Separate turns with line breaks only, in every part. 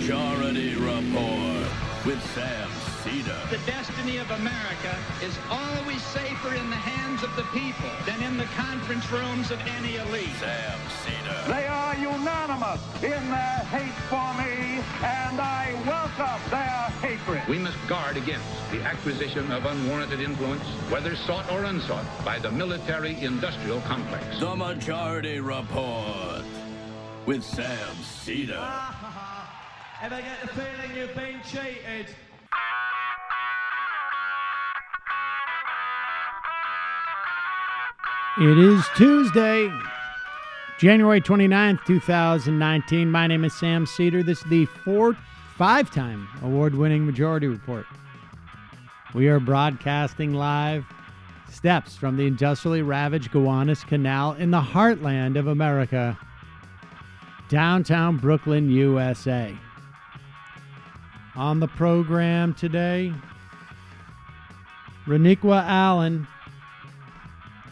Majority Report with Sam Seder.
The destiny of America is always safer in the hands of the people than in the conference rooms of any elite.
Sam Seder.
They are unanimous in their hate for me, and I welcome their hatred.
We must guard against the acquisition of unwarranted influence, whether sought or unsought, by the military-industrial complex.
The Majority Report with Sam Seder.
Ever get the feeling you've been cheated?
It is Tuesday, January 29th, 2019. My name is Sam Seder. This is the five-time award-winning Majority Report. We are broadcasting live steps from the industrially ravaged Gowanus Canal in the heartland of America, downtown Brooklyn, USA. On the program today, Reniqua Allen,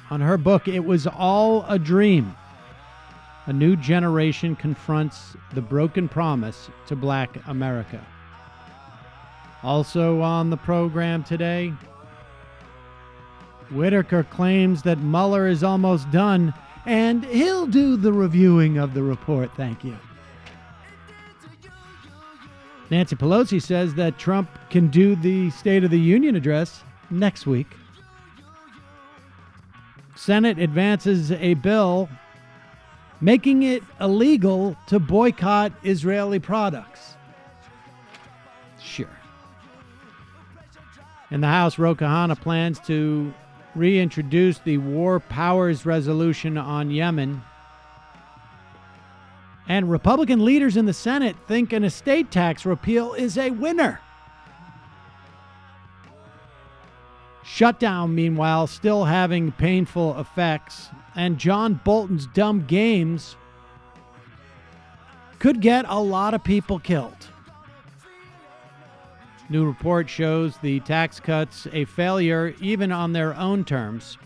on her book, It Was All a Dream. A new generation confronts the broken promise to Black America. Also on the program today, Whitaker claims that Mueller is almost done, and he'll do the reviewing of the report. Thank you. Nancy Pelosi says that Trump can do the State of the Union address next week. Senate advances a bill making it illegal to boycott Israeli products. Sure. In the House, Ro Khanna plans to reintroduce the War Powers Resolution on Yemen. And Republican leaders in the Senate think an estate tax repeal is a winner. Shutdown, meanwhile, still having painful effects, and John Bolton's dumb games could get a lot of people killed. New report shows the tax cuts a failure even on their own terms.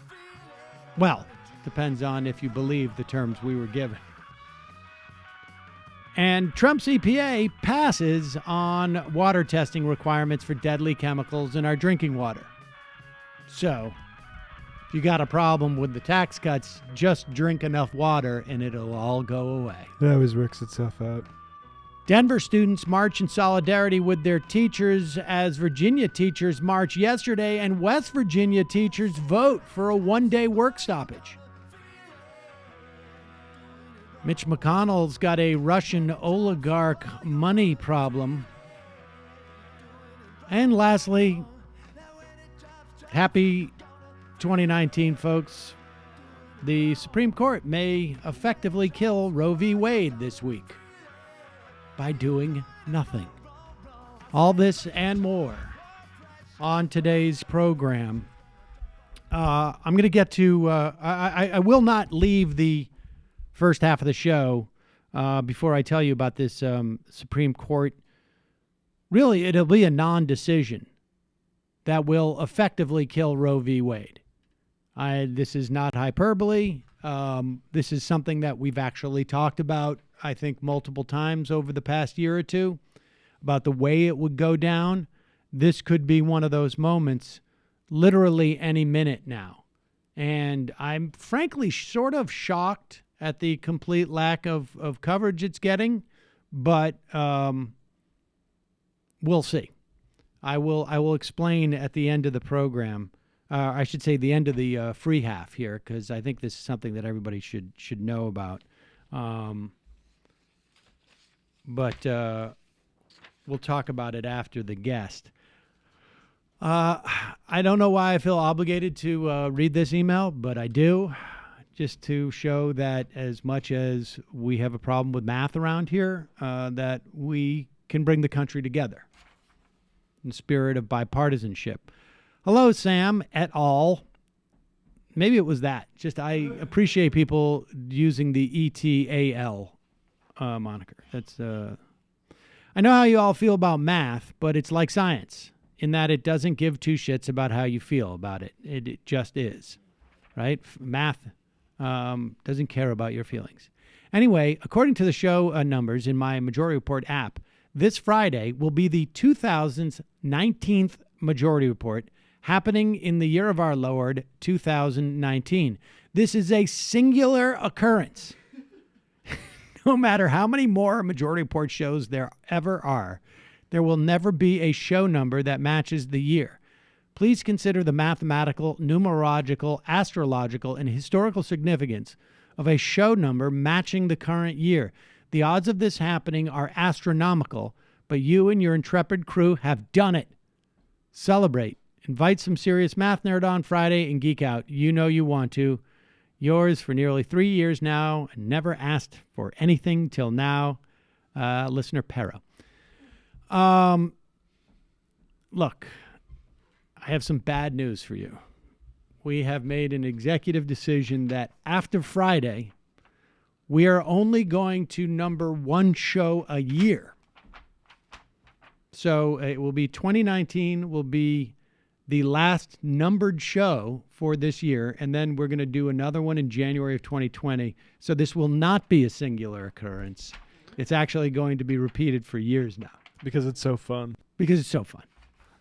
Well, depends on if you believe the terms we were given. And Trump's EPA passes on water testing requirements for deadly chemicals in our drinking water. So, if you got a problem with the tax cuts, just drink enough water and it'll all go away.
That always works itself out.
Denver students march in solidarity with their teachers as Virginia teachers march yesterday, and West Virginia teachers vote for a one-day work stoppage. Mitch McConnell's got a Russian oligarch money problem. And lastly, happy 2019, folks. The Supreme Court may effectively kill Roe v. Wade this week by doing nothing. All this and more on today's program. I'm going to get to, I will not leave the first half of the show before I tell you about this Supreme Court. Really, it'll be a non-decision that will effectively kill Roe v. Wade. This is not hyperbole. This is something that we've actually talked about, I think, multiple times over the past year or two, about the way it would go down. This could be one of those moments, literally any minute now. And I'm frankly sort of shocked at the complete lack of coverage it's getting, but we'll see. I will explain at the end of the program. I should say the end of the free half here, because I think this is something that everybody should know about. But we'll talk about it after the guest. I don't know why I feel obligated to read this email, but I do, just to show that as much as we have a problem with math around here, that we can bring the country together in the spirit of bipartisanship. Hello, Sam et al. Maybe it was that. Just I appreciate people using the ETAL moniker. That's I know how you all feel about math, but it's like science in that it doesn't give two shits about how you feel about it. It just is, right? Math doesn't care about your feelings. Anyway, according to the show numbers in my Majority Report app, This Friday will be the 2019th Majority Report, happening in the year of our Lord, 2019. This is a singular occurrence. No matter how many more Majority Report shows there ever are, there will never be a show number that matches the year. Please consider the mathematical, numerological, astrological, and historical significance of a show number matching the current year. The odds of this happening are astronomical, but you and your intrepid crew have done it. Celebrate. Invite some serious math nerd on Friday and geek out. You know you want to. Yours for nearly 3 years now, and never asked for anything till now, listener Pero. Look, I have some bad news for you. We have made an executive decision that after Friday, we are only going to number one show a year. So it will be 2019 will be the last numbered show for this year, and then we're going to do another one in January of 2020. So this will not be a singular occurrence. It's actually going to be repeated for years now.
Because it's so fun.
Because it's so fun.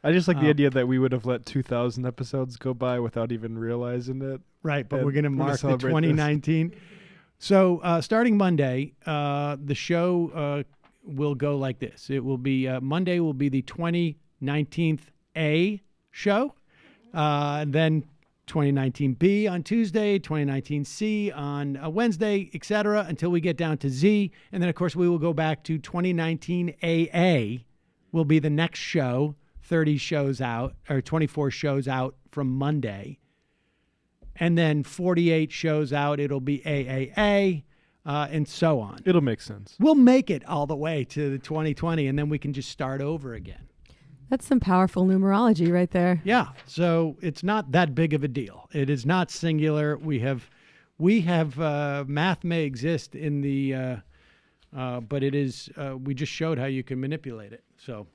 I just like the idea that we would have let 2,000 episodes go by without even realizing it.
Right, but we're going to mark the 2019. So starting Monday, the show will go like this. It will be Monday will be the 2019th A show, then 2019 B on Tuesday, 2019 C on Wednesday, etc., until we get down to Z. And then, of course, we will go back to 2019 AA will be the next show, 30 shows out, or 24 shows out from Monday. And then 48 shows out, it'll be AAA, and so on.
It'll make sense.
We'll make it all the way to the 2020, and then we can just start over again.
That's some powerful numerology right there.
Yeah, so it's not that big of a deal. It is not singular. We have math may exist in the, but it is. We just showed how you can manipulate it. So,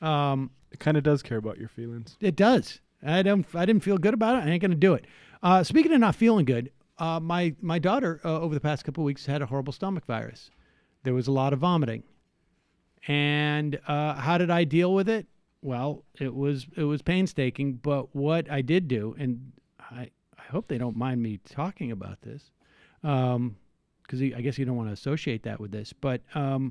it kind of does care about your feelings.
It does. I didn't feel good about it. I ain't gonna do it. Speaking of not feeling good, my daughter over the past couple of weeks had a horrible stomach virus. There was a lot of vomiting. And how did I deal with it? Well, it was painstaking, but what I did do, and I hope they don't mind me talking about this, because I guess you don't want to associate that with this, but I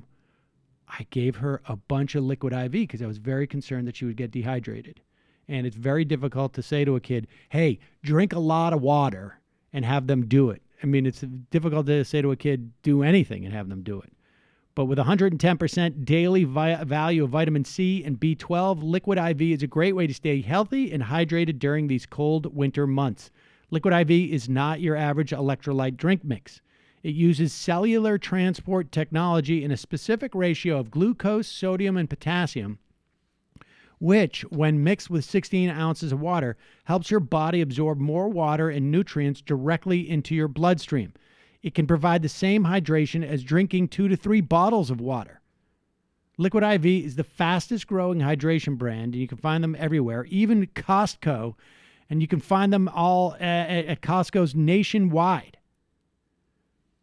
gave her a bunch of liquid IV because I was very concerned that she would get dehydrated. And it's very difficult to say to a kid, hey, drink a lot of water and have them do it. I mean, it's difficult to say to a kid, do anything and have them do it. But with 110% daily value of vitamin C and B12, Liquid IV is a great way to stay healthy and hydrated during these cold winter months. Liquid IV is not your average electrolyte drink mix. It uses cellular transport technology in a specific ratio of glucose, sodium, and potassium, which, when mixed with 16 ounces of water, helps your body absorb more water and nutrients directly into your bloodstream. It can provide the same hydration as drinking 2 to 3 bottles of water. Liquid IV is the fastest growing hydration brand, and you can find them everywhere, even Costco, and you can find them all at Costco's nationwide.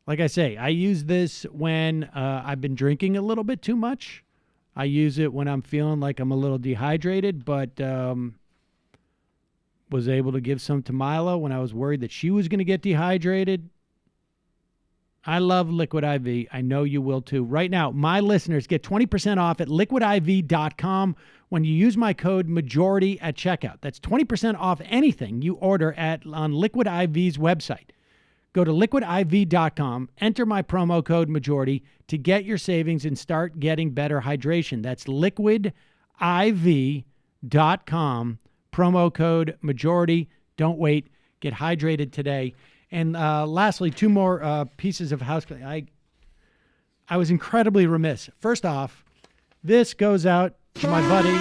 Like I say, I use this when I've been drinking a little bit too much. I use it when I'm feeling like I'm a little dehydrated, but was able to give some to Mila when I was worried that she was going to get dehydrated. I love Liquid IV. I know you will too. Right now, my listeners get 20% off at liquidiv.com when you use my code MAJORITY at checkout. That's 20% off anything you order on Liquid IV's website. Go to liquidiv.com, enter my promo code MAJORITY to get your savings and start getting better hydration. That's liquidiv.com, promo code MAJORITY. Don't wait. Get hydrated today. And lastly, 2 more pieces of housekeeping. I was incredibly remiss. First off, this goes out to my buddy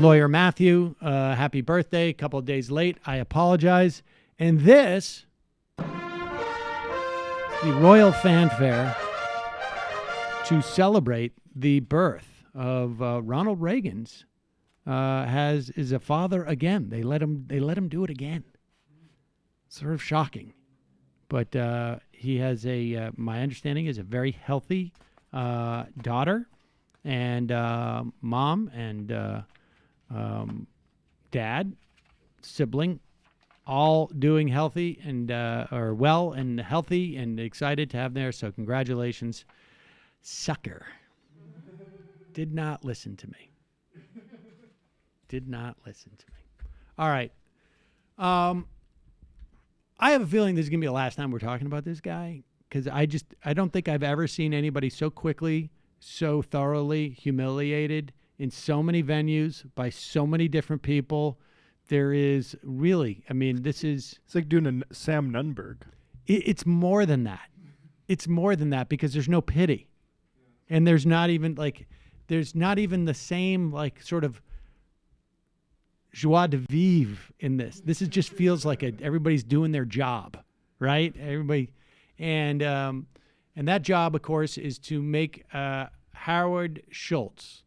Lawyer Matthew. Happy birthday. A couple of days late. I apologize. And this, the royal fanfare to celebrate the birth of Ronald Reagan's is a father again. They let him do it again. Sort of shocking. But he has my understanding is a very healthy daughter and mom and dad, sibling, all doing healthy and or well and healthy and excited to have them there. So congratulations, sucker. Did not listen to me. Did not listen to me. All right. I have a feeling this is going to be the last time we're talking about this guy because I don't think I've ever seen anybody so quickly, so thoroughly humiliated in so many venues by so many different people. There is really, I mean, it's
like doing a Sam Nunberg.
It's more than that. It's more than that because there's no pity. And there's not even the same like sort of joie de vivre in this. This just feels like everybody's doing their job, right? Everybody, and that job, of course, is to make Howard Schultz,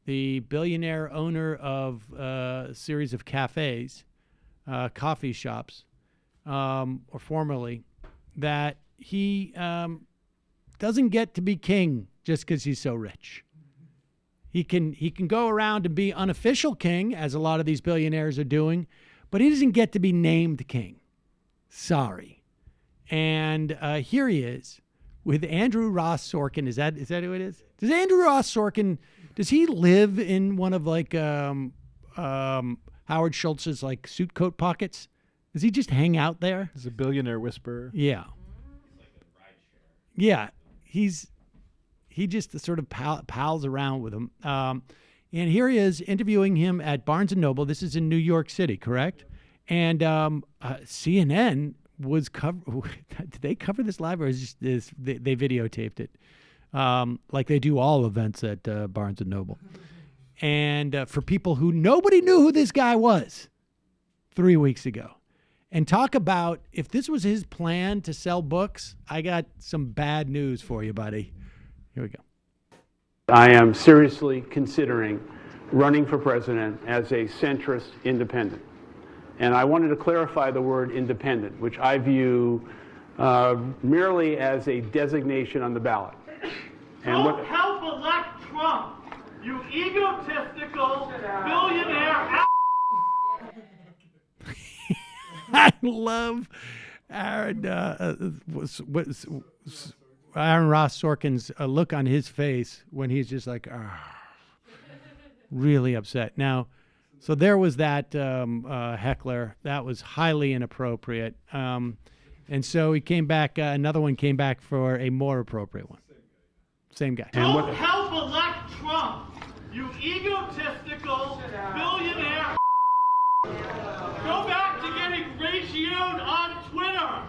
the billionaire owner of a series of cafes, coffee shops, or formerly, that he doesn't get to be king just because he's so rich. He can go around and be unofficial king, as a lot of these billionaires are doing, but he doesn't get to be named king. Sorry. And here he is with Andrew Ross Sorkin. Is that who it is? Does Andrew Ross Sorkin, does he live in one of like Howard Schultz's like suit coat pockets? Does he just hang out there?
He's a billionaire whisperer.
Yeah. Yeah. He just sort of pals around with him. And here he is interviewing him at Barnes & Noble. This is in New York City, correct? And CNN was did they cover this live or is this they videotaped it? Like they do all events at Barnes & Noble. And for people who nobody knew who this guy was 3 weeks ago. And talk about if this was his plan to sell books, I got some bad news for you, buddy. Here we go.
I am seriously considering running for president as a centrist independent. And I wanted to clarify the word independent, which I view merely as a designation on the ballot.
Don't help elect Trump, you egotistical billionaire.
I love Aaron Ross Sorkin's look on his face when he's just like, really upset. Now, so there was that heckler. That was highly inappropriate. And so he came back, another one came back for a more appropriate one. Same guy.
Don't help elect Trump, you egotistical billionaire. Go back to getting ratioed on Twitter.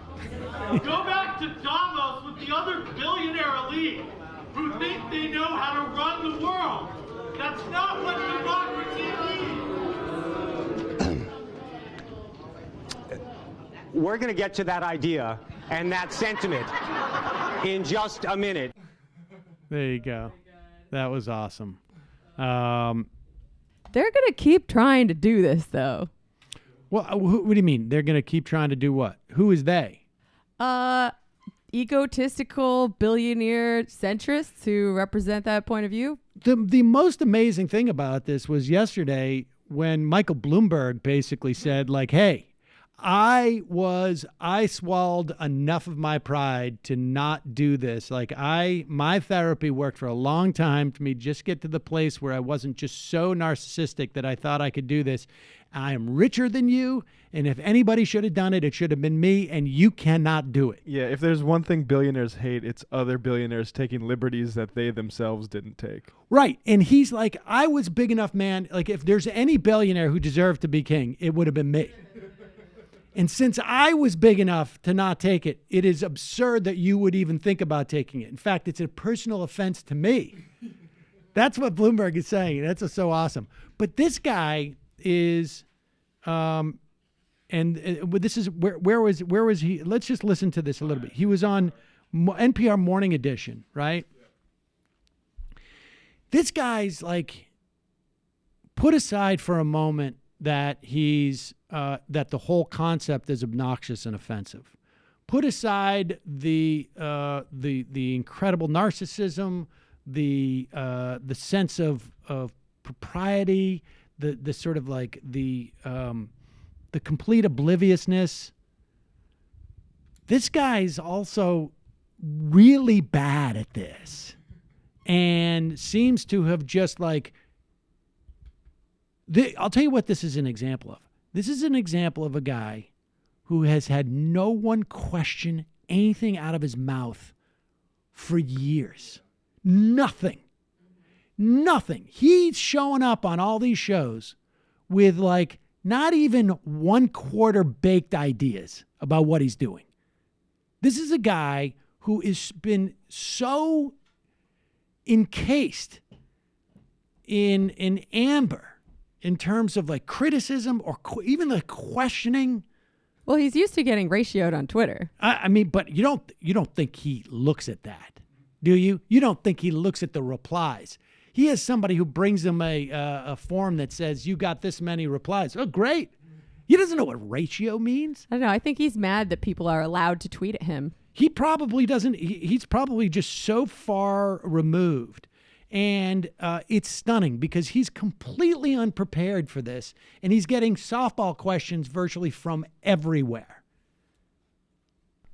Go back to Davos with the other billionaire elite who think they know how to run the world. That's not what democracy needs.
We're going to get to that idea and that sentiment in just a minute.
There you go. That was awesome.
They're going to keep trying to do this, though.
Well, what do you mean? They're going to keep trying to do what? Who is they?
Egotistical billionaire centrists who represent that point of view.
The most amazing thing about this was yesterday when Michael Bloomberg basically said, like, hey, I swallowed enough of my pride to not do this. Like my therapy worked for a long time for me to just get to the place where I wasn't just so narcissistic that I thought I could do this. I am richer than you. And if anybody should have done it, it should have been me, and you cannot do it.
Yeah, if there's one thing billionaires hate, it's other billionaires taking liberties that they themselves didn't take.
Right. And he's like, I was big enough, man. Like, if there's any billionaire who deserved to be king, it would have been me. And since I was big enough to not take it, it is absurd that you would even think about taking it. In fact, it's a personal offense to me. That's what Bloomberg is saying. That's so awesome. But this guy is, this is where was he? Let's just listen to this a little bit. He was on NPR Morning Edition, right? This guy's like, put aside for a moment that he's that the whole concept is obnoxious and offensive. put aside the incredible narcissism, the sense of propriety, the sort of like the complete obliviousness. This guy's also really bad at this, and seems to have just like. I'll tell you what this is an example of. This is an example of a guy who has had no one question anything out of his mouth for years. Nothing. He's showing up on all these shows with like not even 1/4 baked ideas about what he's doing. This is a guy who has been so encased in amber in terms of like criticism or even the questioning.
Well, he's used to getting ratioed on Twitter.
I mean, but you don't think he looks at that, do you? You don't think he looks at the replies. He has somebody who brings him a form that says, you got this many replies. Oh, great. He doesn't know what ratio means.
I don't know. I think he's mad that people are allowed to tweet at him.
He probably doesn't. He's probably just so far removed. And it's stunning because he's completely unprepared for this. And he's getting softball questions virtually from everywhere.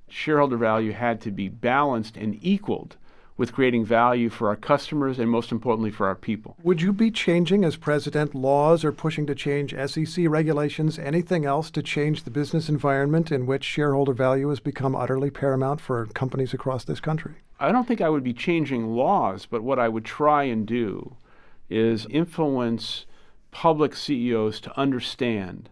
Shareholder value had to be balanced and equaled with creating value for our customers and, most importantly, for our people.
Would you be changing as president laws or pushing to change SEC regulations, anything else to change the business environment in which shareholder value has become utterly paramount for companies across this country?
I don't think I would be changing laws, but what I would try and do is influence public CEOs to understand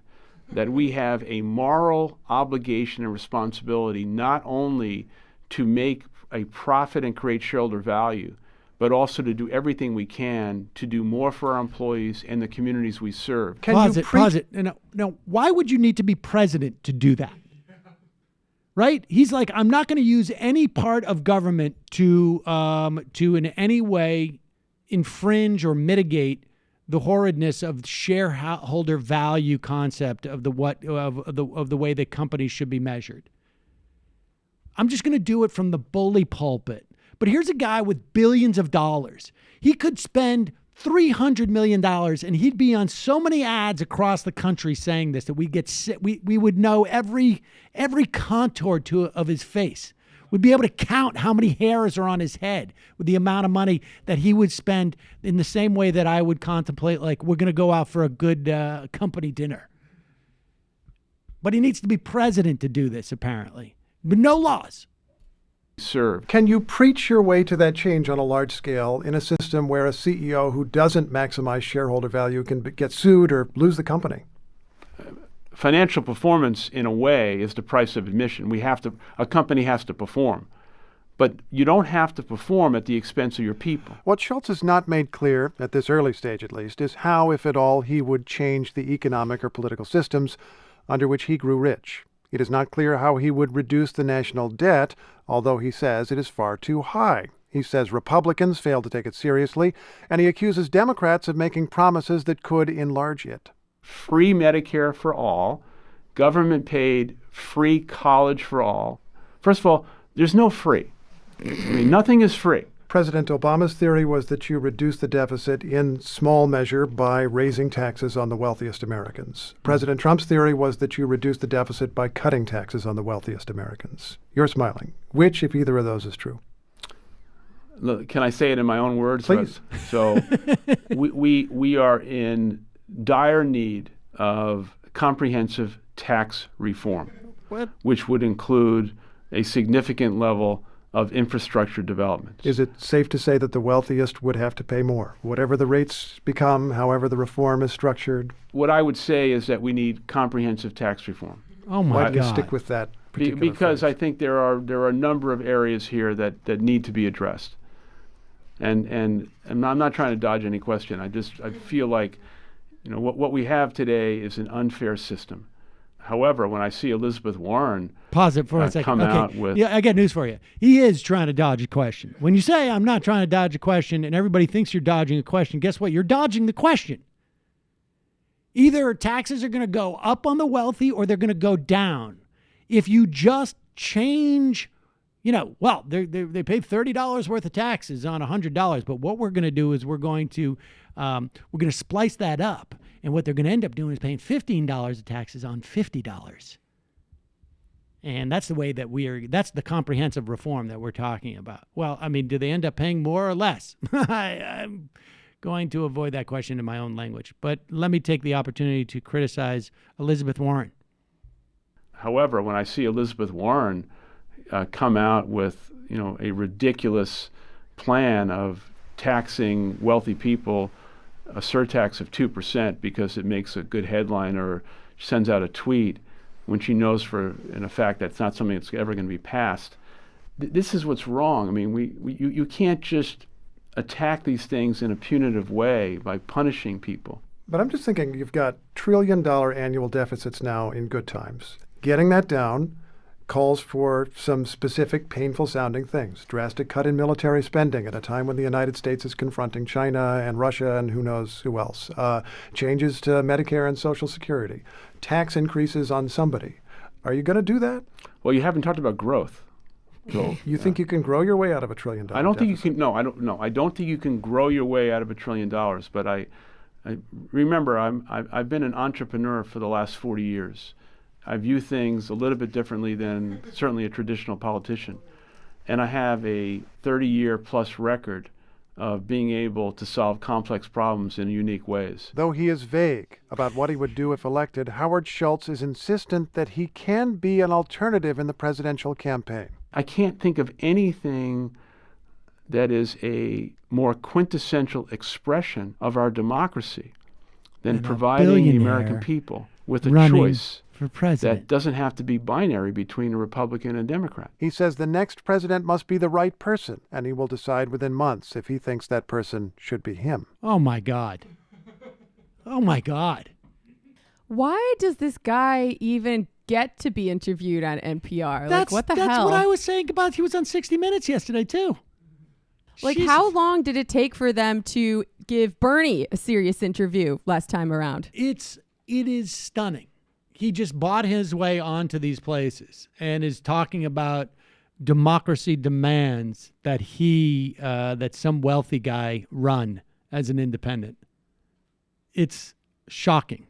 that we have a moral obligation and responsibility not only to make a profit and create shareholder value, but also to do everything we can to do more for our employees and the communities we serve.
Pause it. No, why would you need to be president to do that? Right? He's like, I'm not going to use any part of government to in any way infringe or mitigate the horridness of shareholder value concept of the way that companies should be measured. I'm just going to do it from the bully pulpit. But here's a guy with billions of dollars. He could spend $300 million and he'd be on so many ads across the country saying this that we would know every contour of his face. We'd be able to count how many hairs are on his head with the amount of money that he would spend in the same way that I would contemplate, like, we're going to go out for a good company dinner. But he needs to be president to do this, apparently. But no laws.
Serve.
Can you preach your way to that change on a large scale in a system where a CEO who doesn't maximize shareholder value can get sued or lose the company?
Financial performance, in a way, is the price of admission. A company has to perform. But you don't have to perform at the expense of your people.
What Schultz has not made clear, at this early stage at least, is how, if at all, he would change the economic or political systems under which he grew rich. It is not clear how he would reduce the national debt, although he says it is far too high. He says Republicans failed to take it seriously, and he accuses Democrats of making promises that could enlarge it.
Free Medicare for all, government-paid free college for all. First of all, there's no free. I mean, nothing is free.
President Obama's theory was that you reduce the deficit in small measure by raising taxes on the wealthiest Americans. President Trump's theory was that you reduce the deficit by cutting taxes on the wealthiest Americans. You're smiling. Which, if either of those is true?
Look, can I say it in my own words?
Please.
So we are in dire need of comprehensive tax reform, which would include a significant level of infrastructure development.
Is it safe to say that the wealthiest would have to pay more, whatever the rates become, however the reform is structured?
What I would say is that we need comprehensive tax reform.
Oh my
Why
God!
do you stick with that particular
because
phrase?
I think there are a number of areas here that need to be addressed, and I'm not trying to dodge any question. I feel like, what we have today is an unfair system. However, when I see Elizabeth Warren
pause it for a second.
come out with...
Yeah, I got news for you. He is trying to dodge a question. When you say I'm not trying to dodge a question and everybody thinks you're dodging a question, guess what? You're dodging the question. Either taxes are going to go up on the wealthy or they're going to go down. If you just change, well, they pay $30 worth of taxes on $100, but what we're going to do is we're going to splice that up, and what they're going to end up doing is paying $15 of taxes on $50. And that's the way that that's the comprehensive reform that we're talking about. Well, I mean, do they end up paying more or less? I'm going to avoid that question in my own language, but let me take the opportunity to criticize Elizabeth Warren.
However, when I see Elizabeth Warren come out with, a ridiculous plan of taxing wealthy people, a surtax of 2% because it makes a good headline, or sends out a tweet when she knows in a fact that's not something that's ever going to be passed. This is what's wrong. I mean, you can't just attack these things in a punitive way by punishing people.
But I'm just thinking, you've got trillion-dollar annual deficits now in good times. Getting that down calls for some specific painful-sounding things. Drastic cut in military spending at a time when the United States is confronting China and Russia and who knows who else. Changes to Medicare and Social Security. Tax increases on somebody. Are you going to do that?
Well, you haven't talked about growth. So,
you think you can grow your way out of $1 trillion?
I don't think you can. No, I don't. No, I don't think you can grow your way out of $1 trillion. But I remember I've been an entrepreneur for the last 40 years. I view things a little bit differently than certainly a traditional politician, and I have a 30-year plus record of being able to solve complex problems in unique ways.
Though he is vague about what he would do if elected, Howard Schultz is insistent that he can be an alternative in the presidential campaign.
I can't think of anything that is a more quintessential expression of our democracy than providing the American people with a choice
for president
that doesn't have to be binary between a Republican and a Democrat.
He says the next president must be the right person, and he will decide within months if he thinks that person should be him.
Oh, my God. Oh, my God.
Why does this guy even get to be interviewed on NPR? What the hell?
That's what I was saying about he was on 60 Minutes yesterday, too.
How long did it take for them to give Bernie a serious interview last time around?
It is stunning. He just bought his way onto these places and is talking about democracy demands that that some wealthy guy run as an independent. It's shocking.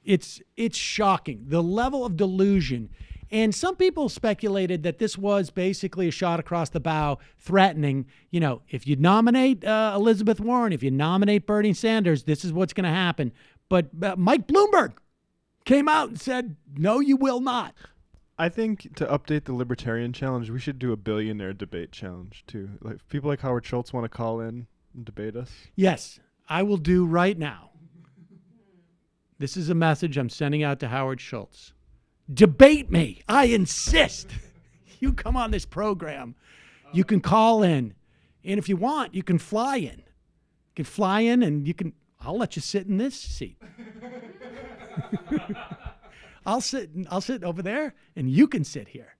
It's shocking. The level of delusion. And some people speculated that this was basically a shot across the bow threatening, if you nominate Elizabeth Warren, if you nominate Bernie Sanders, this is what's going to happen. But Mike Bloomberg came out and said, no, you will not.
I think to update the Libertarian Challenge, we should do a billionaire debate challenge, too. If people like Howard Schultz want to call in and debate us.
Yes, I will do right now. This is a message I'm sending out to Howard Schultz. Debate me. I insist. You come on this program. You can call in. And if you want, you can fly in. You can fly in and I'll let you sit in this seat. I'll sit over there and you can sit here.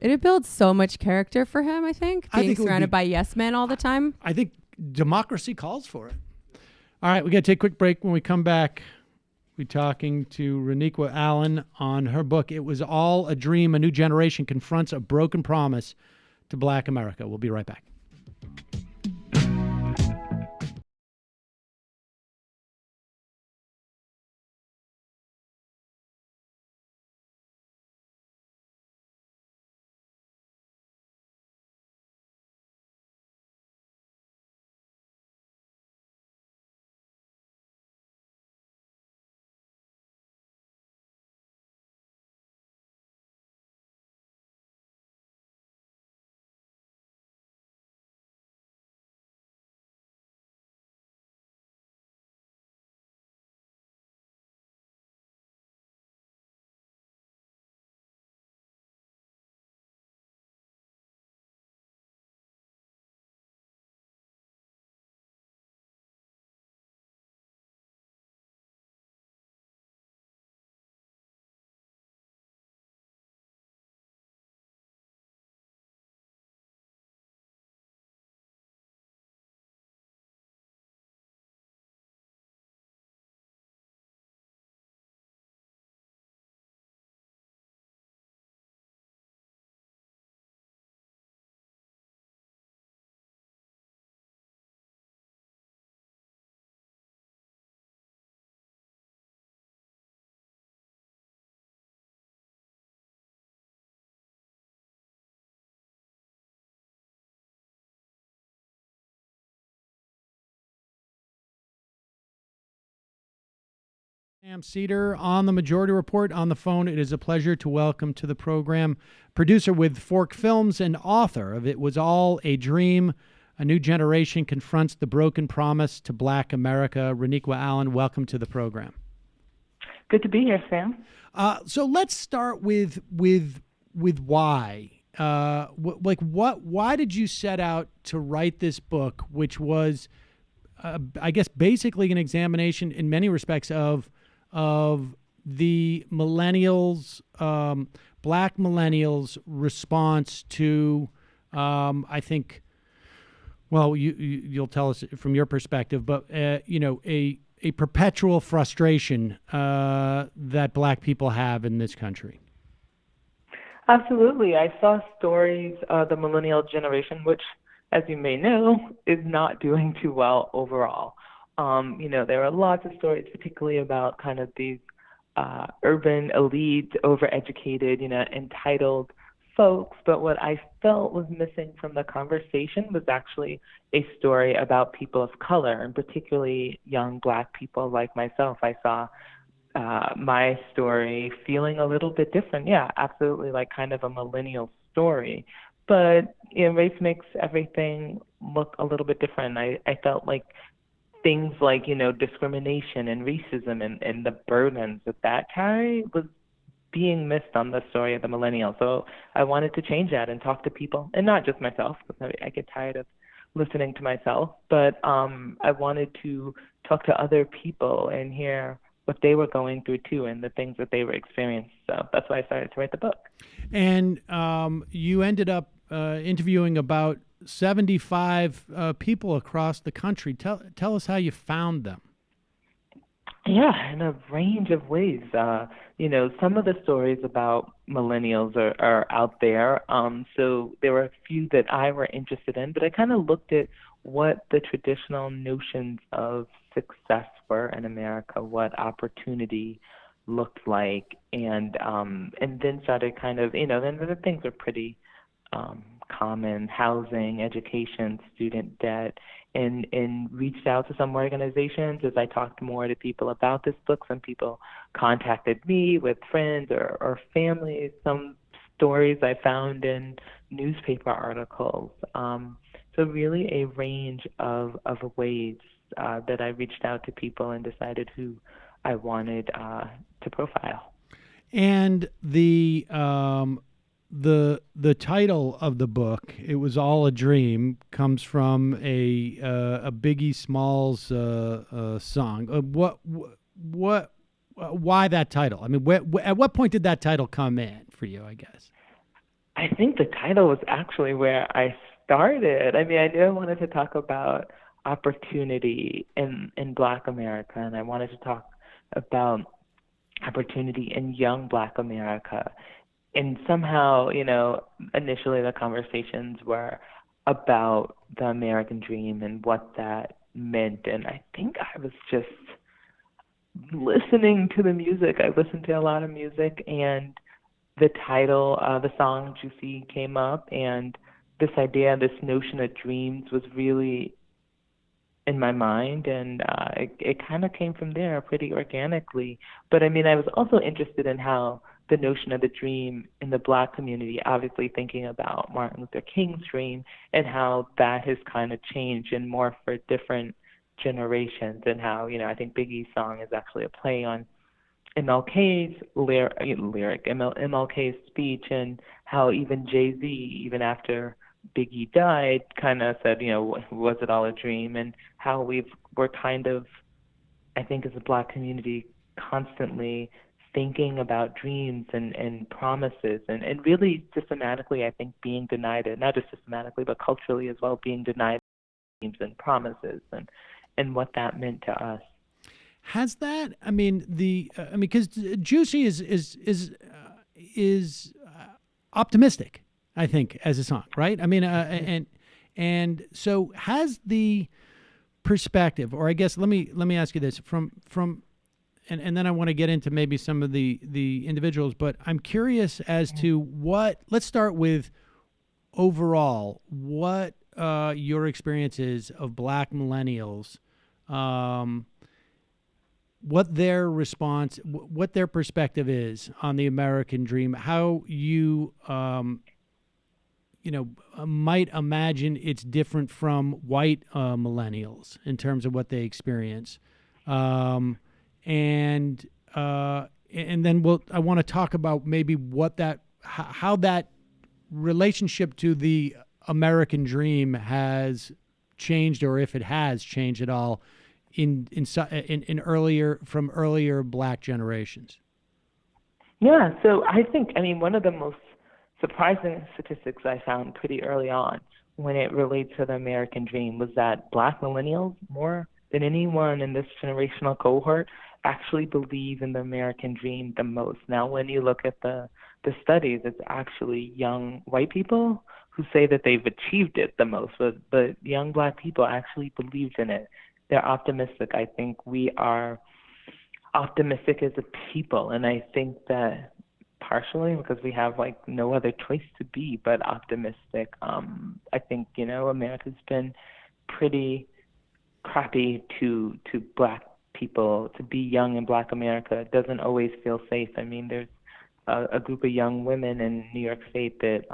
It builds so much character for him, I think. Being surrounded by yes men all the time.
I think democracy calls for it. All right, we got to take a quick break. When we come back, we're talking to Reniqua Allen on her book, It Was All a Dream, A New Generation Confronts a Broken Promise to Black America. We'll be right back. Sam Seder on the Majority Report on the phone. It is a pleasure to welcome to the program producer with Fork Films and author of It Was All a Dream, A New Generation Confronts the Broken Promise to Black America. Reniqua Allen, welcome to the program.
Good to be here, Sam.
So let's start with why. Why did you set out to write this book, which was, I guess, basically an examination in many respects of the millennials, black millennials' response to, I think, well, you'll tell us from your perspective, but a perpetual frustration that black people have in this country.
Absolutely. I saw stories of the millennial generation, which, as you may know, is not doing too well overall. There are lots of stories, particularly about kind of these urban elite, overeducated, entitled folks. But what I felt was missing from the conversation was actually a story about people of color, and particularly young black people like myself. I saw my story feeling a little bit different. Yeah, absolutely, like kind of a millennial story. But race makes everything look a little bit different. I felt like things like, discrimination and racism and the burdens that carry was being missed on the story of the millennial. So I wanted to change that and talk to people, and not just myself, because I get tired of listening to myself, but I wanted to talk to other people and hear what they were going through too, and the things that they were experiencing. So that's why I started to write the book. And
you ended up interviewing about 75 people across the country. Tell us how you found them.
Yeah, in a range of ways. Some of the stories about millennials are out there. So there were a few that I were interested in, but I kind of looked at what the traditional notions of success were in America, what opportunity looked like, and then started kind of, then the things are pretty common: housing, education, student debt, and reached out to some organizations as I talked more to people about this book. Some people contacted me with friends or families. Some stories I found in newspaper articles. So really a range of ways that I reached out to people and decided who I wanted to profile.
And the title of the book, It Was All a Dream, comes from a Biggie Smalls song. Why that title? I mean, at what point did that title come in for you, I guess?
I think the title was actually where I started. I mean, I knew I wanted to talk about opportunity in Black America, and I wanted to talk about opportunity in young Black America. And somehow, initially the conversations were about the American dream and what that meant. And I think I was just listening to the music. I listened to a lot of music, and the title, the song Juicy came up, and this idea, this notion of dreams was really in my mind, and it kind of came from there pretty organically. But I mean, I was also interested in how the notion of the dream in the Black community, obviously thinking about Martin Luther King's dream, and how that has kind of changed and morphed for different generations, and how, I think Biggie's song is actually a play on MLK's MLK's speech, and how even Jay-Z, even after Biggie died, kind of said, was it all a dream? And how we're kind of, I think as a Black community, constantly thinking about dreams and promises, and really systematically, I think, being denied it, not just systematically, but culturally as well, being denied dreams and promises, and what that meant to us.
Has that? I mean, because Juicy is optimistic, I think, as a song, right? I mean, and so has the perspective, or I guess let me ask you this from. And then I want to get into maybe some of the individuals, but I'm curious as to let's start with overall, what your experience is of Black millennials what their response, what their perspective is on the American dream, how you, might imagine it's different from white millennials in terms of what they experience. And then I want to talk about maybe how that relationship to the American dream has changed, or if it has changed at all in earlier Black generations.
Yeah, so I think, one of the most surprising statistics I found pretty early on when it relates to the American dream was that Black millennials, more than anyone in this generational cohort, actually believe in the American dream the most. Now, when you look at the studies, it's actually young white people who say that they've achieved it the most, but young Black people actually believed in it. They're optimistic. I think we are optimistic as a people, and I think that partially because we have no other choice to be but optimistic. I think America's been pretty crappy to Black people. To be young in Black America doesn't always feel safe. There's a group of young women in New York State that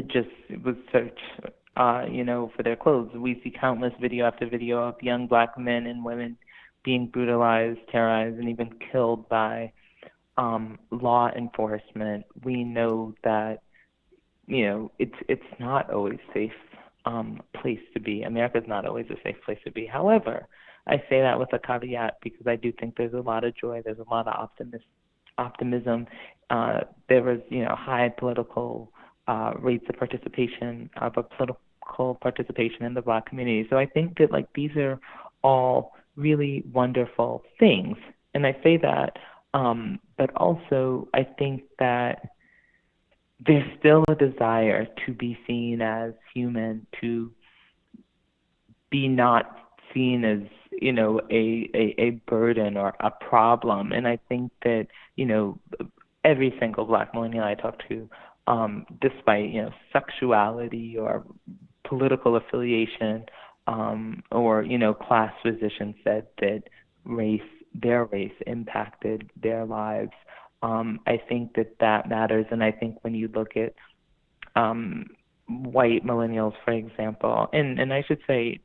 just was searched for their clothes. We see countless video after video of young Black men and women being brutalized, terrorized, and even killed by law enforcement. We know that it's not always safe place to be. America's not always a safe place to be. However, I say that with a caveat because I do think there's a lot of joy, there's a lot of optimism. There was high political rates of participation, political participation in the Black community. So I think that these are all really wonderful things, and I say that. But also, I think that there's still a desire to be seen as human, to be not seen as, a burden or a problem. And I think that, every single Black millennial I talk to, despite, sexuality or political affiliation, or, class position, said that their race impacted their lives. I think that matters, and I think when you look at white millennials, for example, and I should say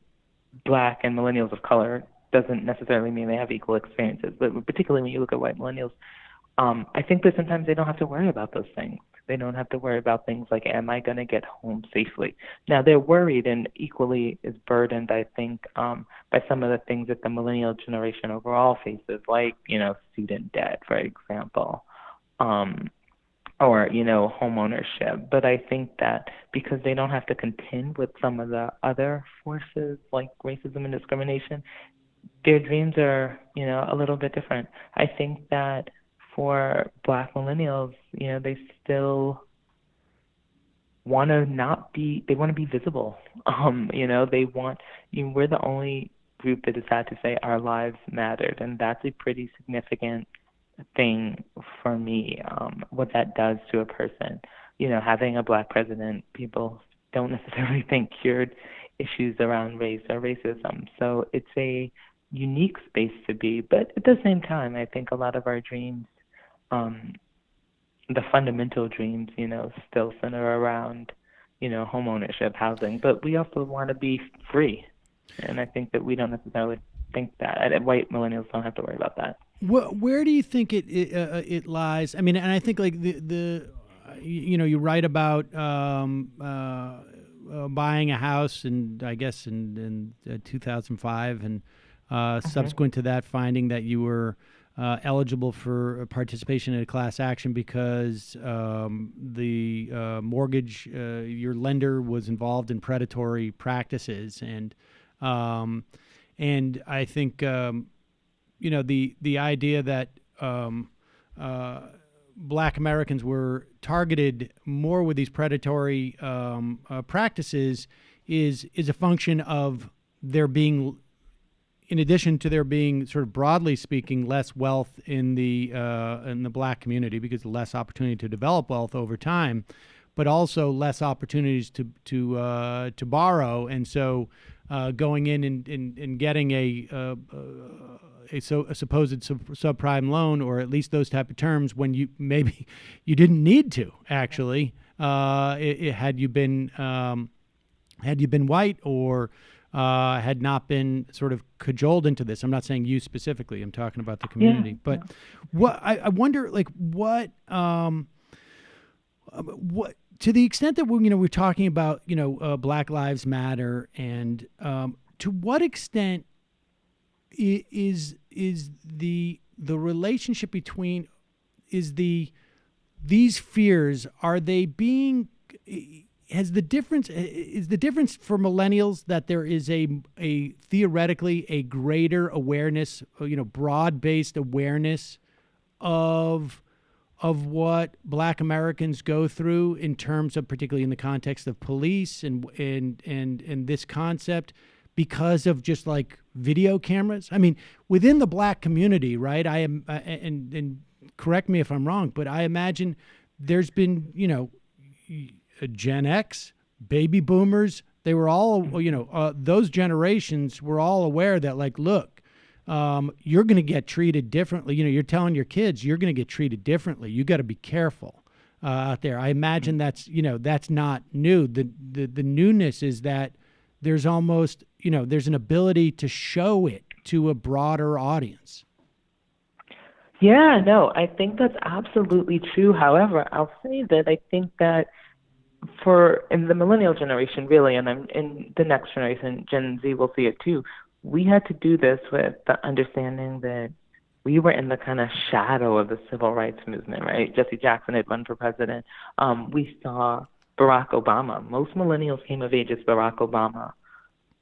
Black and millennials of color doesn't necessarily mean they have equal experiences, but particularly when you look at white millennials, I think that sometimes they don't have to worry about those things. They don't have to worry about things like, am I going to get home safely? Now, they're worried and equally as burdened, I think, by some of the things that the millennial generation overall faces, like, student debt, for example, or, home ownership. But I think that because they don't have to contend with some of the other forces like racism and discrimination, their dreams are, a little bit different. I think that for Black millennials, they still want to they want to be visible. We're the only group that has had to say our lives mattered, and that's a pretty significant thing for me, what that does to a person. Having a Black president, people don't necessarily think cured issues around race or racism. So it's a unique space to be, but at the same time, I think a lot of our dreams, the fundamental dreams, still center around, home ownership, housing, but we also want to be free. And I think that we don't necessarily think that. White millennials don't have to worry about that.
Where do you think it lies? And I think you write about buying a house, and I guess in 2005, and subsequent to that, finding that you were eligible for participation in a class action because the mortgage, your lender was involved in predatory practices, and I think the idea that Black Americans were targeted more with these predatory practices is a function of there being, in addition to there being, sort of broadly speaking, less wealth in the Black community because less opportunity to develop wealth over time, but also less opportunities to borrow, and so going in and getting a supposed subprime loan, or at least those type of terms, when you maybe you didn't need to actually, had you been white or had not been sort of cajoled into this. I'm not saying you specifically. I'm talking about the community. But what I wonder, like, what to the extent that we're talking about Black Lives Matter, and to what extent is the relationship between these fears, are they being is the difference for millennials that there is a theoretically a greater awareness, broad-based awareness of what Black Americans go through in terms of, particularly in the context of police and this concept, because of just like video cameras? I mean, within the Black community, right? I am, and correct me if I'm wrong, but I imagine there's been, Gen X, baby boomers, they were all, those generations were all aware that, like, look, you're going to get treated differently. You're telling your kids you're going to get treated differently. You got to be careful out there. I imagine that's not new. The newness is that there's almost, there's an ability to show it to a broader audience.
Yeah, no, I think that's absolutely true. However, I'll say that I think that in the millennial generation, really, and in the next generation, Gen Z will see it too, we had to do this with the understanding that we were in the kind of shadow of the civil rights movement, right? Jesse Jackson had run for president. We saw Barack Obama. Most millennials came of age as Barack Obama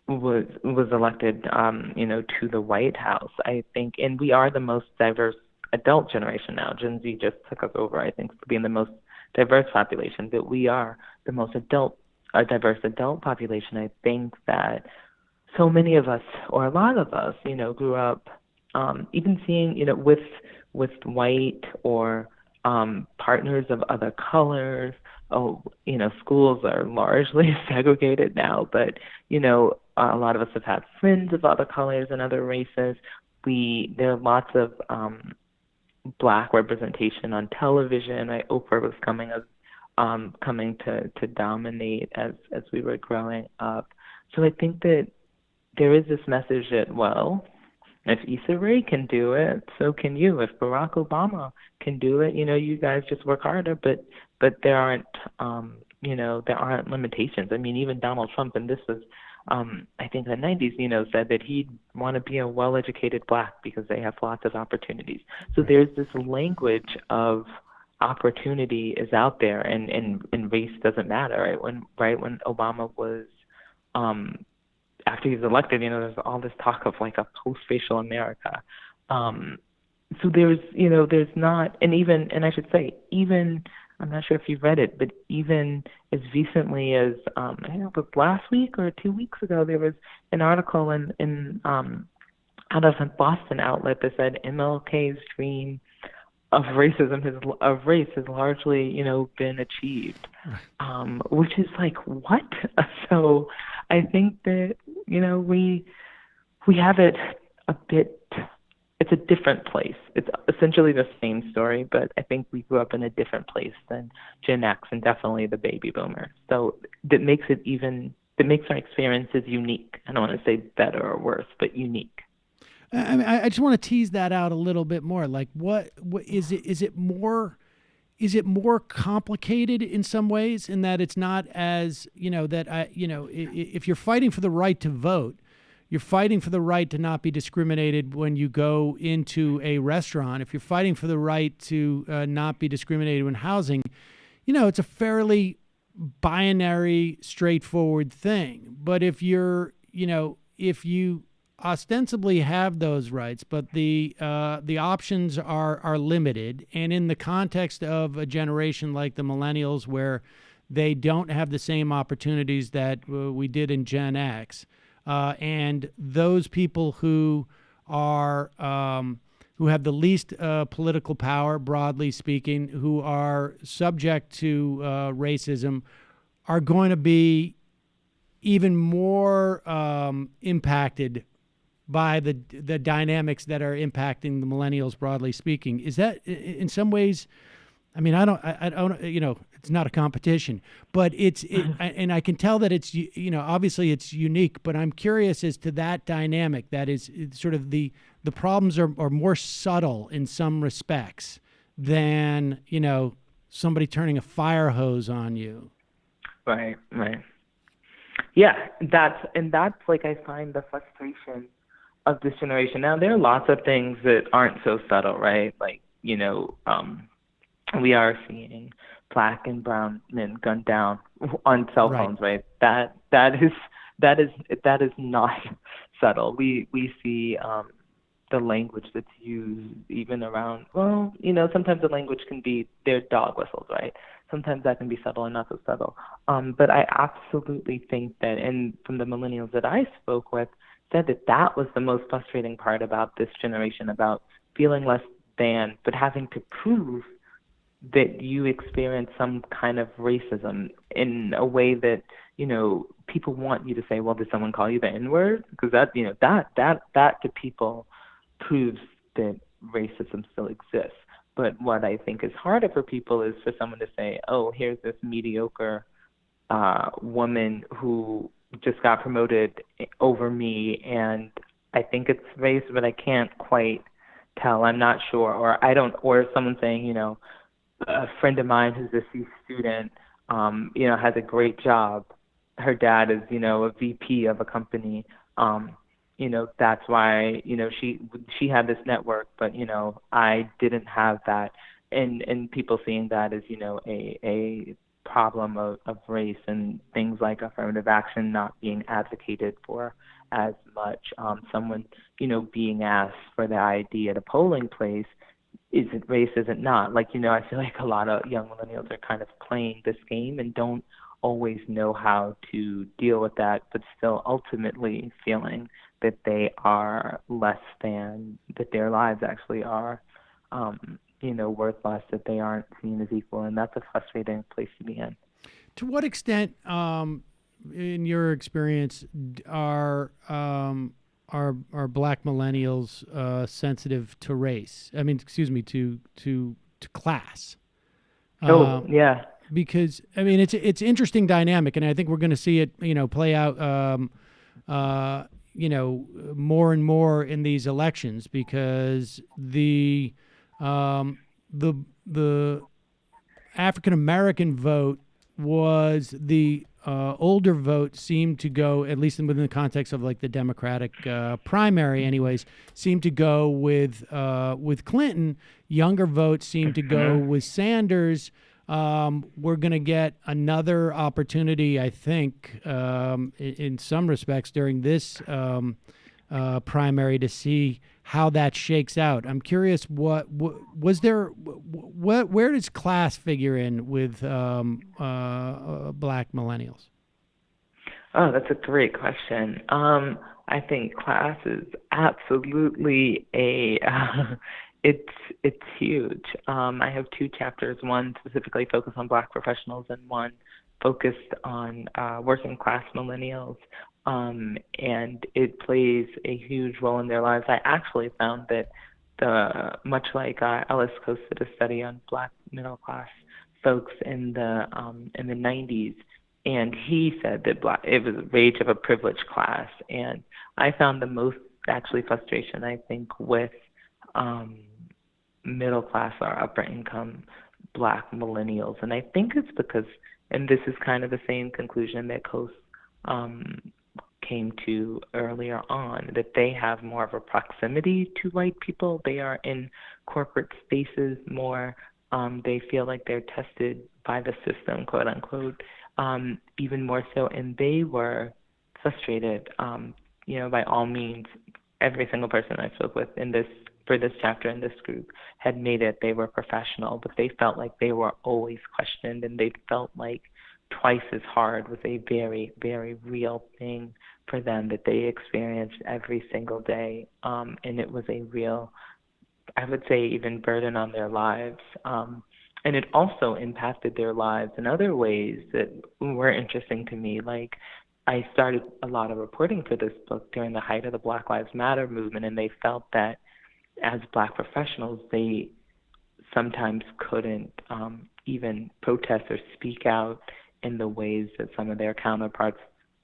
was elected, to the White House, I think. And we are the most diverse adult generation now. Gen Z just took us over, I think, for being the most diverse population. But we are the most diverse adult population. I think that so many of us, or a lot of us, grew up even seeing, with white or partners of other colors. Schools are largely segregated now, but, a lot of us have had friends of other colors and other races. There are lots of Black representation on television. Right? Oprah was coming to dominate as we were growing up. So I think that there is this message that, well, if Issa Rae can do it, so can you. If Barack Obama can do it, you guys just work harder. But there aren't, there aren't limitations. I mean, even Donald Trump, and this was, I think, in the 90s, said that he'd want to be a well-educated Black because they have lots of opportunities. So there's this language of opportunity is out there, and race doesn't matter. Right when Obama was, after he was elected, there's all this talk of like a post-racial America. So there's not, and I should say, even, I'm not sure if you've read it, but even as recently as, I think it was last week or 2 weeks ago, there was an article in out of a Boston outlet that said MLK's dream of race has largely, been achieved, which is like, what? So I think that, we have it a bit, it's a different place. It's essentially the same story, but I think we grew up in a different place than Gen X and definitely the baby boomers. So that makes our experiences unique. I don't want to say better or worse, but unique.
I mean, I just want to tease that out a little bit more. Like, what is it? Is it more complicated in some ways, in that it's not as, if you're fighting for the right to vote, you're fighting for the right to not be discriminated when you go into a restaurant. If you're fighting for the right to not be discriminated when housing, it's a fairly binary, straightforward thing. But if if you ostensibly have those rights, but the options are limited, and in the context of a generation like the millennials, where they don't have the same opportunities that we did in Gen X, and those people who are who have the least political power, broadly speaking, who are subject to racism, are going to be even more impacted by the dynamics that are impacting the millennials broadly speaking. Is that in some ways? I mean, I don't, it's not a competition, but and I can tell that it's, obviously it's unique, but I'm curious as to that dynamic. That is sort of the problems are more subtle in some respects than, somebody turning a fire hose on you.
Right. Yeah, that's like, I find the frustration of this generation. Now, there are lots of things that aren't so subtle, right? Like, we are seeing black and brown men gunned down on cell phones, right? That is not subtle. We see the language that's used even around, sometimes the language can be their dog whistles, right? Sometimes that can be subtle and not so subtle. But I absolutely think that, and from the millennials that I spoke with, said that was the most frustrating part about this generation, about feeling less than, but having to prove that you experience some kind of racism in a way that, people want you to say, well, did someone call you the N-word? Because that to people proves that racism still exists. But what I think is harder for people is for someone to say, oh, here's this mediocre woman who just got promoted over me, and I think it's race, but I can't quite tell. I'm not sure. Or someone saying, a friend of mine who's a C student, has a great job. Her dad is, a VP of a company. That's why, she had this network, but, I didn't have that. And people seeing that as, a problem of race, and things like affirmative action not being advocated for as much. Someone, being asked for the ID at a polling place, is it race, is it not? Like, I feel like a lot of young millennials are kind of playing this game and don't always know how to deal with that, but still ultimately feeling that they are less than, that their lives actually are, worth less, that they aren't seen as equal. And that's a frustrating place to be in.
To what extent, in your experience, are black millennials sensitive to race? I mean, excuse me, to class.
Yeah.
Because I mean, it's interesting dynamic, and I think we're going to see it, play out, more and more in these elections, because the African American vote was the older vote seemed to go, at least within the context of like the Democratic primary anyways, seemed to go with Clinton. Younger votes seemed to go with Sanders. We're going to get another opportunity, I think, in some respects during this primary to see how that shakes out. I'm curious, what was there? Where does class figure in with black millennials?
Oh, that's a great question. I think class is absolutely it's huge. I have two chapters, one specifically focused on black professionals and one focused on working class millennials. And it plays a huge role in their lives. I actually found that much like Ellis Coast did a study on black middle class folks in the 90s, and he said that it was a rage of a privileged class. And I found the most actually frustration, I think, with middle class or upper income black millennials. And I think it's because, and this is kind of the same conclusion that Coast came to earlier on, that they have more of a proximity to white people. They are in corporate spaces more. They feel like they're tested by the system, quote unquote, even more so. And they were frustrated, by all means. Every single person I spoke with for this chapter in this group had made it. They were professional, but they felt like they were always questioned, and they felt like twice as hard was a very, very real thing for them that they experienced every single day. And it was a real, I would say, even burden on their lives. And it also impacted their lives in other ways that were interesting to me. Like, I started a lot of reporting for this book during the height of the Black Lives Matter movement, and they felt that as Black professionals, they sometimes couldn't even protest or speak out in the ways that some of their counterparts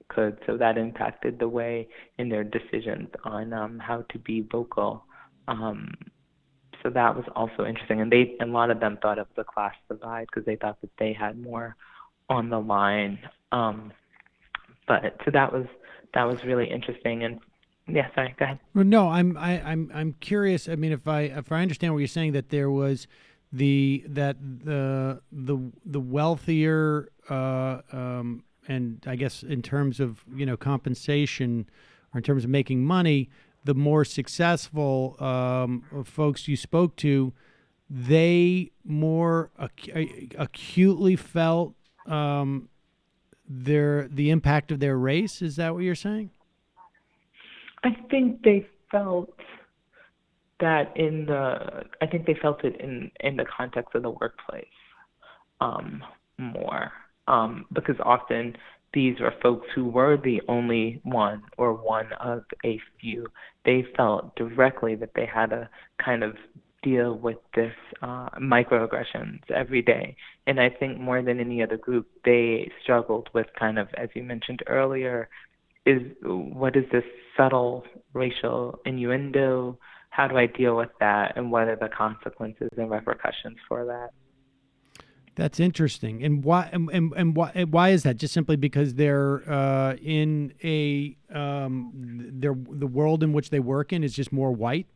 could. So that impacted the way in their decisions on how to be vocal. So that was also interesting. And a lot of them thought it was a class divide because they thought that they had more on the line. But so that was really interesting. And yeah, sorry, go ahead.
Well, no, I'm curious. I mean, if I understand what you're saying, that there was the wealthier and I guess in terms of compensation or in terms of making money, the more successful folks you spoke to, they more acutely felt the impact of their race. Is that what you're saying?
I think they felt that I think they felt it in the context of the workplace more, because often these were folks who were the only one or one of a few. They felt directly that they had to kind of deal with this microaggressions every day. And I think more than any other group, they struggled with kind of, as you mentioned earlier, what is this subtle racial innuendo? How do I deal with that? And what are the consequences and repercussions for that?
That's interesting. And why? And why is that? Just simply because they're in the world in which they work in is just more white,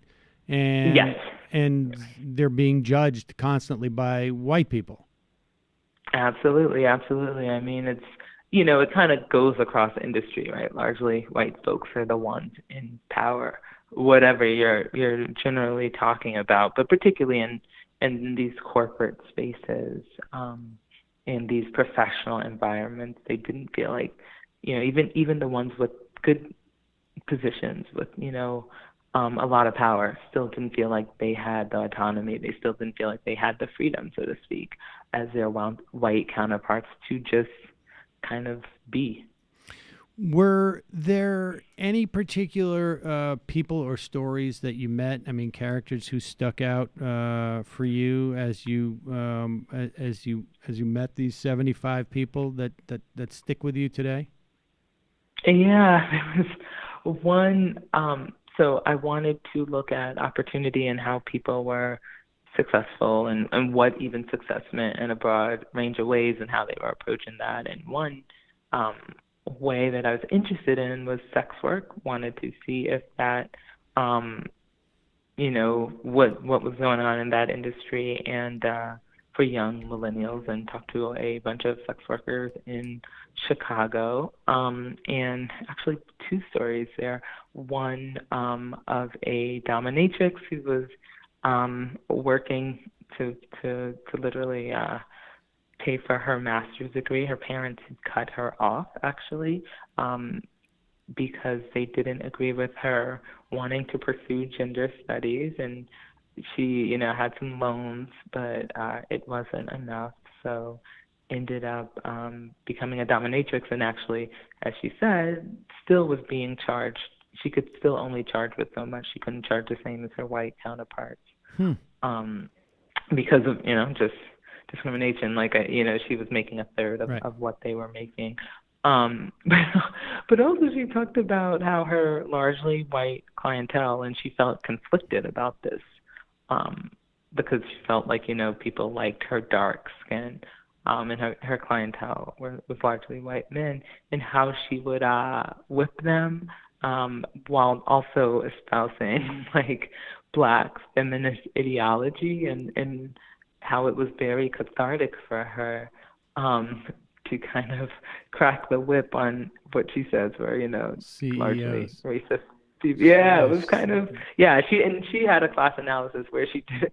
and
yes,
and they're being judged constantly by white people.
Absolutely. I mean, it's it kind of goes across industry, right? Largely white folks are the ones in power, whatever you're generally talking about, but particularly in these corporate spaces, in these professional environments, they didn't feel like, even the ones with good positions with, a lot of power still didn't feel like they had the autonomy. They still didn't feel like they had the freedom, so to speak, as their white counterparts to just kind of be.
Were there any particular people or stories that you met? I mean, characters who stuck out for you as you met these 75 people that stick with you today?
Yeah, there was one. So I wanted to look at opportunity and how people were successful and what even success meant in a broad range of ways and how they were approaching that. And one way that I was interested in was sex work. Wanted to see if that, what was going on in that industry and for young millennials, and talked to a bunch of sex workers in Chicago. And actually two stories there. One of a dominatrix who was working to literally pay for her master's degree. Her parents had cut her off, actually, because they didn't agree with her wanting to pursue gender studies. And she, had some loans, but it wasn't enough. So ended up becoming a dominatrix, and actually, as she said, still was being charged. She could still only charge with so much. She couldn't charge the same as her white counterparts. Because of, just discrimination. Like, she was making a third of what they were making. But also she talked about how her largely white clientele, and she felt conflicted about this, because she felt like, people liked her dark skin, and her clientele was largely white men, and how she would whip them, while also espousing like Black feminist ideology, and how it was very cathartic for her to kind of crack the whip on what she says were, largely racist. Yeah, it was kind of, she had a class analysis where she did,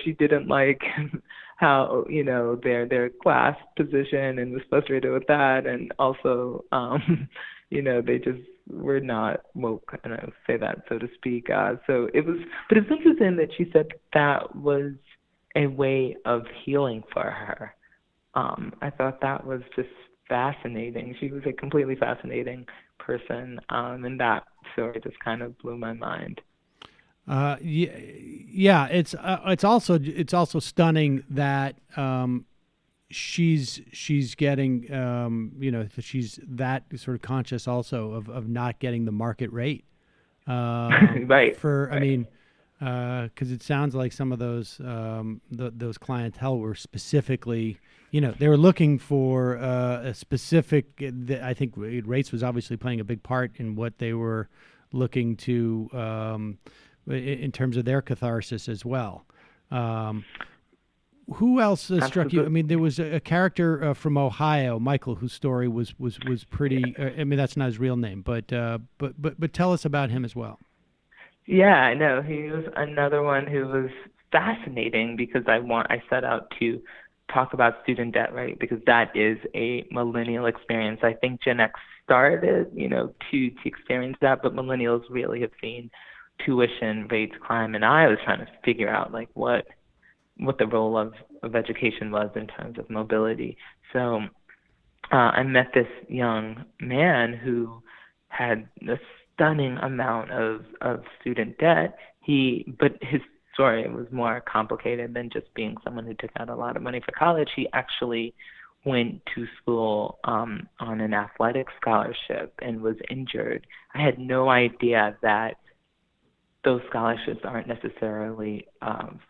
she didn't like how, their class position and was frustrated with that, and also, they just were not woke, and I would say that, so to speak. So it was, but it's interesting that she said that was a way of healing for her. I thought that was just fascinating. She was a completely fascinating person, and that story just kind of blew my mind.
Yeah, it's also stunning that she's getting she's that sort of conscious also of not getting the market rate.
Right.
I mean, because it sounds like some of those clientele were specifically, they were looking for a specific. I think race was obviously playing a big part in what they were looking to in terms of their catharsis as well. Who else struck you? I mean, there was a character from Ohio, Michael, whose story was pretty. I mean, that's not his real name, but tell us about him as well.
Yeah, I know. He was another one who was fascinating because I set out to talk about student debt, right? Because that is a millennial experience. I think Gen X started, to experience that, but millennials really have seen tuition rates climb. And I was trying to figure out like what the role of education was in terms of mobility. So I met this young man who had a stunning amount of student debt. But his story was more complicated than just being someone who took out a lot of money for college. He actually went to school on an athletic scholarship and was injured. I had no idea that those scholarships aren't necessarily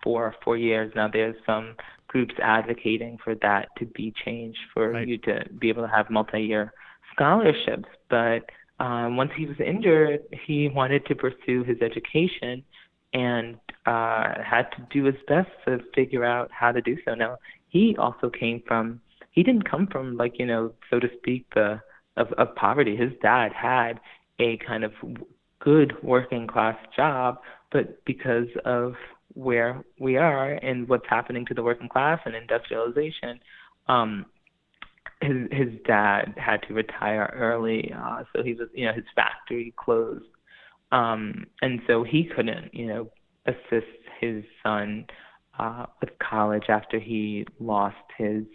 for 4 years. Now, there's some groups advocating for that to be changed for you to be able to have multi-year scholarships. But once he was injured, he wanted to pursue his education and had to do his best to figure out how to do so. Now, he didn't come from like, so to speak, of poverty. His dad had a kind of good working class job, but because of where we are and what's happening to the working class and industrialization, his dad had to retire early, so he was, his factory closed, and so he couldn't, assist his son with college after he lost his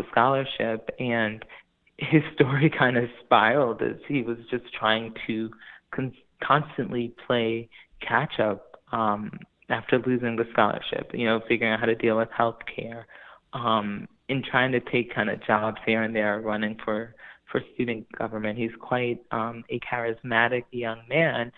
scholarship. And his story kind of spiraled as he was just trying to constantly play catch up after losing the scholarship, figuring out how to deal with health care, and trying to take kind of jobs here and there, running for student government. He's quite a charismatic young man,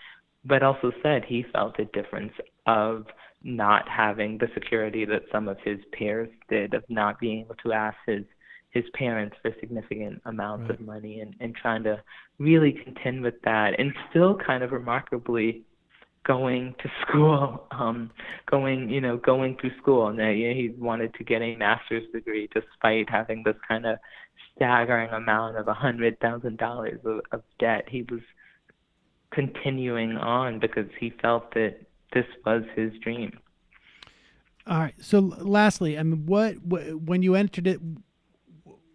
but also said he felt a difference of not having the security that some of his peers did, of not being able to ask his parents for significant amounts of money, and trying to really contend with that, and still kind of remarkably going to school, going through school. And he wanted to get a master's degree despite having this kind of staggering amount of $100,000 of debt. He was continuing on because he felt that this was his dream.
All right. So lastly, I mean, when you entered it,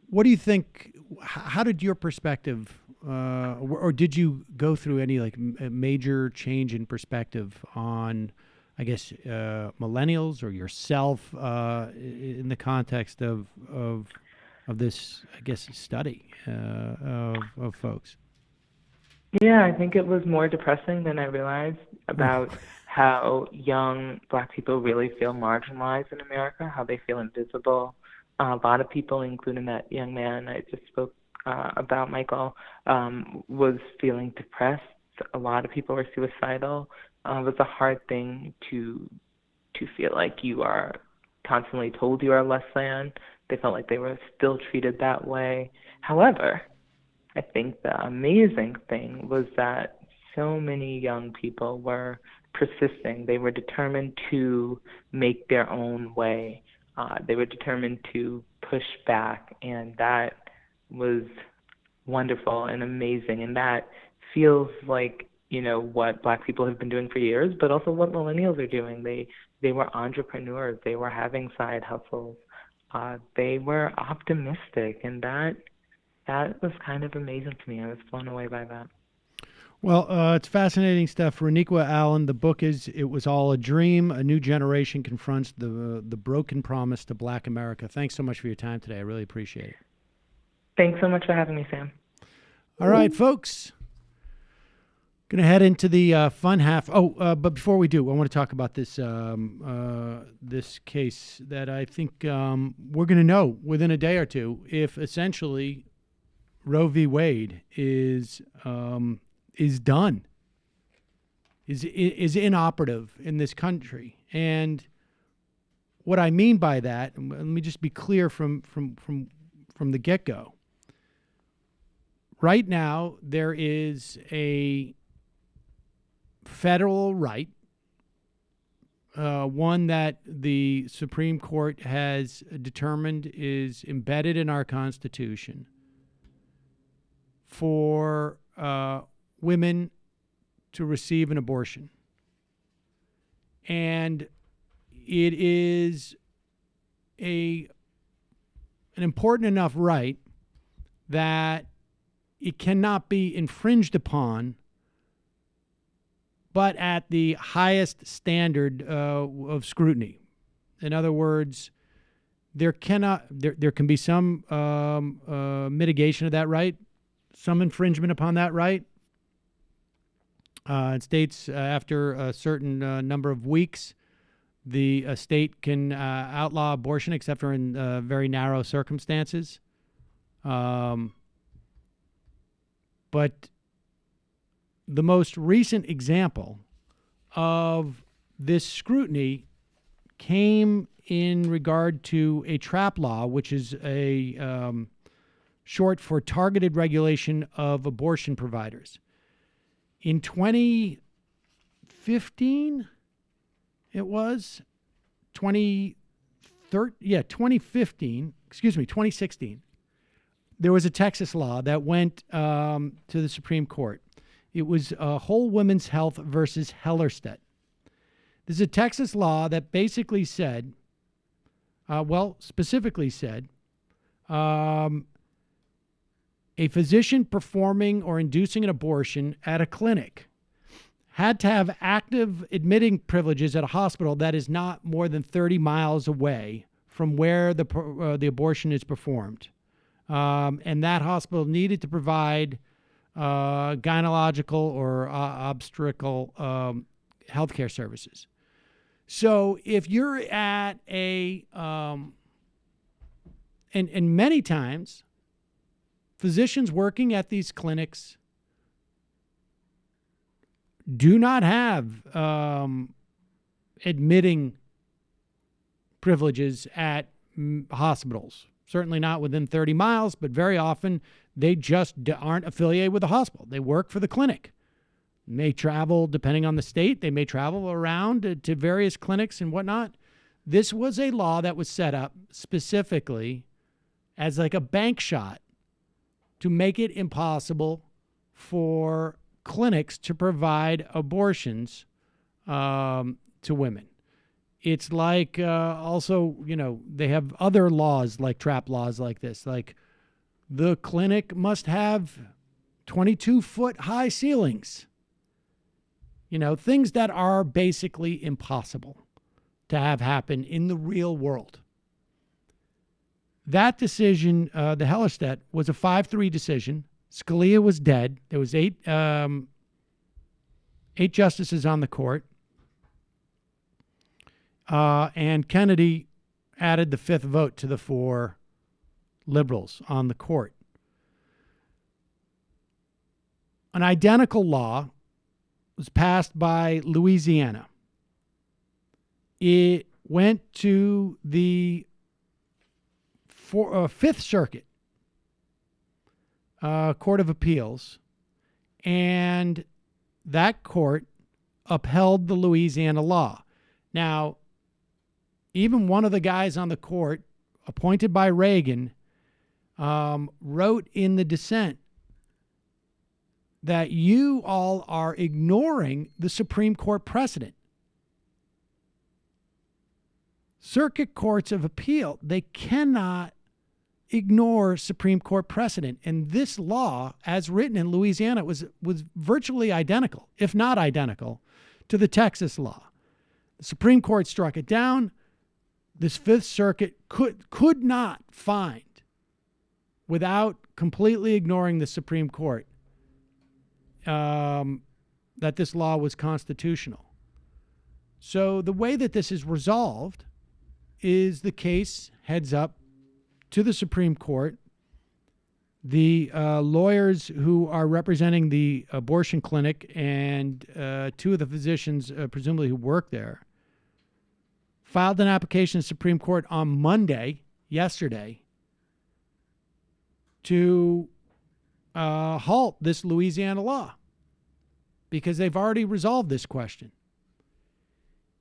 what do you think? How did your perspective, or did you go through any like major change in perspective on, I guess, millennials or yourself in the context of this, I guess, study of folks?
Yeah, I think it was more depressing than I realized about how young Black people really feel marginalized in America, how they feel invisible. A lot of people, including that young man I just spoke about, Michael, was feeling depressed. A lot of people were suicidal. It was a hard thing to feel like you are constantly told you are less than. They felt like they were still treated that way. However, I think the amazing thing was that so many young people were persisting. They were determined to make their own way. They were determined to push back, and that was wonderful and amazing. And that feels like, what Black people have been doing for years, but also what millennials are doing. They were entrepreneurs. They were having side hustles. They were optimistic, and that was kind of amazing to me. I was blown away by that.
Well, it's fascinating stuff. Reniqua Allen, the book is It Was All a Dream. A New Generation Confronts the Broken Promise to Black America. Thanks so much for your time today. I really appreciate it.
Thanks so much for having me, Sam.
All right, folks. Going to head into the fun half. But before we do, I want to talk about this this case that I think we're going to know within a day or two if essentially Roe v. Wade is done, is inoperative in this country. And what I mean by that, and let me just be clear from the get-go. Right now, there is a federal right, one that the Supreme Court has determined is embedded in our Constitution, for women to receive an abortion. And it is an important enough right that it cannot be infringed upon, but at the highest standard of scrutiny. In other words, there can be some mitigation of that right, some infringement upon that right. It states after a certain number of weeks, the state can outlaw abortion except for in very narrow circumstances. But the most recent example of this scrutiny came in regard to a TRAP law, which is a short for Targeted Regulation of Abortion Providers. In 2015, it was 2016, there was a Texas law that went to the Supreme Court. It was Whole Women's Health versus Hellerstedt. This is a Texas law that basically said, specifically said, a physician performing or inducing an abortion at a clinic had to have active admitting privileges at a hospital that is not more than 30 miles away from where the abortion is performed. And that hospital needed to provide gynecological or obstetrical healthcare services. So if you're at a, and many times, physicians working at these clinics do not have admitting privileges at hospitals. Certainly not within 30 miles, but very often they just aren't affiliated with the hospital. They work for the clinic. May travel, depending on the state, they may travel around to various clinics and whatnot. This was a law that was set up specifically as like a bank shot to make it impossible for clinics to provide abortions to women. It's like also, they have other laws like TRAP laws like this. Like the clinic must have 22-foot high ceilings. Things that are basically impossible to have happen in the real world. That decision, the Hellerstedt, was a 5-3 decision. Scalia was dead. There was eight justices on the court. And Kennedy added the 5th vote to the 4 liberals on the court. An identical law was passed by Louisiana. It went to the 5th Circuit Court of Appeals, and that court upheld the Louisiana law. Now, even one of the guys on the court, appointed by Reagan, wrote in the dissent that you all are ignoring the Supreme Court precedent. Circuit courts of appeal, they cannot ignore Supreme Court precedent. And this law, as written in Louisiana, was virtually identical, if not identical, to the Texas law. The Supreme Court struck it down. This 5th Circuit could not find without completely ignoring the Supreme Court, that this law was constitutional. So the way that this is resolved is the case heads up to the Supreme Court. The lawyers who are representing the abortion clinic and two of the physicians, presumably who work there, filed an application to the Supreme Court on Monday, yesterday, to halt this Louisiana law because they've already resolved this question.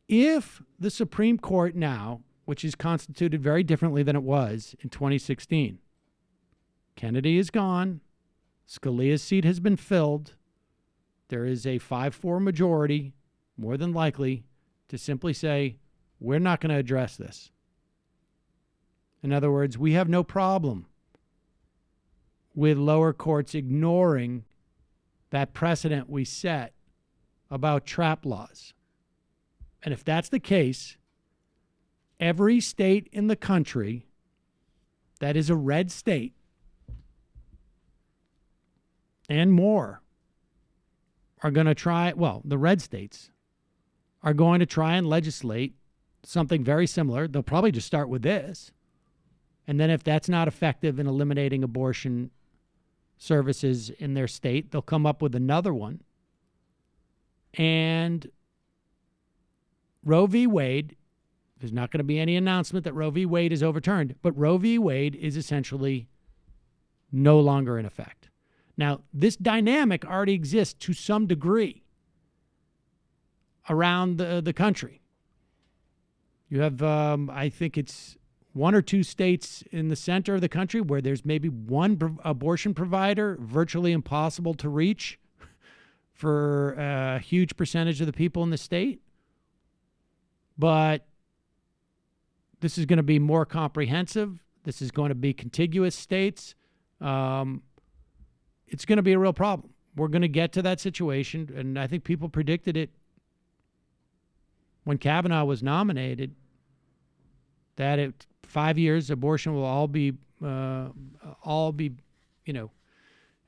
If the Supreme Court now, which is constituted very differently than it was in 2016, Kennedy is gone, Scalia's seat has been filled, there is a 5-4 majority, more than likely, to simply say, we're not going to address this. In other words, we have no problem with lower courts ignoring that precedent we set about trap laws. And if that's the case, every state in the country that is a red state and more are going to try, well, the red states are going to try and legislate something very similar. They'll probably just start with this. And then if that's not effective in eliminating abortion services in their state, they'll come up with another one. And Roe v. Wade, there's not going to be any announcement that Roe v. Wade is overturned, but Roe v. Wade is essentially no longer in effect. Now, this dynamic already exists to some degree around the country. You have, I think it's 1 or 2 states in the center of the country where there's maybe one abortion provider, virtually impossible to reach for a huge percentage of the people in the state. But this is going to be more comprehensive. This is going to be contiguous states. It's going to be a real problem. We're going to get to that situation, and I think people predicted it when Kavanaugh was nominated, that at 5 years, abortion will all be, at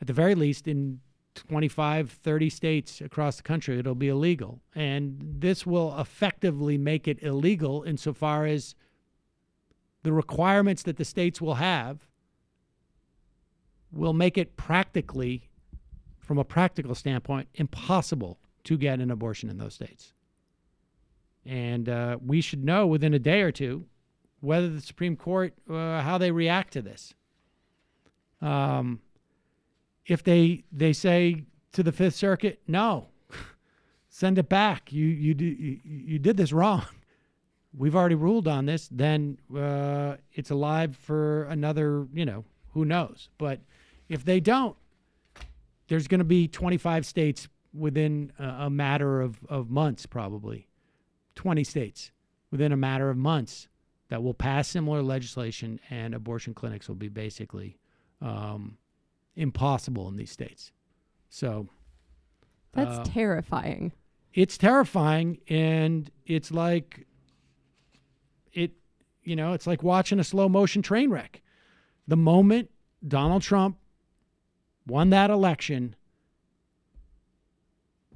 the very least in 25, 30 states across the country, it'll be illegal. And this will effectively make it illegal insofar as the requirements that the states will have will make it practically, from a practical standpoint, impossible to get an abortion in those states. And we should know within a day or two whether the Supreme Court, how they react to this. If they say to the Fifth Circuit, no, send it back. You did this wrong. We've already ruled on this. Then it's alive for another, who knows. But if they don't, there's going to be 25 states within a matter of months, probably 20 states within a matter of months that will pass similar legislation, and abortion clinics will be basically impossible in these states. So
that's terrifying.
It's terrifying, and it's like it's like watching a slow motion train wreck. The moment Donald Trump won that election,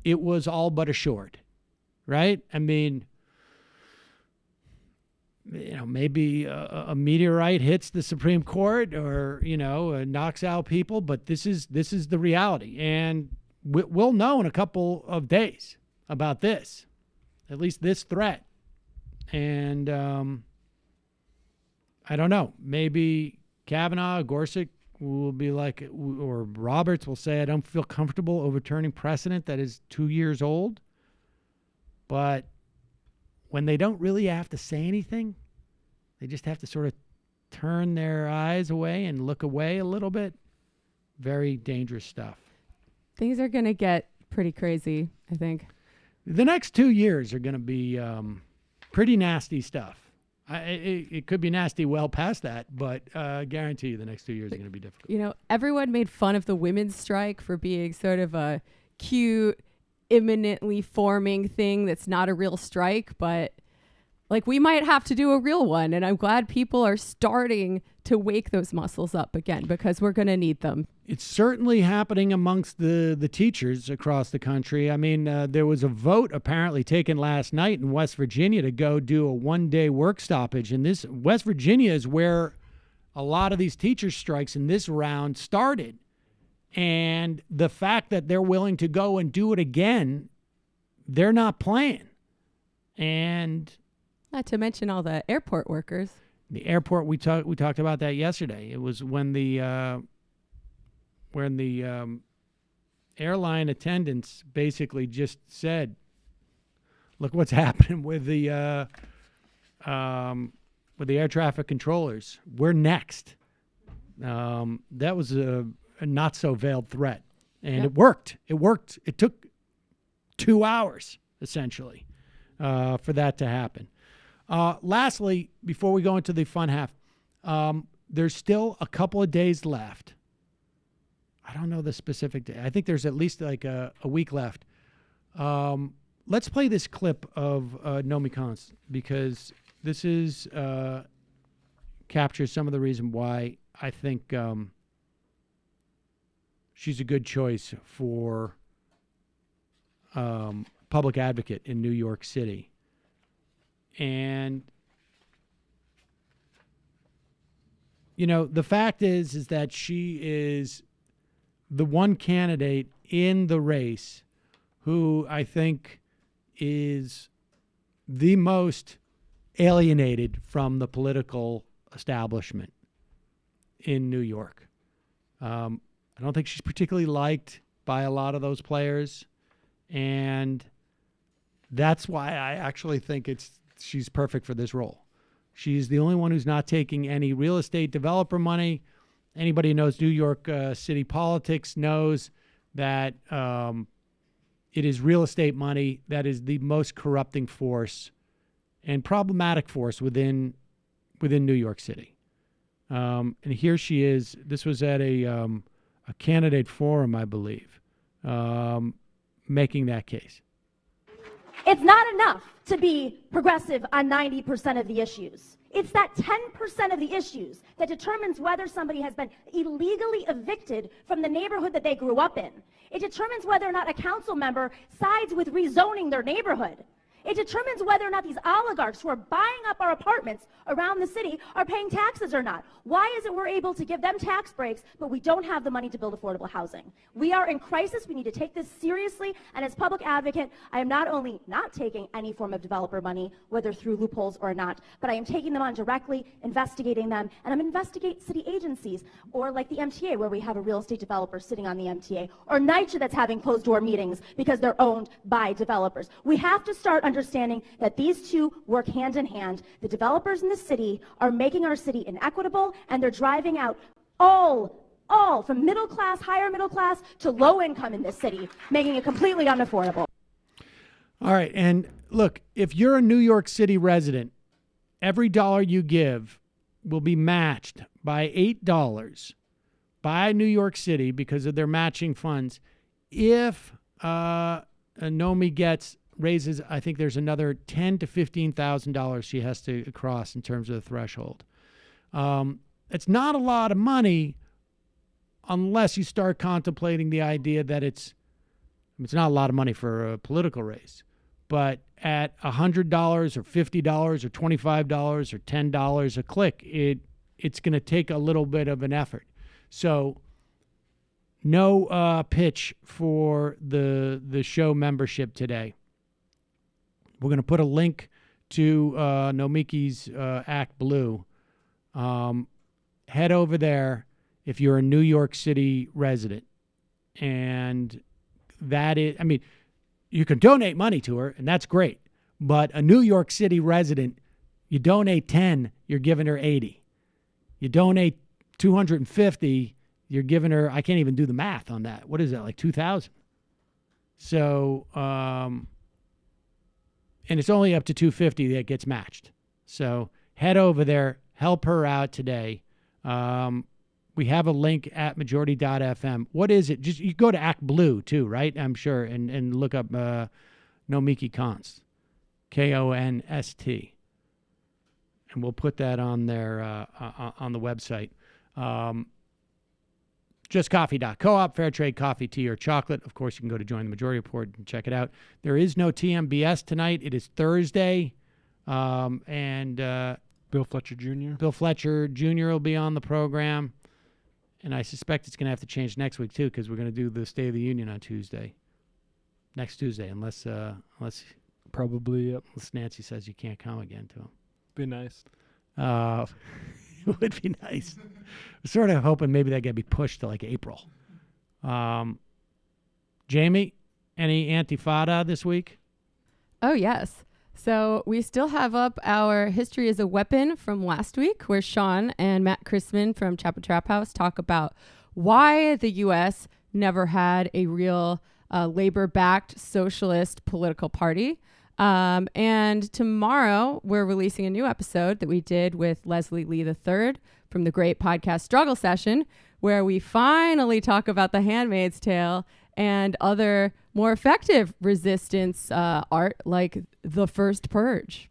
it was all but assured, right? I mean, maybe a meteorite hits the Supreme Court, or knocks out people, but this is the reality, and we'll know in a couple of days about this, at least this threat. And I don't know, maybe Kavanaugh, Gorsuch will be like, or Roberts will say, I don't feel comfortable overturning precedent that is 2 years old. But when they don't really have to say anything, they just have to sort of turn their eyes away and look away a little bit. Very dangerous stuff.
Things are going to get pretty crazy, I think.
The next 2 years are going to be pretty nasty stuff. It could be nasty well past that, but I guarantee you the next 2 years are going to be difficult.
Everyone made fun of the women's strike for being sort of a cute, imminently forming thing that's not a real strike, but Like, we might have to do a real one, and I'm glad people are starting to wake those muscles up again because we're going to need them.
It's certainly happening amongst the teachers across the country. I mean, there was a vote apparently taken last night in West Virginia to go do a one-day work stoppage. And this West Virginia is where a lot of these teacher strikes in this round started. And the fact that they're willing to go and do it again, they're not playing. And
not to mention all the airport workers.
The airport, we talked about that yesterday. It was when the airline attendants basically just said, "Look what's happening with the air traffic controllers. We're next." That was a not so veiled threat, and It worked. It worked. It took 2 hours essentially for that to happen. Lastly, before we go into the fun half, there's still a couple of days left. I don't know the specific day. I think there's at least like a week left. Let's play this clip of Nomi Kans because this is captures some of the reason why I think she's a good choice for public advocate in New York City. And, you know, the fact is that she is the one candidate in the race who I think is the most alienated from the political establishment in New York. I don't think she's particularly liked by a lot of those players, and that's why I actually think she's perfect for this role. She's the only one who's not taking any real estate developer money. Anybody who knows New York City politics knows that it is real estate money that is the most corrupting force and problematic force within New York City. And here she is. This was at a candidate forum, I believe, making that case.
It's not enough to be progressive on 90% of the issues. It's that 10% of the issues that determines whether somebody has been illegally evicted from the neighborhood that they grew up in. It determines whether or not a council member sides with rezoning their neighborhood. It determines whether or not these oligarchs who are buying up our apartments around the city are paying taxes or not. Why is it we're able to give them tax breaks, but we don't have the money to build affordable housing? We are in crisis. We need to take this seriously. And as public advocate, I am not only not taking any form of developer money, whether through loopholes or not, but I am taking them on directly, investigating them, and I'm investigating city agencies, or like the MTA, where we have a real estate developer sitting on the MTA, or NYCHA that's having closed-door meetings because they're owned by developers. We have to start understanding that these two work hand in hand. The developers in the city are making our city inequitable, and they're driving out all from middle class, higher middle class, to low income in this city, making it completely unaffordable.
All right, and look, if you're a New York City resident, every dollar you give will be matched by $8 by New York City because of their matching funds. If Nomi raises, I think there's another $10,000 to $15,000 she has to cross in terms of the threshold. It's not a lot of money unless you start contemplating the idea that it's not a lot of money for a political race. But at $100 or $50 or $25 or $10 a click, it's going to take a little bit of an effort. So no pitch for the show membership today. We're going to put a link to Nomiki's Act Blue. Head over there if you're a New York City resident. And that is, I mean, you can donate money to her, and that's great. But a New York City resident, you donate 10, you're giving her 80. You donate 250, you're giving her, I can't even do the math on that. What is that, like 2,000? So, and it's only up to 250 that gets matched. So head over there, help her out today. We have a link at majority.fm. What is it? Just you go to Act Blue too, right? I'm sure, and look up Nomiki Konst, Konst. and we'll put that on there on the website. JustCoffee.coop, fair trade coffee, tea, or chocolate. Of course, you can go to Join the Majority Report and check it out. There is no TMBS tonight. It is Thursday. And
Bill Fletcher Jr.
Bill Fletcher Jr. will be on the program. And I suspect it's going to have to change next week, too, because we're going to do the State of the Union on Tuesday. Next Tuesday, unless
Probably, yep.
Nancy says you can't come again to him.
Be nice.
It would be nice. We're sort of hoping maybe that could be pushed to like April. Jamie, any Antifada this week?
Oh, yes. So we still have up our History as a Weapon from last week, where Sean and Matt Chrisman from Chapel Trap House talk about why the U.S. never had a real labor-backed socialist political party. And tomorrow we're releasing a new episode that we did with Leslie Lee III from the great podcast Struggle Session, where we finally talk about The Handmaid's Tale and other more effective resistance art like The First Purge.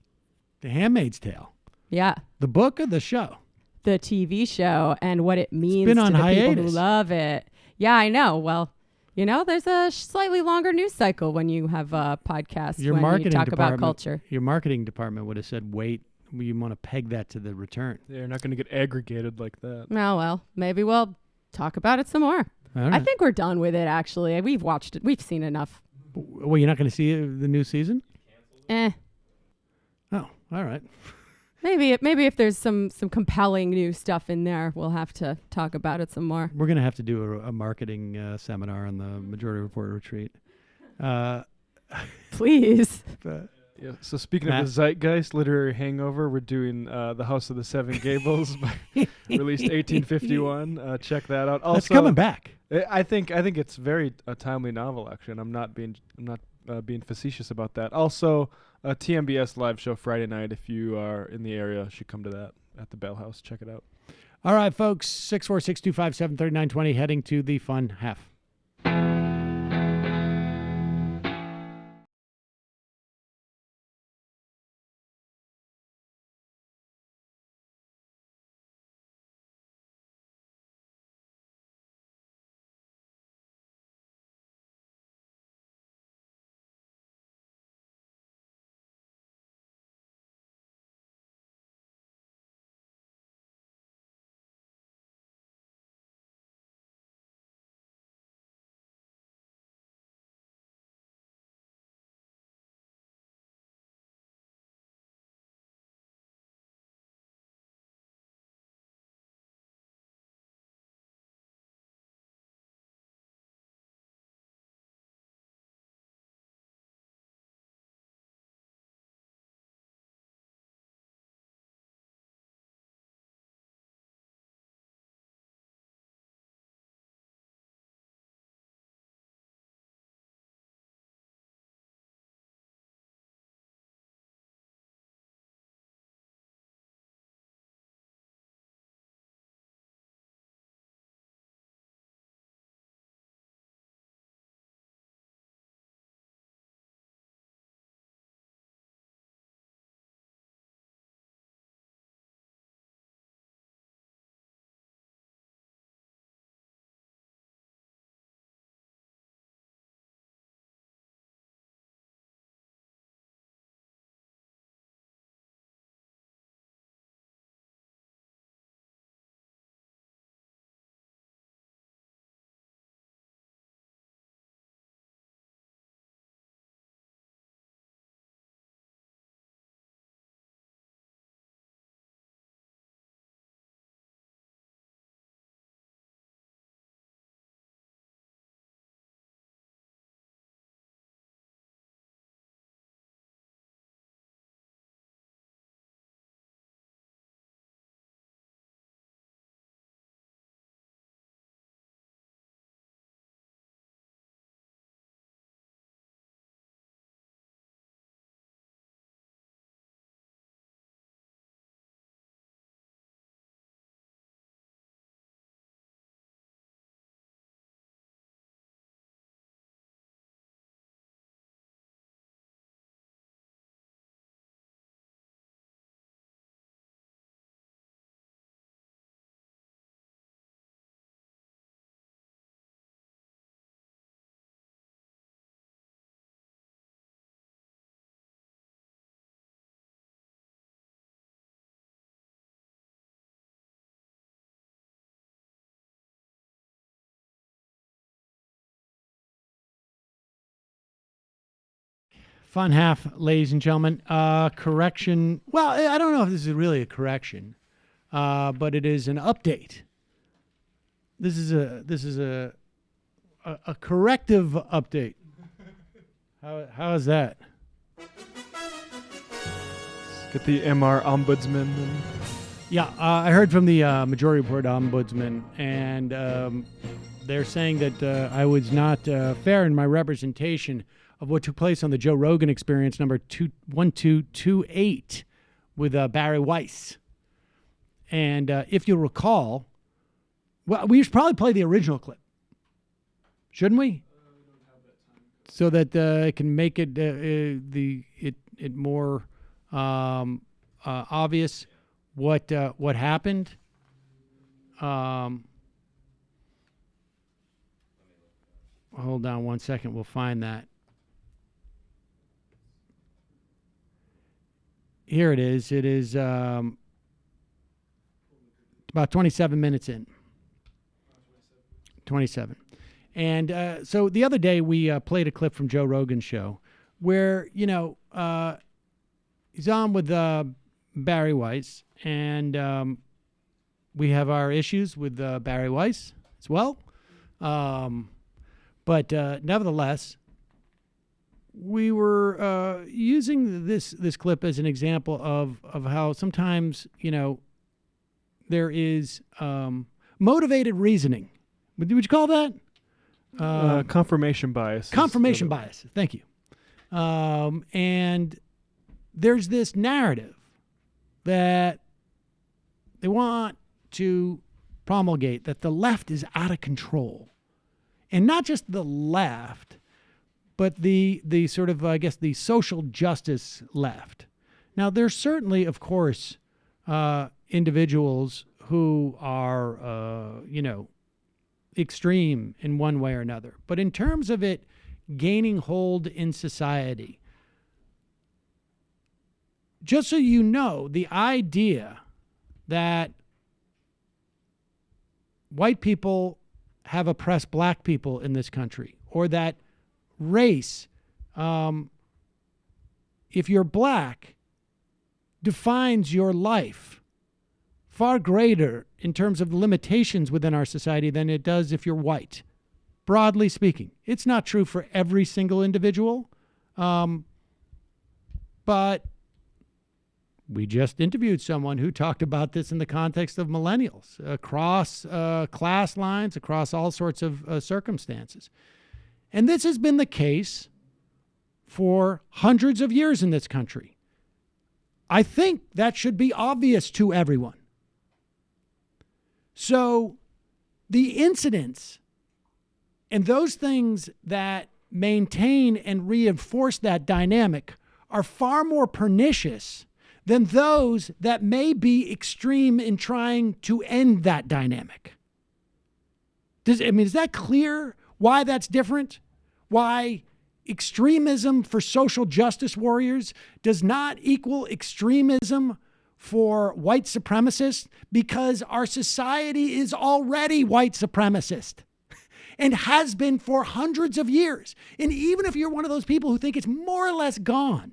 The Handmaid's Tale?
Yeah.
The book or the show?
The TV show and what it means
been
to
on
the people who
hiatus.
love it. Yeah, I know. Well, you know, there's a slightly longer news cycle when you have a podcast
Your
when
marketing
you talk about
department,
culture.
Your marketing department would have said, wait, we want to peg that to the return.
They're not going to get aggregated like that.
Oh, well, maybe we'll talk about it some more.
All right.
I think we're done with it, actually. We've watched it. We've seen enough.
Well, you're not going to see the new season?
Eh.
Oh, all right.
Maybe if there's some compelling new stuff in there, we'll have to talk about it some more.
We're going to have to do a marketing seminar on the Majority Report retreat.
Please.
Yeah, so speaking
Matt?
of the zeitgeist, literary hangover, we're doing The House of the Seven Gables, released 1851. Check that out. Also,
That's coming back.
I think it's very a timely novel, actually, and I'm not being facetious about that. Also, a TMBS live show Friday night. If you are in the area, should come to that at the Bell House. Check it out.
All right, folks, 646-257-3920, heading to the fun half. fun half, ladies and gentlemen. Correction. Well, I don't know if this is really a correction, but it is an update. This is a corrective update. How is that?
Get the MR ombudsman.
Yeah, I heard from the Majority Report ombudsman, and they're saying that I was not fair in my representation of what took place on the Joe Rogan Experience number 1228 with Barry Weiss. And if you'll recall, well, we should probably play the original clip, shouldn't we? So that it can make it it more obvious what happened. Hold on one second. We'll find that. Here it is. It is about 27 minutes in. 27. And so the other day we played a clip from Joe Rogan's show where, he's on with Barry Weiss, and we have our issues with Barry Weiss as well. But nevertheless, we were using this clip as an example of how sometimes, there is motivated reasoning. Would you call that?
Confirmation bias.
Confirmation bias. Thank you. And there's this narrative that they want to promulgate that the left is out of control. And not just the left, but the sort of, I guess, the social justice left. Now, there's certainly, of course, individuals who are, extreme in one way or another. But in terms of it gaining hold in society, just so you know, the idea that white people have oppressed black people in this country, or that race, if you're black, defines your life far greater in terms of the limitations within our society than it does if you're white. Broadly speaking, it's not true for every single individual, but we just interviewed someone who talked about this in the context of millennials, across class lines, across all sorts of circumstances. And this has been the case for hundreds of years in this country. I think that should be obvious to everyone. So the incidents and those things that maintain and reinforce that dynamic are far more pernicious than those that may be extreme in trying to end that dynamic. Is that clear why that's different? Why extremism for social justice warriors does not equal extremism for white supremacists? Because our society is already white supremacist and has been for hundreds of years. And even if you're one of those people who think it's more or less gone,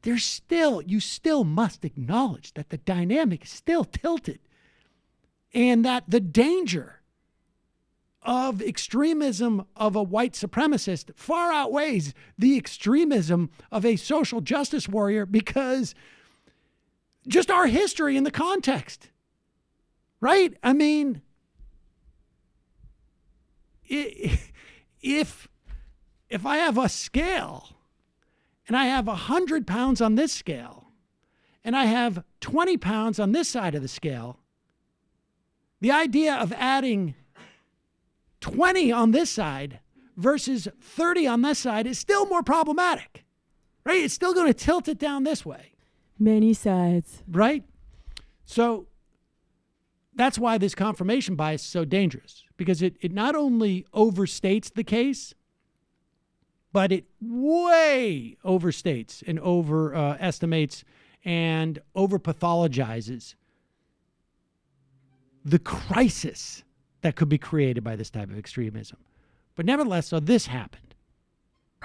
you still must acknowledge that the dynamic is still tilted, and that the danger of extremism of a white supremacist far outweighs the extremism of a social justice warrior, because just our history in the context, right? I mean, if I have a scale and I have 100 pounds on this scale and I have 20 pounds on this side of the scale, the idea of adding 20 on this side versus 30 on this side is still more problematic, right? It's still going to tilt it down this way.
Many sides.
Right? So that's why this confirmation bias is so dangerous, because it not only overstates the case, but it way overstates and overestimates and overpathologizes the crisis that could be created by this type of extremism. But nevertheless, so this happened.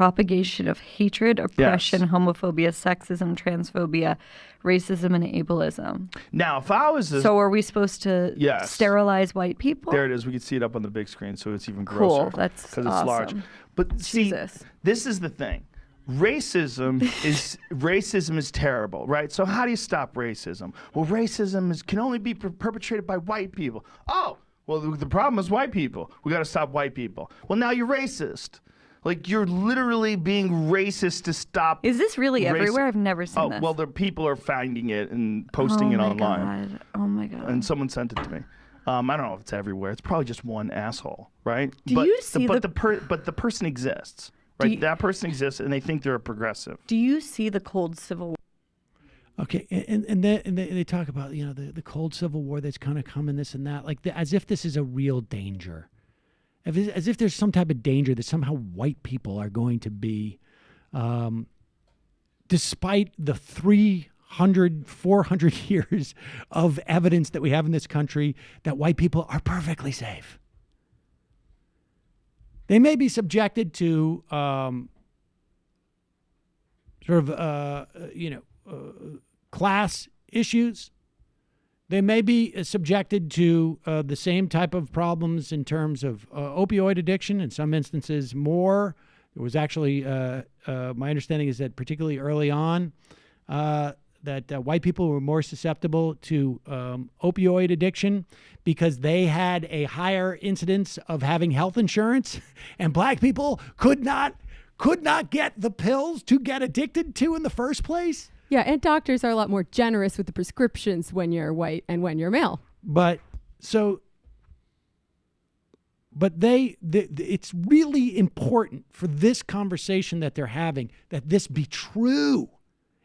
propagation of hatred, oppression, homophobia, sexism, transphobia, racism, and ableism.
Now, if I was
So are we supposed to sterilize white people?
There it is. We can see it up on the big screen, so it's even
Cool.
grosser.
That's
because it's large.
awesome.
But see, this is the thing. Racism is terrible, right? So how do you stop racism? Well, racism can only be perpetrated by white people. Oh, well, the problem is white people. We got to stop white people. Well, now you're racist. Like, you're literally being racist to stop.
Is this really everywhere? I've never seen this.
Well, people are finding it and posting it online.
God. Oh my God.
And someone sent it to me. I don't know if it's everywhere. It's probably just one asshole, right?
Do you see
but the person exists, right? That person exists, and they think they're a progressive.
Do you see the cold civil war?
Okay, and they talk about, you know, the cold civil war that's kind of coming, this and that, like as if this is a real danger. As if there's some type of danger that somehow white people are going to be, despite the 300, 400 years of evidence that we have in this country that white people are perfectly safe. They may be subjected to class issues. They may be subjected to the same type of problems in terms of opioid addiction, in some instances more. There was actually, my understanding is that particularly early on, that white people were more susceptible to opioid addiction because they had a higher incidence of having health insurance, and black people could not get the pills to get addicted to in the first place.
Yeah, and doctors are a lot more generous with the prescriptions when you're white and when you're male.
But it's really important for this conversation that they're having that this be true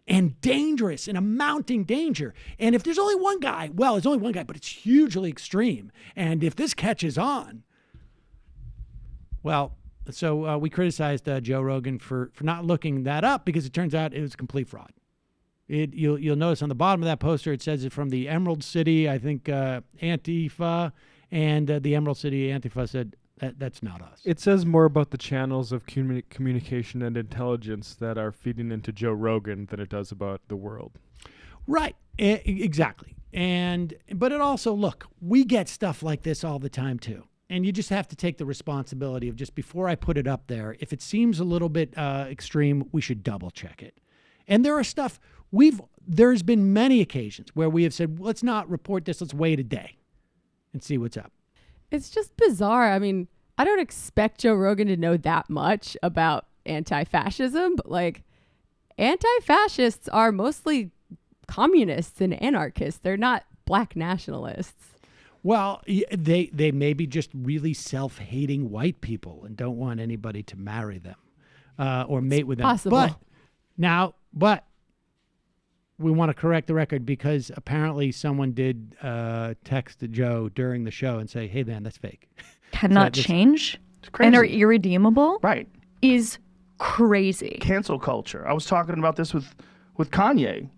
and dangerous and a mounting danger. And if there's only one guy, well, it's only one guy, but it's hugely extreme. And if this catches on, well, so we criticized Joe Rogan for not looking that up because it turns out it was a complete fraud. You'll notice on the bottom of that poster, it says it from the Emerald City, I think, Antifa, and the Emerald City Antifa said, that's not us.
It says more about the channels of communication and intelligence that are feeding into Joe Rogan than it does about the world.
Right, exactly. But it also, look, we get stuff like this all the time too. And you just have to take the responsibility of just before I put it up there, if it seems a little bit extreme, we should double check it. And there are stuff there's been many occasions where we have said, let's not report this. Let's wait a day and see what's up.
It's just bizarre. I mean, I don't expect Joe Rogan to know that much about anti-fascism, but like anti-fascists are mostly communists and anarchists. They're not black nationalists.
Well, they may be just really self-hating white people and don't want anybody to marry them or mate with them.
Possible.
But we want to correct the record because apparently someone did text Joe during the show and say, hey, man, that's fake.
Cannot change
It's crazy.
and are irredeemable.
Right.
Is crazy.
Cancel culture. I was talking about this with Kanye,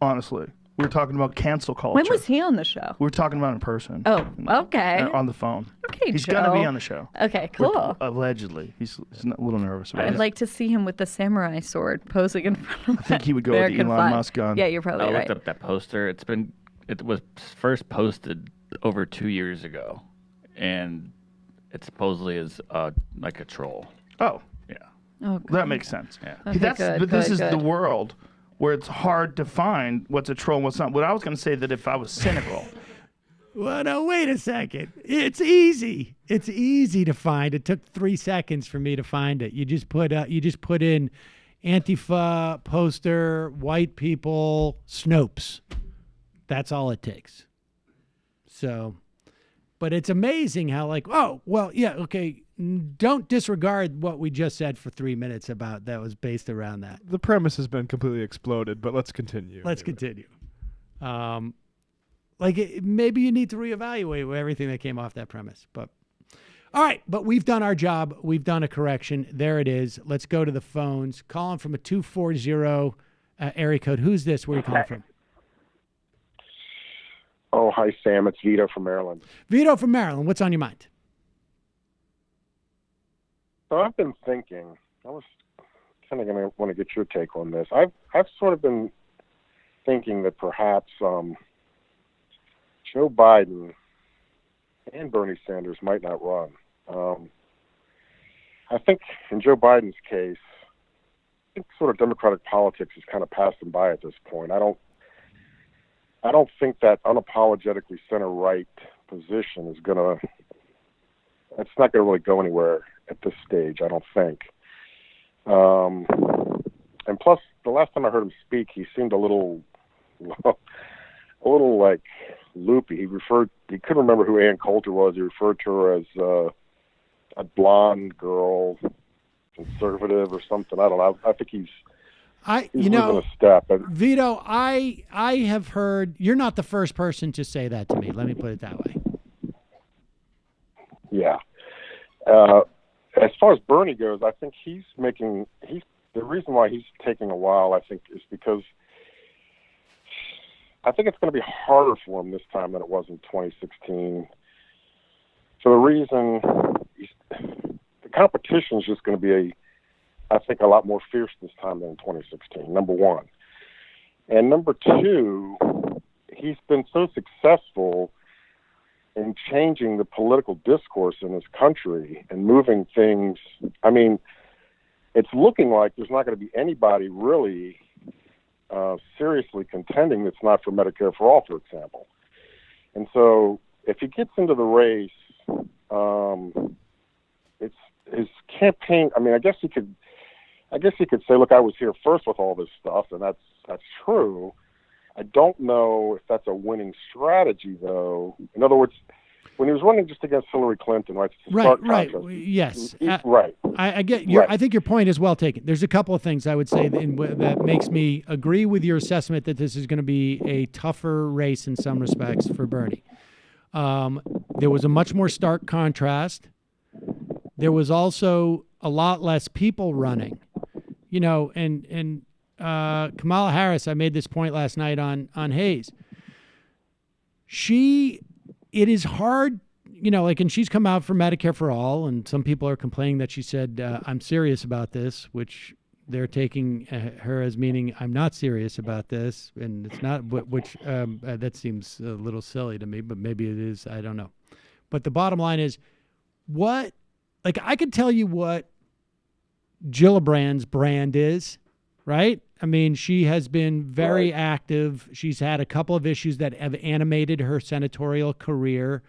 honestly. We were talking about cancel culture.
When was he on the show?
We were talking about it in person.
Oh, okay.
On the phone.
Okay,
He's
Joe.
going to be on the show.
Okay, cool.
Allegedly. He's a little nervous about it.
I'd like to see him with the samurai sword posing in front of
I think he would go
American
with the Elon
flag.
Musk gun.
Yeah, you're probably
I
right.
looked up that poster. It was first posted over 2 years ago, and it supposedly is like a troll.
Oh.
Yeah.
Oh,
that makes sense.
Yeah.
Okay,
But this is the
good.
world where it's hard to find what's a troll and what's not. What I was going to say that if I was cynical.
Well, no, wait a second. It's easy. It's easy to find. It took 3 seconds for me to find it. You just put in Antifa poster, white people, Snopes. That's all it takes. So, but it's amazing how like, oh, well, yeah, okay. Don't disregard what we just said for 3 minutes about that was based around that.
The premise has been completely exploded, but let's continue.
Let's continue. Maybe you need to reevaluate everything that came off that premise. But all right, but we've done our job. We've done a correction. There it is. Let's go to the phones. Calling from a 240 area code. Who's this? Where are you calling from?
Oh, hi, Sam. It's Vito from Maryland.
Vito from Maryland. What's on your mind?
So I've been thinking, I was kind of going to want to get your take on this. I've sort of been thinking that perhaps Joe Biden and Bernie Sanders might not run. I think in Joe Biden's case, I think sort of Democratic politics has kind of passed him by at this point. I don't think that unapologetically center-right position is it's not going to really go anywhere at this stage, I don't think. And plus, the last time I heard him speak, he seemed a little like loopy. He couldn't remember who Ann Coulter was. He referred to her as a blonde girl, conservative or something. I don't know. I think he's losing a step.
Vito, I have heard, you're not the first person to say that to me. Let me put it that way.
Yeah. As far as Bernie goes, I think the reason why he's taking a while, I think, is because I think it's going to be harder for him this time than it was in 2016. For the reason the competition is just going to be I think a lot more fierce this time than in 2016, number one. And number two, he's been so successful in changing the political discourse in this country and moving things. I mean, it's looking like there's not going to be anybody really seriously contending that's not for Medicare for All, for example. And so if he gets into the race, it's his campaign. I mean, I guess he could say, look, I was here first with all this stuff, and that's true. I don't know if that's a winning strategy, though. In other words, when he was running just against Hillary Clinton, right?
Right. Yes.
Right.
I get
right.
I think your point is well taken. There's a couple of things I would say that makes me agree with your assessment that this is going to be a tougher race in some respects for Bernie. There was a much more stark contrast. There was also a lot less people running, and Kamala Harris, I made this point last night on Hayes. It is hard, and she's come out for Medicare for All, and some people are complaining that she said, I'm serious about this, which they're taking her as meaning I'm not serious about this, and it's not, which that seems a little silly to me, but maybe it is, I don't know. But the bottom line is, I could tell you what Gillibrand's brand is, right? I mean, she has been very active. She's had a couple of issues that have animated her senatorial career,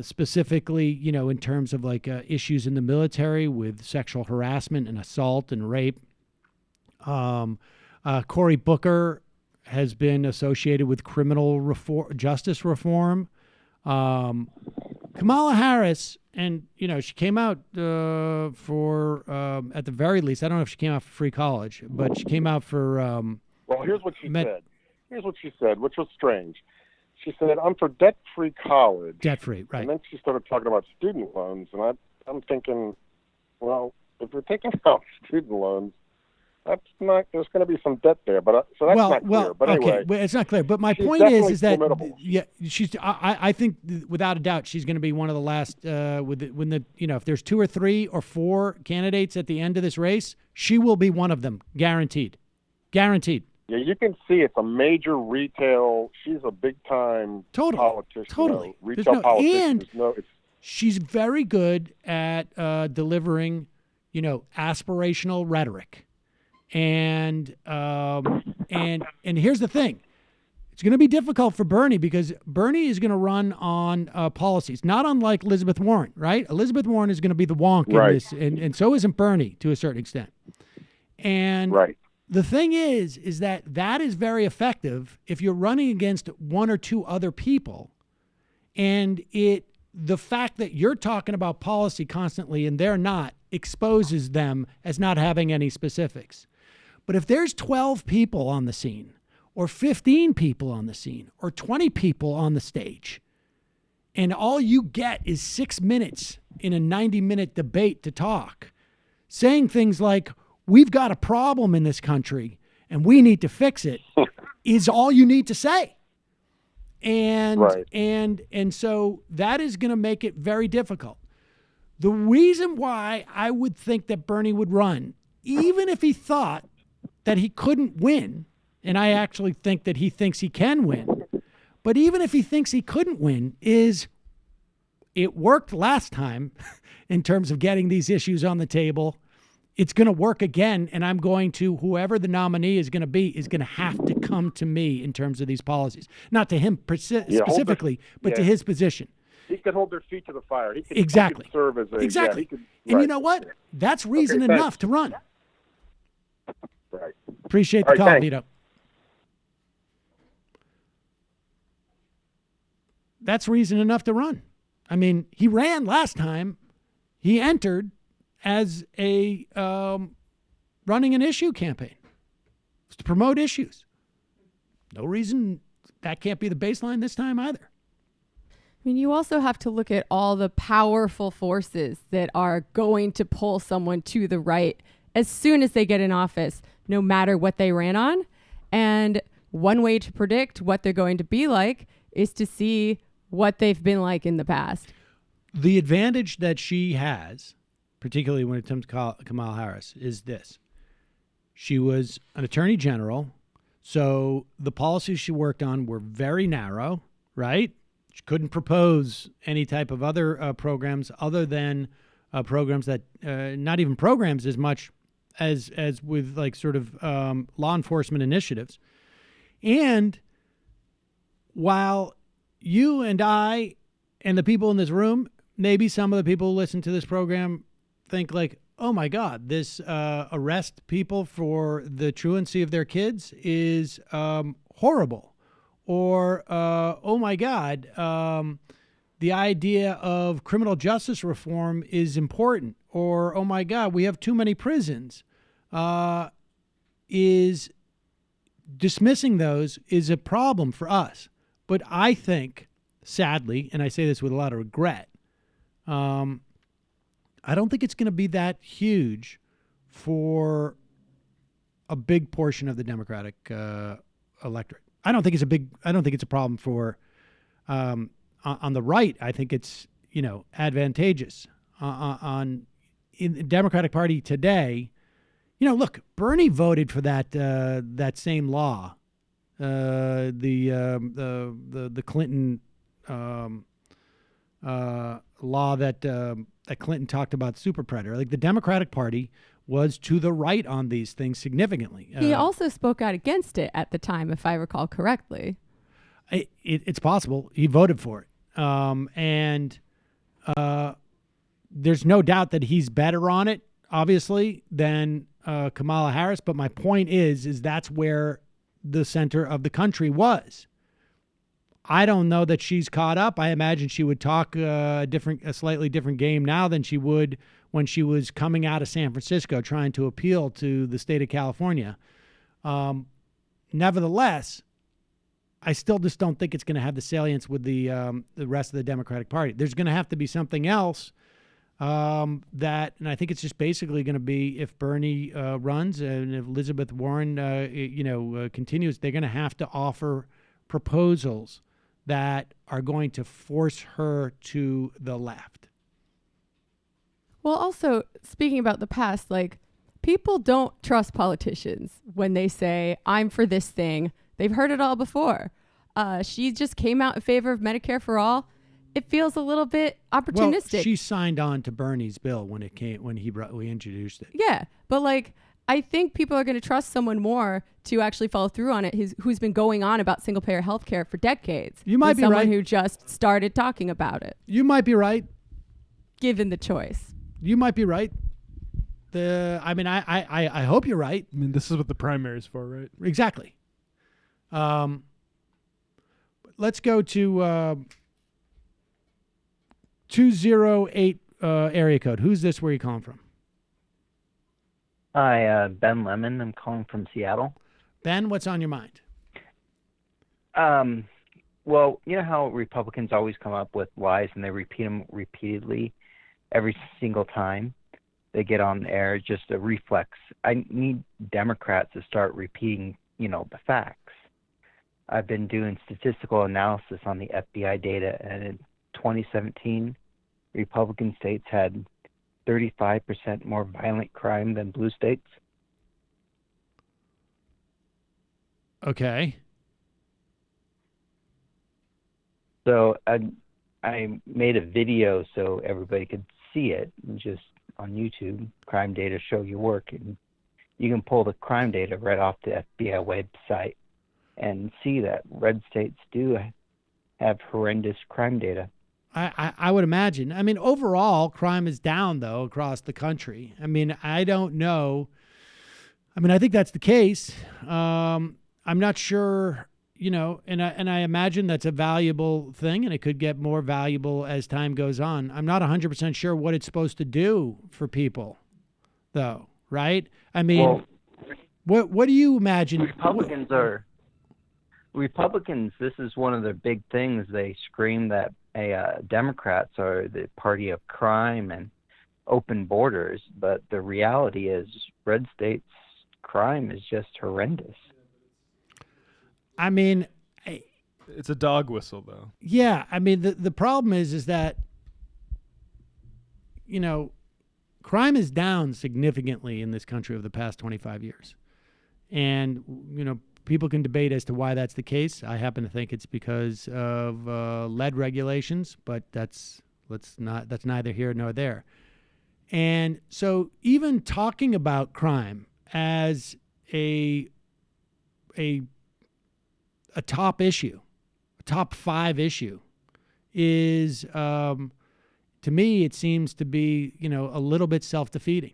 specifically, in terms of issues in the military with sexual harassment and assault and rape. Cory Booker has been associated with criminal justice reform. Kamala Harris, and she came out for at the very least, I don't know if she came out for free college, but she came out for
well, here's what she said. Here's what she said, which was strange. She said, I'm for debt-free college.
Debt-free, right.
And then she started talking about student loans, and I'm thinking, well, if we're taking out student loans, that's not. There's going to be some debt there, but so that's not clear. But
okay,
anyway,
it's not clear. But my point is that
formidable.
she's. I think without a doubt she's going to be one of the last. If there's 2 or 3 or 4 candidates at the end of this race, she will be one of them, guaranteed. Guaranteed.
Yeah, you can see it's a major retail. She's a big time politician.
Totally.
Retail politician.
And she's very good at delivering, aspirational rhetoric. And here's the thing. It's going to be difficult for Bernie because Bernie is going to run on policies, not unlike Elizabeth Warren, right? Elizabeth Warren is going to be the wonk in this, and so isn't Bernie to a certain extent. And the thing is that is very effective if you're running against 1 or 2 other people, and the fact that you're talking about policy constantly and they're not exposes them as not having any specifics. But if there's 12 people on the scene, or 15 people on the scene, or 20 people on the stage, and all you get is 6 minutes in a 90-minute debate to talk, saying things like, we've got a problem in this country and we need to fix it, is all you need to say. And so that is going to make it very difficult. The reason why I would think that Bernie would run, even if he thought that he couldn't win, and I actually think that he thinks he can win, but even if he thinks he couldn't win, is it worked last time in terms of getting these issues on the table. It's going to work again, and I'm going to, whoever the nominee is going to be, is going to have to come to me in terms of these policies. Not to him specifically, but to his position.
He could hold their feet to the fire. He could,
Exactly.
He could serve as a...
Exactly.
Yeah, he could,
and
right.
you know what? That's reason
Okay,
enough to run.
Right.
Appreciate the
All right,
call,
thanks.
Vito. That's reason enough to run. I mean, he ran last time. He entered as a running an issue campaign. It's to promote issues. No reason that can't be the baseline this time either.
I mean, you also have to look at all the powerful forces that are going to pull someone to the right as soon as they get in office, no matter what they ran on. And one way to predict what they're going to be like is to see what they've been like in the past.
The advantage that she has, particularly when it comes to Kamala Harris, is this. She was an attorney general, so the policies she worked on were very narrow, right? She couldn't propose any type of other programs other than programs that, not even programs as much as with like sort of law enforcement initiatives. And while you and I and the people in this room, maybe some of the people who listen to this program think like, oh my God, this arrest people for the truancy of their kids is horrible. Or, oh my God, the idea of criminal justice reform is important. Or, oh my God, we have too many prisons. Is dismissing those is a problem for us. But I think, sadly, and I say this with a lot of regret, I don't think it's going to be that huge for a big portion of the Democratic electorate. I don't think it's a problem for on the right. I think it's, advantageous in the Democratic Party today. Look, Bernie voted for that same law, the Clinton law that Clinton talked about, super predator. Like the Democratic Party was to the right on these things significantly.
He also spoke out against it at the time, if I recall correctly.
It's possible. He voted for it. And there's no doubt that he's better on it, obviously, than Kamala Harris. But my point is that's where the center of the country was. I don't know that she's caught up. I imagine she would talk a slightly different game now than she would when she was coming out of San Francisco trying to appeal to the state of California. Nevertheless, I still just don't think it's going to have the salience with the rest of the Democratic Party. There's going to have to be something else and I think it's just basically going to be if Bernie runs and if Elizabeth Warren, continues, they're going to have to offer proposals that are going to force her to the left.
Well, also, speaking about the past, like, people don't trust politicians when they say, I'm for this thing. They've heard it all before. She just came out in favor of Medicare for all. It feels a little bit opportunistic.
Well, she signed on to Bernie's bill when we introduced it.
Yeah, but like, I think people are going to trust someone more to actually follow through on it who's been going on about single-payer health care for decades.
You might be
someone
right.
Who just started talking about it.
You might be right.
Given the choice.
You might be right. I hope you're right.
I mean, this is what the primary is for, right?
Exactly. Let's go to 208 area code. Who's this? Where are you calling from?
Hi, Ben Lemon. I'm calling from Seattle.
Ben, what's on your mind?
Well, you know how Republicans always come up with lies and they repeat them repeatedly every single time they get on air, just a reflex. I need Democrats to start repeating, the facts. I've been doing statistical analysis on the FBI data, and in 2017, Republican states had 35% more violent crime than blue states.
Okay.
So I made a video so everybody could see it, just on YouTube, crime data show your work, and you can pull the crime data right off the FBI website and see that red states do have horrendous crime data.
I would imagine. I mean, overall, crime is down, though, across the country. I mean, I don't know. I mean, I think that's the case. I'm not sure, you know, and I imagine that's a valuable thing, and it could get more valuable as time goes on. I'm not 100% sure what it's supposed to do for people, though, right? I mean, what do you imagine?
Republicans, this is one of their big things. They scream that Democrats are the party of crime and open borders, but the reality is red states' crime is just horrendous.
I mean,
it's a dog whistle, though.
Yeah, I mean, the problem is that, you know, crime is down significantly in this country over the past 25 years. And, you know, people can debate as to why that's the case. I happen to think it's because of lead regulations, but that's neither here nor there. And so even talking about crime as a top issue, a top 5 issue, is to me it seems to be, you know, a little bit self-defeating.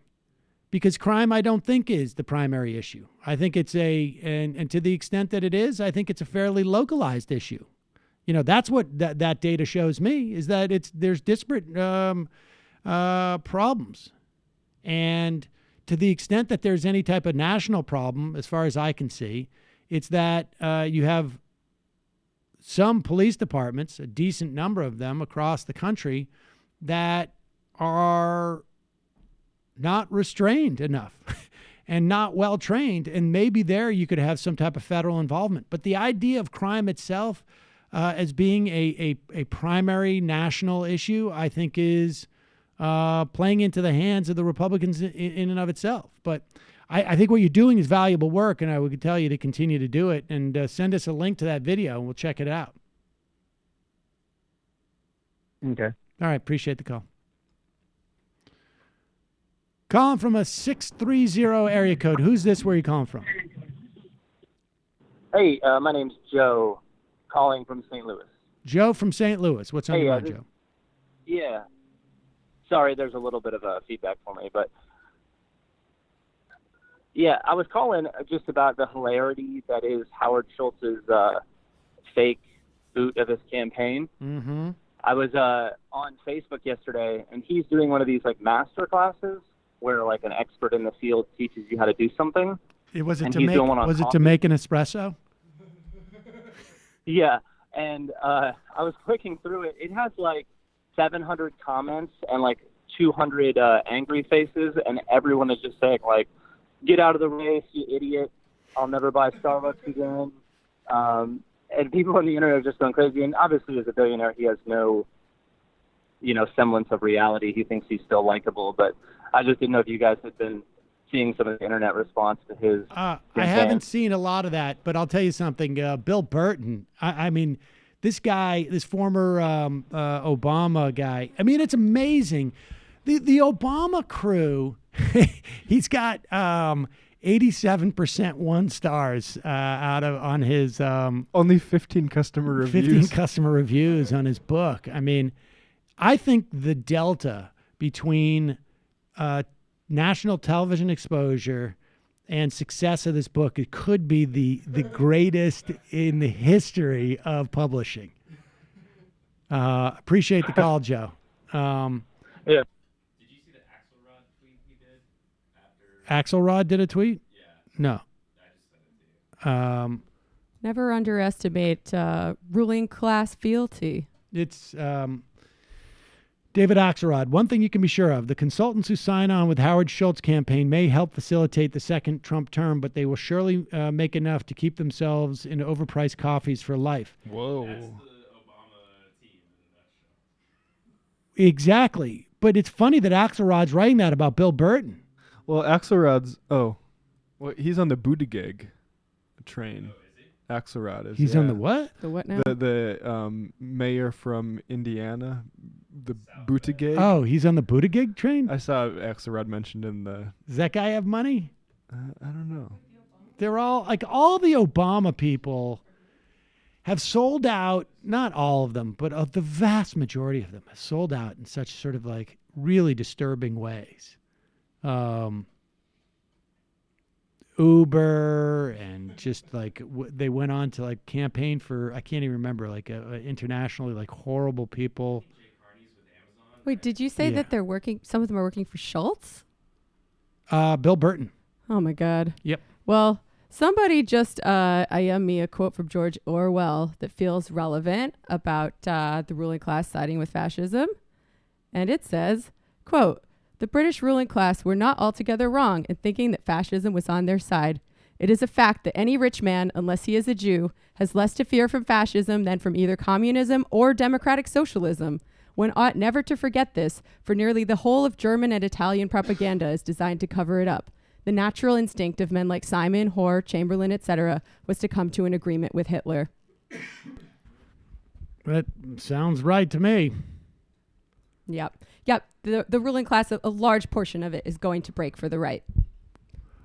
Because crime, I don't think, is the primary issue. I think it's and to the extent that it is, I think it's a fairly localized issue. You know, that's what that data shows me, is that there's disparate problems. And to the extent that there's any type of national problem, as far as I can see, it's that you have some police departments, a decent number of them across the country, that are not restrained enough and not well trained. And maybe there you could have some type of federal involvement. But the idea of crime itself as being a primary national issue, I think is playing into the hands of the Republicans in and of itself. But I think what you're doing is valuable work, and I would tell you to continue to do it. And send us a link to that video, and we'll check it out.
Okay.
All right. Appreciate the call. Calling from a 630 area code. Who's this? Where are you calling from?
Hey, my name's Joe, calling from St. Louis.
Joe from St. Louis. What's on your mind, Joe?
Yeah. Sorry, there's a little bit of feedback for me, but yeah, I was calling just about the hilarity that is Howard Schultz's fake boot of his campaign.
Mm-hmm.
I was on Facebook yesterday, and he's doing one of these like master classes where like an expert in the field teaches you how to do something.
Was it to make an espresso?
Yeah, and I was clicking through it. It has like 700 comments and like 200 angry faces, and everyone is just saying like, "Get out of the race, you idiot! I'll never buy Starbucks again." And people on the internet are just going crazy. And obviously, as a billionaire, he has no, semblance of reality. He thinks he's still likable, but I just didn't know if you guys had been seeing some of the internet response to his.
I haven't seen a lot of that, but I'll tell you something. Bill Burton, I mean, this guy, this former Obama guy, I mean, it's amazing. The Obama crew, he's got 87% 1 stars on his
only 15 customer reviews.
15 customer reviews on his book. I mean, I think the delta between national television exposure and success of this book, it could be the greatest in the history of publishing. Appreciate the call, Joe.
Yeah.
Did you see the Axelrod tweet he did?
Axelrod did a tweet?
Yeah.
No.
I just sent it to you.
Never underestimate ruling class fealty.
It's David Axelrod. One thing you can be sure of, the consultants who sign on with Howard Schultz campaign may help facilitate the second Trump term, but they will surely make enough to keep themselves in overpriced coffees for life.
Whoa.
That's the Obama team in a nutshell.
Exactly. But it's funny that Axelrod's writing that about Bill Burton.
Well, Axelrod's he's on the Buttigieg train. Axelrod is.
He's on the what?
The what now?
The mayor from Indiana, the Buttigieg.
Oh, he's on the Buttigieg train?
I saw Axelrod mentioned in the.
Does that guy have money?
I don't know.
They're all all the Obama people have sold out, not all of them, but of the vast majority of them have sold out in such sort of really disturbing ways. Uber and just they went on to campaign for, I can't even remember, internationally horrible people.
Wait, did you say that they're working, some of them are working for Schultz?
Bill Burton.
Oh my God.
Yep.
Well, somebody just IM'd me a quote from George Orwell that feels relevant about the ruling class siding with fascism. And it says, quote, "The British ruling class were not altogether wrong in thinking that fascism was on their side. It is a fact that any rich man, unless he is a Jew, has less to fear from fascism than from either communism or democratic socialism. One ought never to forget this, for nearly the whole of German and Italian propaganda is designed to cover it up. The natural instinct of men like Simon, Hoare, Chamberlain, etc., was to come to an agreement with Hitler."
That sounds right to me.
Yep. The ruling class, a large portion of it is going to break for the right.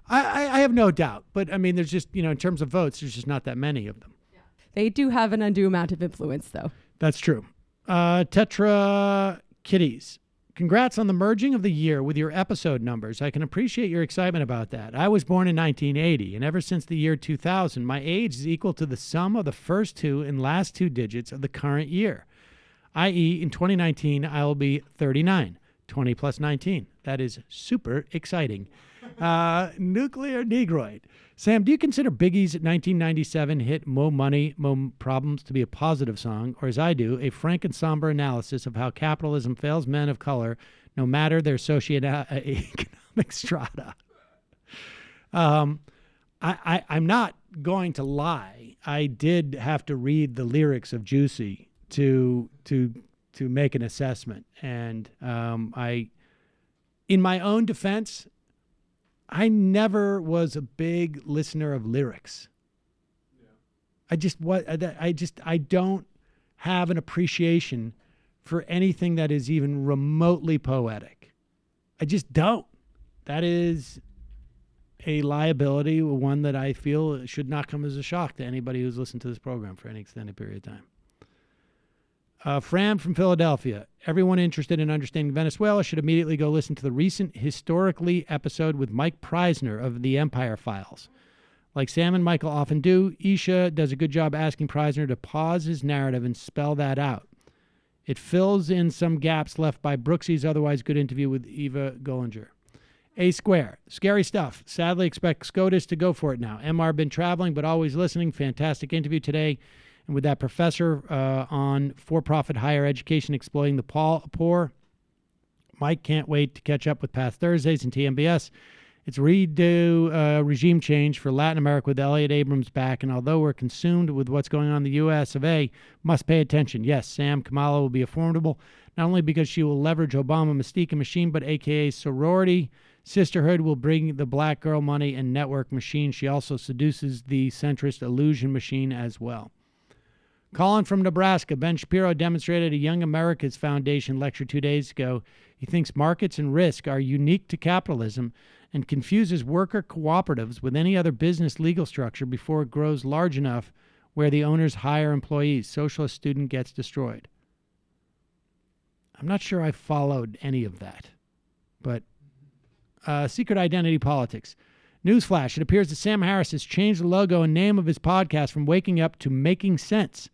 I have no doubt. But, I mean, there's just, in terms of votes, there's just not that many of them.
They do have an undue amount of influence, though.
That's true. Tetra Kitties. Congrats on the merging of the year with your episode numbers. I can appreciate your excitement about that. I was born in 1980, and ever since the year 2000, my age is equal to the sum of the first two and last two digits of the current year. I.e., in 2019, I will be 39. 20 plus 19. That is super exciting. Nuclear Negroid. Sam, do you consider Biggie's 1997 hit Mo Money, Mo Problems to be a positive song, or as I do, a frank and somber analysis of how capitalism fails men of color, no matter their socioeconomic strata? I'm not going to lie. I did have to read the lyrics of Juicy to make an assessment, and in my own defense, I never was a big listener of lyrics. I don't have an appreciation for anything that is even remotely poetic. I just don't. That is a liability, one that I feel should not come as a shock to anybody who's listened to this program for any extended period of time. Fran from Philadelphia. Everyone interested in understanding Venezuela should immediately go listen to the recent Historically episode with Mike Preisner of the Empire Files. Like Sam and Michael often do, Isha does a good job asking Preisner to pause his narrative and spell that out. It fills in some gaps left by Brooksy's otherwise good interview with Eva Gollinger. A Square. Scary stuff. Sadly expect SCOTUS to go for it now. MR been traveling but always listening. Fantastic interview today. And with that professor on for-profit higher education exploiting the poor, Mike can't wait to catch up with past Thursdays and TMBS. It's redo regime change for Latin America with Elliot Abrams back, and although we're consumed with what's going on in the U.S. of A., must pay attention. Yes, Sam Kamala will be a formidable, not only because she will leverage Obama mystique and machine, but a.k.a. sorority. Sisterhood will bring the black girl money and network machine. She also seduces the centrist illusion machine as well. Colin from Nebraska. Ben Shapiro demonstrated at a Young America's Foundation lecture 2 days ago. He thinks markets and risk are unique to capitalism and confuses worker cooperatives with any other business legal structure before it grows large enough where the owners hire employees. Socialist student gets destroyed. I'm not sure I followed any of that. But secret identity politics. Newsflash, it appears that Sam Harris has changed the logo and name of his podcast from Waking Up to Making Sense.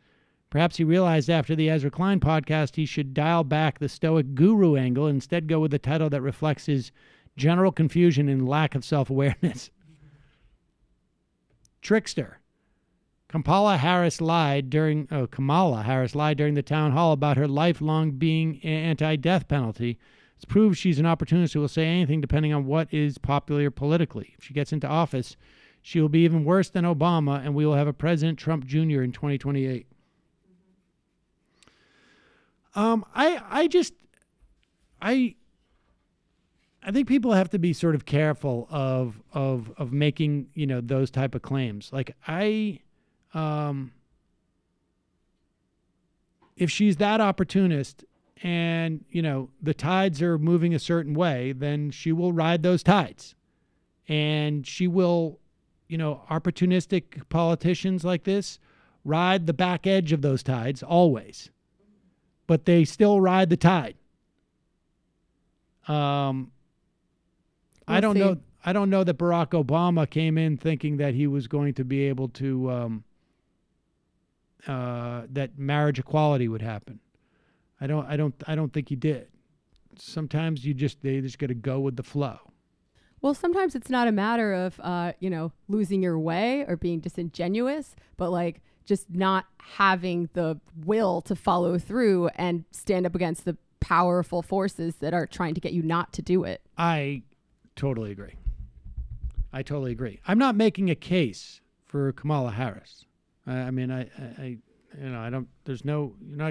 Perhaps he realized after the Ezra Klein podcast he should dial back the stoic guru angle and instead go with a title that reflects his general confusion and lack of self-awareness. Trickster. Kamala Harris lied during the town hall about her lifelong being anti-death penalty. It's proved she's an opportunist who will say anything depending on what is popular politically. If she gets into office, she will be even worse than Obama, and we will have a President Trump Jr. in 2028. I think people have to be sort of careful of making, those type of claims. Like if she's that opportunist and, the tides are moving a certain way, then she will ride those tides. And she will, opportunistic politicians like this ride the back edge of those tides always. But they still ride the tide. I don't know that Barack Obama came in thinking that he was going to be able to that marriage equality would happen. I don't think he did. Sometimes they just got to go with the flow.
Well, sometimes it's not a matter of losing your way or being disingenuous, but like just not having the will to follow through and stand up against the powerful forces that are trying to get you not to do it.
I totally agree. I'm not making a case for Kamala Harris. You're not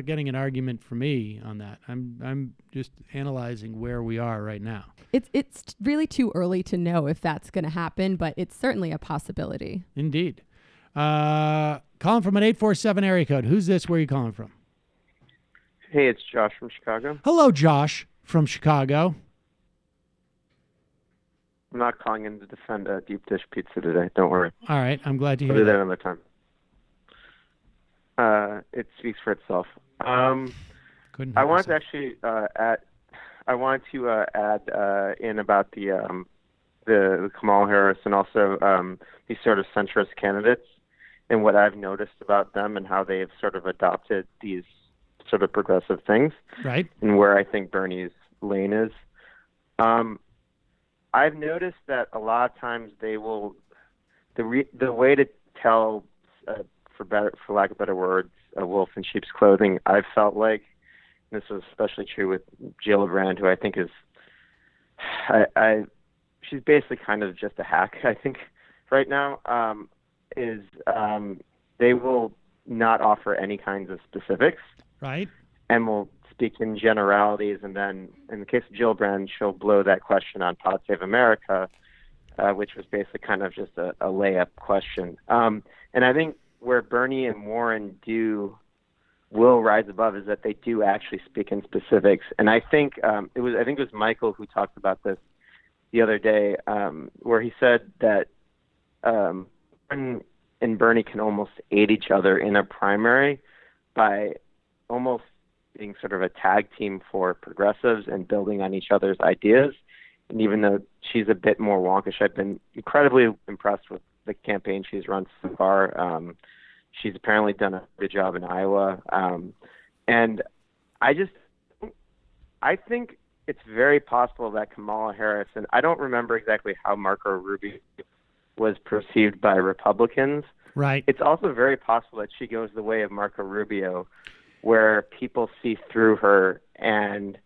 getting an argument for me on that. I'm just analyzing where we are right now.
It's really too early to know if that's going to happen, but it's certainly a possibility.
Indeed. Calling from an 847 area code. Who's this? Where are you calling from?
Hey, it's Josh from Chicago.
Hello, Josh from Chicago.
I'm not calling in to defend a deep dish pizza today. Don't worry.
All right. I'm glad to hear
I'll do that
that.
another time. It speaks for itself. I wanted to actually add in about the Kamala Harris and also these sort of centrist candidates and what I've noticed about them and how they have sort of adopted these sort of progressive things.
Right.
And where I think Bernie's lane is. I've noticed that a lot of times they will the way to tell for lack of better words, a wolf in sheep's clothing. I've felt like, and this was especially true with Gillibrand, who I think is, she's basically kind of just a hack. I think right now they will not offer any kinds of specifics,
right,
and will speak in generalities. And then in the case of Gillibrand, she'll blow that question on Pod Save America, which was basically kind of just a layup question. And I think where Bernie and Warren will rise above is that they do actually speak in specifics. And I think it was Michael who talked about this the other day, where he said that Warren and Bernie can almost aid each other in a primary by almost being sort of a tag team for progressives and building on each other's ideas. And even though she's a bit more wonkish, I've been incredibly impressed with the campaign she's run so far. She's apparently done a good job in Iowa. And I think it's very possible that Kamala Harris, and I don't remember exactly how Marco Rubio was perceived by Republicans.
Right.
It's also very possible that she goes the way of Marco Rubio, where people see through her and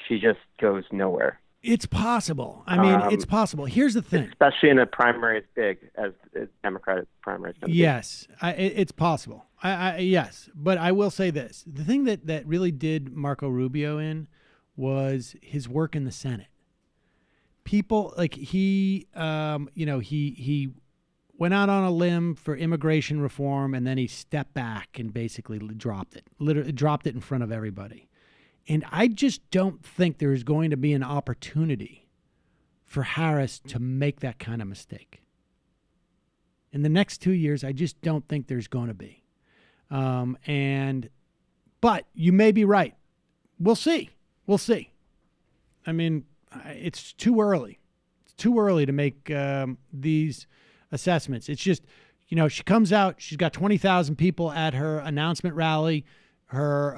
she just goes nowhere.
It's possible. I mean, it's possible. Here's the thing.
Especially in a primary as big as Democratic primary is going to be.
Yes, it's possible. Yes, but I will say this. The thing that really did Marco Rubio in was his work in the Senate. People, like he went out on a limb for immigration reform, and then he stepped back and basically dropped it. Literally dropped it in front of everybody. And I just don't think there's going to be an opportunity for Harris to make that kind of mistake. In the next 2 years, I just don't think there's going to be. But you may be right. We'll see. I mean, it's too early. It's too early to make these assessments. It's just, she comes out, she's got 20,000 people at her announcement rally. Her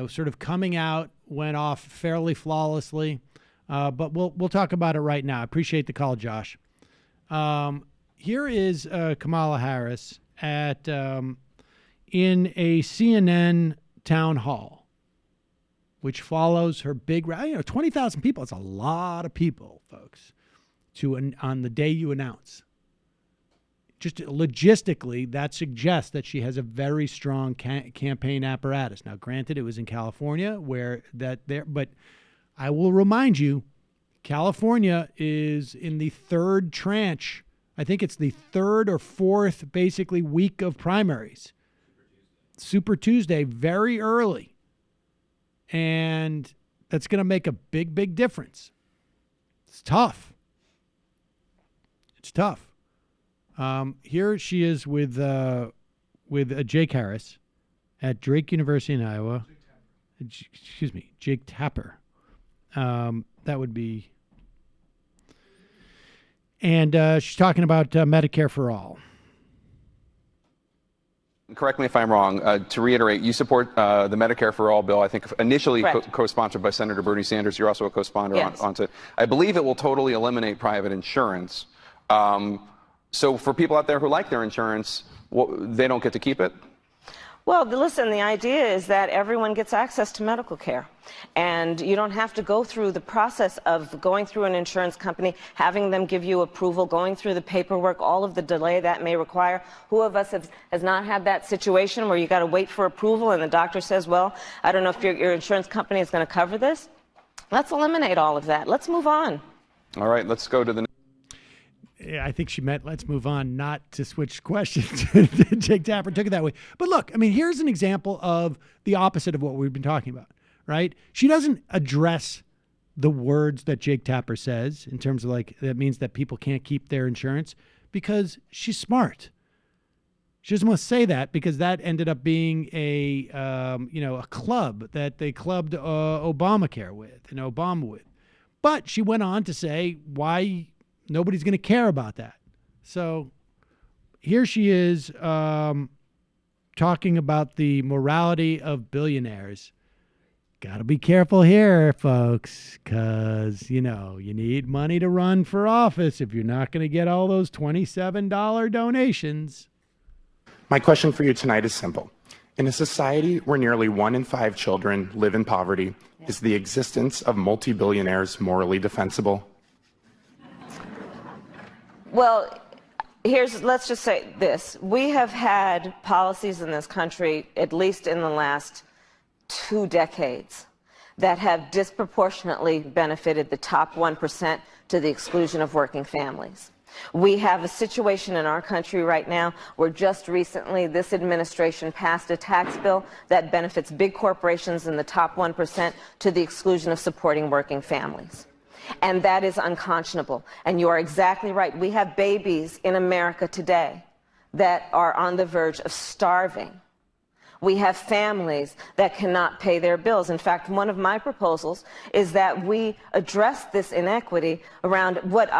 sort of coming out went off fairly flawlessly. But we'll talk about it right now. I appreciate the call, Josh. Here is Kamala Harris in a CNN town hall, which follows her big rally. 20,000 people. It's a lot of people, folks, on the day you announce. just logistically, that suggests that she has a very strong campaign apparatus. Now, granted, it was in California but I will remind you, California is in the third tranche. I think it's the third or fourth, basically, week of primaries. Super Tuesday, very early. And that's going to make a big, big difference. It's tough. It's tough. Here she is with Jake Harris at Drake University in Iowa. Excuse me, Jake Tapper. That would be. And she's talking about Medicare for all.
Correct me if I'm wrong. To reiterate, you support the Medicare for All bill, I think initially co-sponsored by Senator Bernie Sanders. You're also a co-sponsor onto it. I believe it will totally eliminate private insurance. So for people out there who like their insurance, they don't get to keep it?
Well, listen, the idea is that everyone gets access to medical care. And you don't have to go through the process of going through an insurance company, having them give you approval, going through the paperwork, all of the delay that may require. Who of us has not had that situation where you got to wait for approval and the doctor says, well, I don't know if your insurance company is going to cover this? Let's eliminate all of that. Let's move on.
All right, let's go to the
I think she meant let's move on, not to switch questions. Jake Tapper took it that way. But look, I mean, here's an example of the opposite of what we've been talking about, right? She doesn't address the words that Jake Tapper says in terms of like, that means that people can't keep their insurance, because she's smart. She doesn't want to say that because that ended up being a club that they clubbed Obamacare with and Obama with. But she went on to say why nobody's going to care about that. So here she is talking about the morality of billionaires. Got to be careful here, folks, because, you need money to run for office if you're not going to get all those $27 donations.
My question for you tonight is simple. In a society where nearly 1 in 5 children live in poverty, is the existence of multi-billionaires morally defensible?
Well, let's just say this. We have had policies in this country, at least in the last 2 decades, that have disproportionately benefited the top 1% to the exclusion of working families. We have a situation in our country right now where just recently this administration passed a tax bill that benefits big corporations in the top 1% to the exclusion of supporting working families. And that is unconscionable. And you are exactly right. We have babies in America today that are on the verge of starving. We have families that cannot pay their bills. In fact, one of my proposals is that we address this inequity around what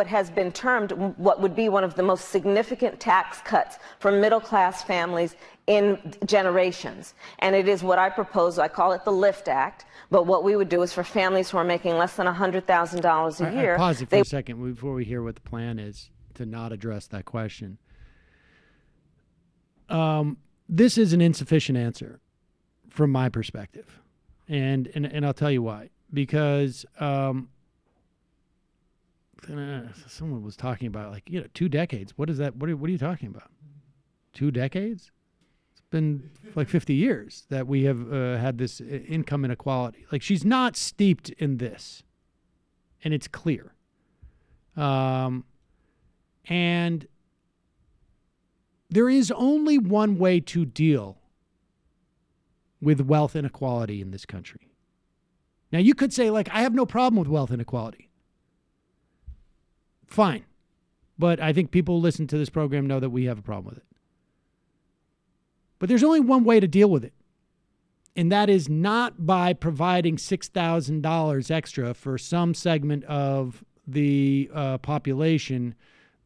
has been termed what would be one of the most significant tax cuts for middle-class families in generations. And it is what I propose. I call it the LIFT Act. But what we would do is for families who are making less than $100,000 a year.
Pause it for a second before we hear what the plan is to not address that question. This is an insufficient answer from my perspective. And I'll tell you why. Because someone was talking about 2 decades. What is that? What are you talking about? 2 decades? Been like 50 years that we have had this income inequality. Like, she's not steeped in this, and it's clear. And there is only one way to deal with wealth inequality in this country. Now, you could say, I have no problem with wealth inequality. Fine. But I think people who listen to this program know that we have a problem with it. But there's only one way to deal with it, and that is not by providing $6,000 extra for some segment of the population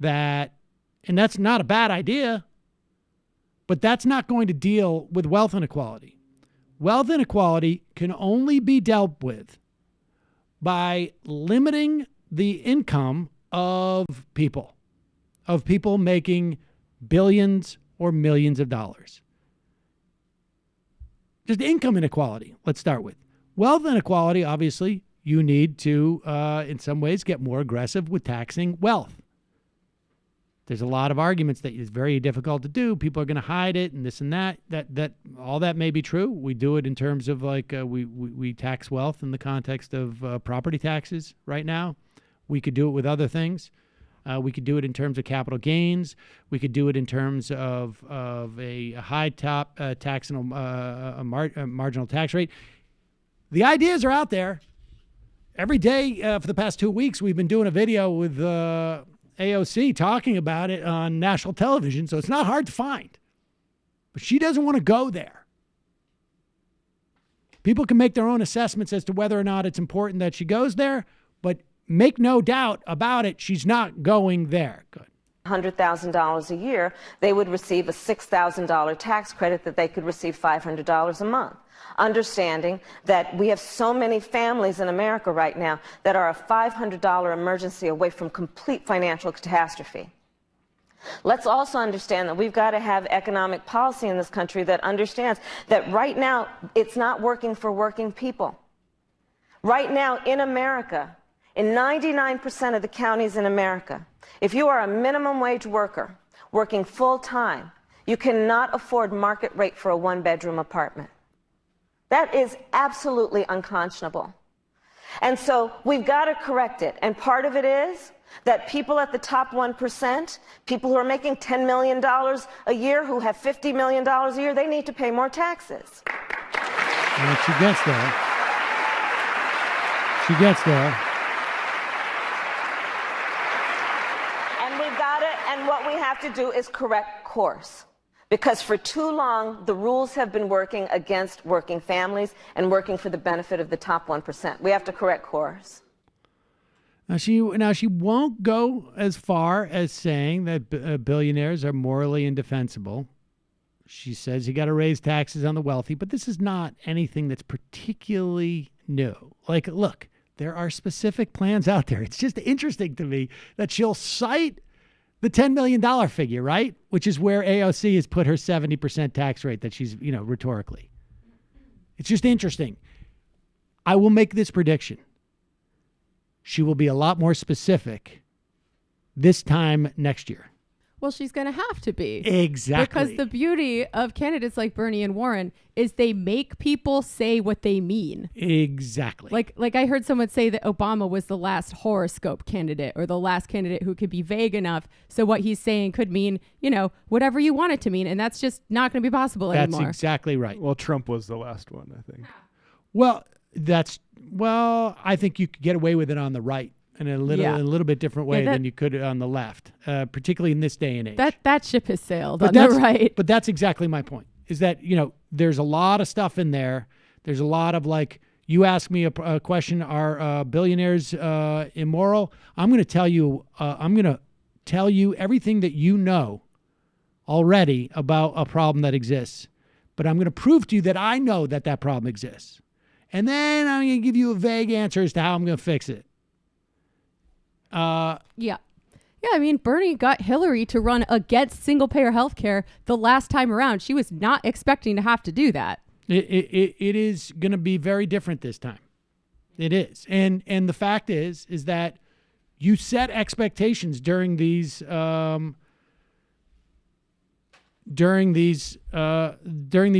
and that's not a bad idea, but that's not going to deal with wealth inequality. Wealth inequality can only be dealt with by limiting the income of people making billions or millions of dollars. Just income inequality, let's start with. Wealth inequality, obviously, you need to, in some ways, get more aggressive with taxing wealth. There's a lot of arguments that it's very difficult to do. People are going to hide it and this and that. That all that may be true. We do it in terms of like we tax wealth in the context of property taxes right now. We could do it with other things. We could do it in terms of capital gains. We could do it in terms of a high top tax and a marginal tax rate. The ideas are out there. Every day for the past 2 weeks, we've been doing a video with AOC talking about it on national television, so it's not hard to find. But she doesn't want to go there. People can make their own assessments as to whether or not it's important that she goes there, but make no doubt about it, she's not going there. Good.
$100,000 a year, they would receive a $6,000 tax credit that they could receive $500 a month. Understanding that we have so many families in America right now that are a $500 emergency away from complete financial catastrophe. Let's also understand that we've got to have economic policy in this country that understands that right now it's not working for working people. Right now in America, in 99% of the counties in America, if you are a minimum wage worker working full-time, you cannot afford market rate for a one-bedroom apartment. That is absolutely unconscionable. And so we've got to correct it. And part of it is that people at the top 1%, people who are making $10 million a year, who have $50 million a year, they need to pay more taxes.
And she gets there. She gets there.
And what we have to do is correct course. Because for too long, the rules have been working against working families and working for the benefit of the top 1%. We have to correct course.
Now she won't go as far as saying that billionaires are morally indefensible. She says you got to raise taxes on the wealthy, but this is not anything that's particularly new. Like, look, there are specific plans out there. It's just interesting to me that she'll cite the $10 million figure, right? Which is where AOC has put her 70% tax rate that she's, rhetorically. It's just interesting. I will make this prediction. She will be a lot more specific this time next year.
Well, she's going to have to be.
Exactly.
Because the beauty of candidates like Bernie and Warren is they make people say what they mean.
Exactly.
Like I heard someone say that Obama was the last horoscope candidate or the last candidate who could be vague enough so what he's saying could mean, whatever you want it to mean. And that's just not going to be possible anymore.
That's exactly right.
Well, Trump was the last one, I think.
Well, I think you could get away with it on the right. In a little bit different way than you could on the left, particularly in this day and age.
That ship has sailed on the right.
But that's exactly my point, is that, there's a lot of stuff in there. There's a lot of you ask me a question, are billionaires immoral? I'm going to tell you everything that you know already about a problem that exists. But I'm going to prove to you that I know that problem exists. And then I'm going to give you a vague answer as to how I'm going to fix it.
Yeah, I mean, Bernie got Hillary to run against single-payer health care the last time around. She was not expecting to have to do that.
It is going to be very different this time. It is. And the fact is that you set expectations during these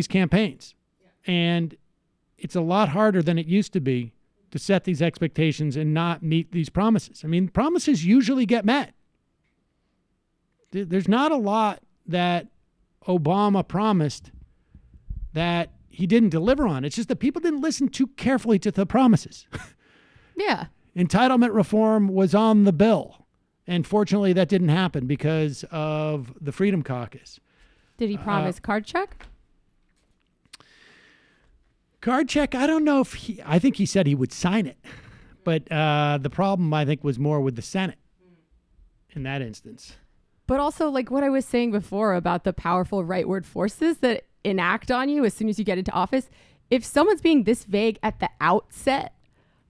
campaigns. And it's a lot harder than it used to be to set these expectations and not meet these promises. I mean, promises usually get met. There's not a lot that Obama promised that he didn't deliver on. It's just that people didn't listen too carefully to the promises.
Yeah.
Entitlement reform was on the bill. And fortunately, that didn't happen because of the Freedom Caucus.
Did he promise card check?
Card check, I don't know if I think he said he would sign it. But the problem, I think, was more with the Senate in that instance.
But also, like what I was saying before about the powerful rightward forces that enact on you as soon as you get into office, if someone's being this vague at the outset,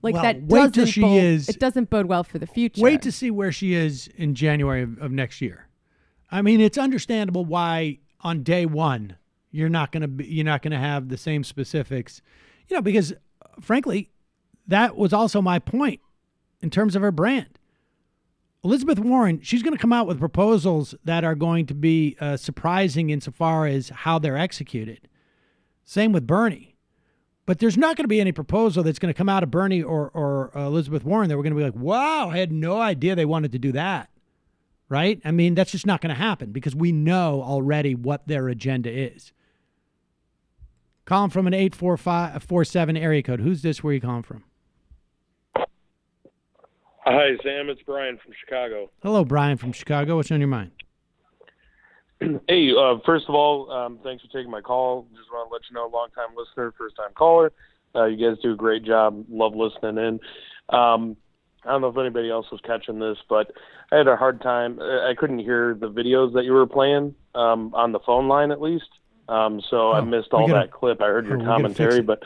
it doesn't bode well for the future.
Wait to see where she is in January of next year. I mean, it's understandable why on day one you're not going to have the same specifics, because frankly, that was also my point in terms of her brand. Elizabeth Warren, she's going to come out with proposals that are going to be surprising insofar as how they're executed. Same with Bernie. But there's not going to be any proposal that's going to come out of Bernie or Elizabeth Warren that we're going to be like, wow, I had no idea they wanted to do that. Right? I mean, that's just not going to happen because we know already what their agenda is. Calling from an 847 area code. Who's this? Where are you calling from?
Hi, Sam. It's Brian from Chicago.
Hello, Brian from Chicago. What's on your mind?
Hey, first of all, thanks for taking my call. Just want to let you know, long-time listener, first-time caller. You guys do a great job. Love listening in. I don't know if anybody else was catching this, but I had a hard time. I couldn't hear the videos that you were playing on the phone line, at least. So I missed all that clip. I heard your commentary, but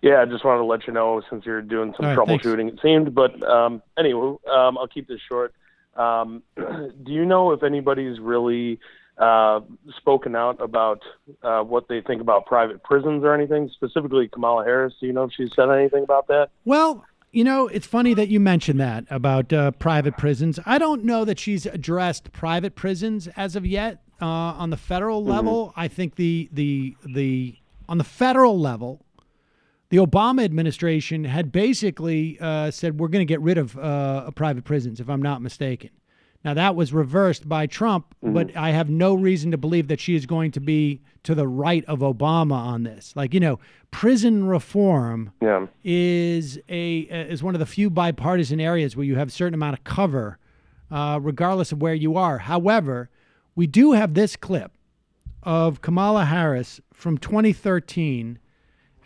yeah, I just wanted to let you know since you're doing some troubleshooting, it seemed. But anyway, I'll keep this short. Do you know if anybody's really spoken out about what they think about private prisons or anything, specifically Kamala Harris? Do you know if she's said anything about that?
Well, you know, it's funny that you mentioned that about private prisons. I don't know that she's addressed private prisons as of yet on the federal level. I think the on the federal level, the Obama administration had basically said we're going to get rid of private prisons, if I'm not mistaken. Now, that was reversed by Trump, but I have no reason to believe that she is going to be to the right of Obama on this. Like, you know, prison reform is one of the few bipartisan areas where you have a certain amount of cover, regardless of where you are. However, we do have this clip of Kamala Harris from 2013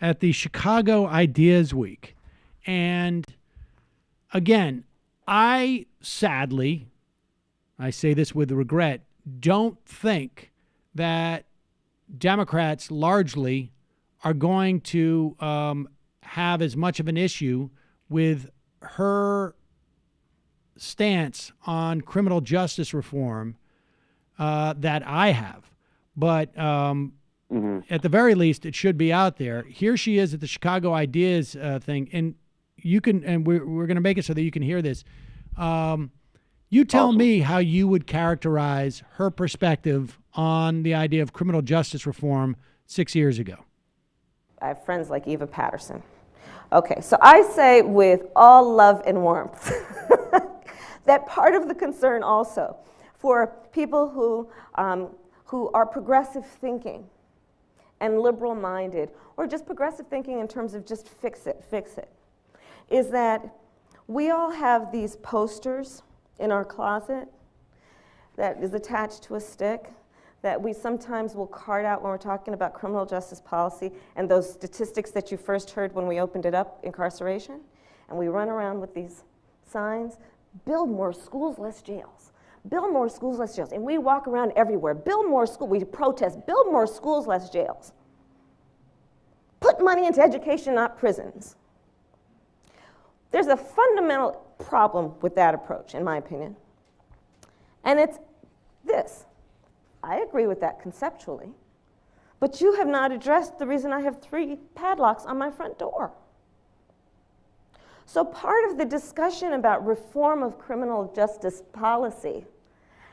at the Chicago Ideas Week. And again, I sadly, I say this with regret, don't think that Democrats largely are going to have as much of an issue with her stance on criminal justice reform that I have. But at the very least, it should be out there. Here she is at the Chicago Ideas thing, and you can, and we're going to make it so that you can hear this. You tell me how you would characterize her perspective on the idea of criminal justice reform 6 years ago.
I have friends like Eva Patterson. Okay, so I say with all love and warmth that part of the concern also for people who are progressive thinking and liberal-minded, or just progressive thinking in terms of just fix it, is that we all have these posters in our closet that is attached to a stick that we sometimes will cart out when we're talking about criminal justice policy and those statistics that you first heard when we opened it up, incarceration. And we run around with these signs, build more schools, less jails. Build more schools, less jails. And we walk around everywhere, build more schools, we protest, build more schools, less jails. Put money into education, not prisons. There's a fundamental problem with that approach, in my opinion. And it's this. I agree with that conceptually, but you have not addressed the reason I have 3 padlocks on my front door. So part of the discussion about reform of criminal justice policy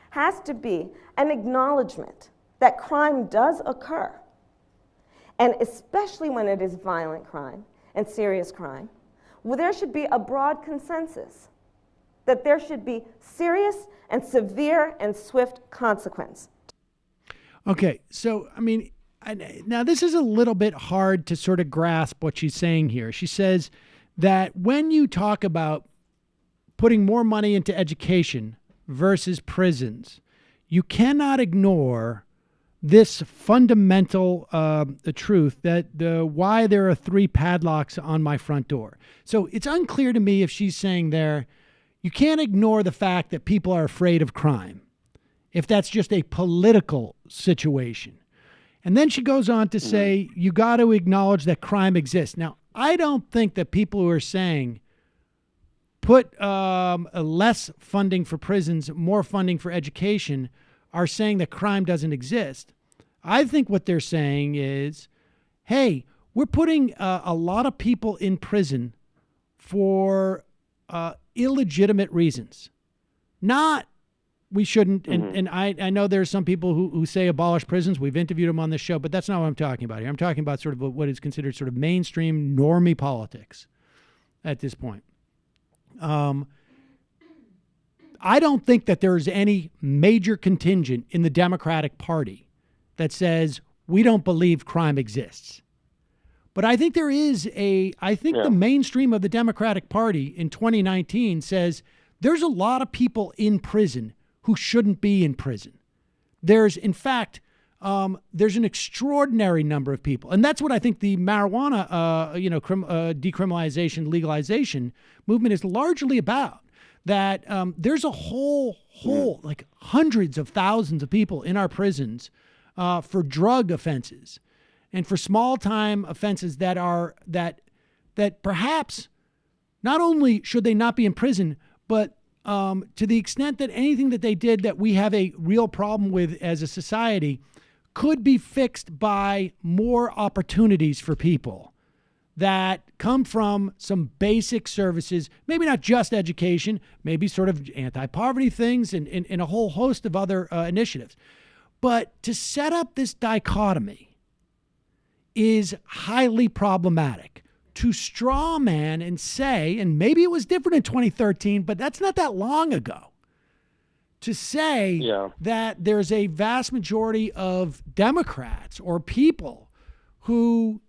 has to be an acknowledgement that crime does occur, and especially when it is violent crime and serious crime, well, there should be a broad consensus that there should be serious and severe and swift consequence.
Okay, so, I mean, now this is a little bit hard to sort of grasp what she's saying here. She says that when you talk about putting more money into education versus prisons, you cannot ignore this fundamental truth that why there are 3 padlocks on my front door. So it's unclear to me if she's saying there, you can't ignore the fact that people are afraid of crime, if that's just a political situation. And then she goes on to say, you got to acknowledge that crime exists. Now, I don't think that people who are saying put less funding for prisons, more funding for education, are saying that crime doesn't exist. I think what they're saying is, hey, we're putting a lot of people in prison for illegitimate reasons. Not we shouldn't. And I know there's some people who say abolish prisons. We've interviewed them on this show, but that's not what I'm talking about here. I'm talking about sort of what is considered sort of mainstream normie politics at this point. I don't think that there's any major contingent in the Democratic Party that says we don't believe crime exists. But I think there is the mainstream of the Democratic Party in 2019 says there's a lot of people in prison who shouldn't be in prison. There's, in fact, there's an extraordinary number of people. And that's what I think the marijuana, decriminalization, legalization movement is largely about. That there's a whole like hundreds of thousands of people in our prisons for drug offenses and for small time offenses that perhaps not only should they not be in prison, but to the extent that anything that they did that we have a real problem with as a society could be fixed by more opportunities for people that come from some basic services, maybe not just education, maybe sort of anti-poverty things and a whole host of other initiatives. But to set up this dichotomy is highly problematic. To straw man and say, and maybe it was different in 2013, but that's not that long ago, to say that there's a vast majority of Democrats or people who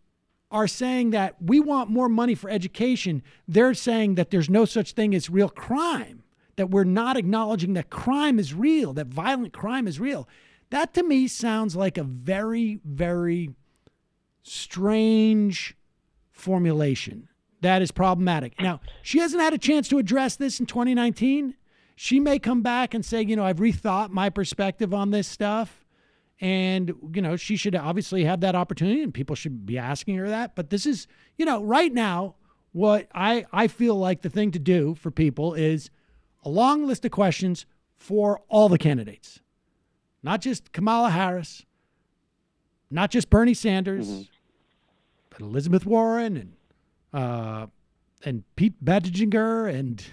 are saying that we want more money for education. They're saying that there's no such thing as real crime, that we're not acknowledging that crime is real, that violent crime is real. That to me sounds like a very, very strange formulation that is problematic. Now, she hasn't had a chance to address this in 2019. She may come back and say, I've rethought my perspective on this stuff. And, she should obviously have that opportunity and people should be asking her that. But this is, right now, what I feel like the thing to do for people is a long list of questions for all the candidates, not just Kamala Harris, not just Bernie Sanders, but Elizabeth Warren and Pete Buttigieg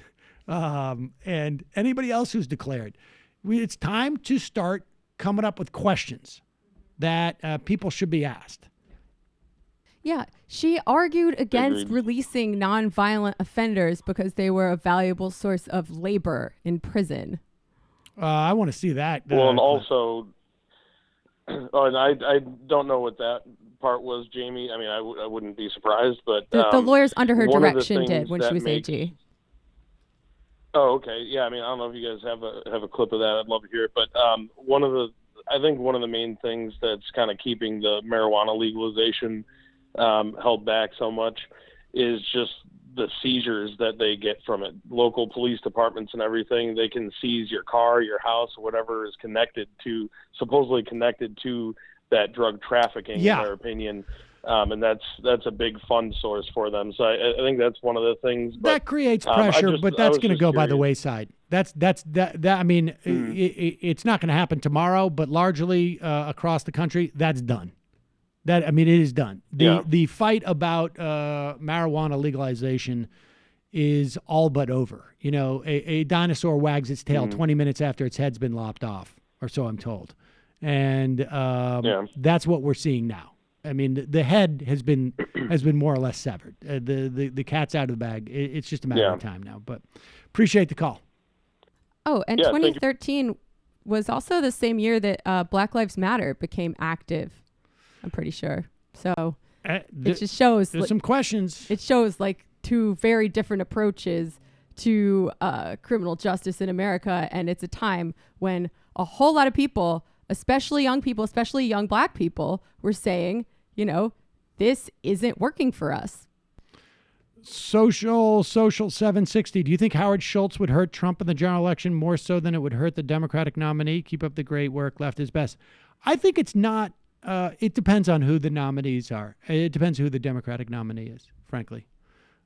and anybody else who's declared. It's time to start coming up with questions that people should be asked.
Yeah, she argued against releasing nonviolent offenders because they were a valuable source of labor in prison.
I want to see that.
Well, and also, and I don't know what that part was, Jamie. I mean, I wouldn't be surprised, but
the lawyers under her direction did when she was AG.
Oh, okay. Yeah, I mean, I don't know if you guys have a clip of that. I'd love to hear it. But I think one of the main things that's kind of keeping the marijuana legalization held back so much is just the seizures that they get from it. Local police departments and everything, they can seize your car, your house, whatever is supposedly connected to that drug trafficking, in their opinion. And that's a big fund source for them. So I think that's one of the things. But,
that creates pressure, but that's going to go by the wayside. That. I mean, it's not going to happen tomorrow, but largely across the country, that's done. It is done. The fight about marijuana legalization is all but over. A dinosaur wags its tail 20 minutes after its head's been lopped off, or so I'm told. And that's what we're seeing now. I mean, the head has been more or less severed. The cat's out of the bag. It's just a matter of time now. But appreciate the call.
Oh, and 2013 was also the same year that Black Lives Matter became active. I'm pretty sure. So it just shows.
There's some questions.
It shows like two very different approaches to criminal justice in America, and it's a time when a whole lot of people, especially young people, especially young Black people, were saying, this isn't working for us.
Social 760. Do you think Howard Schultz would hurt Trump in the general election more so than it would hurt the Democratic nominee? Keep up the great work. Left is best. I think it's not. It depends on who the nominees are. It depends who the Democratic nominee is, frankly.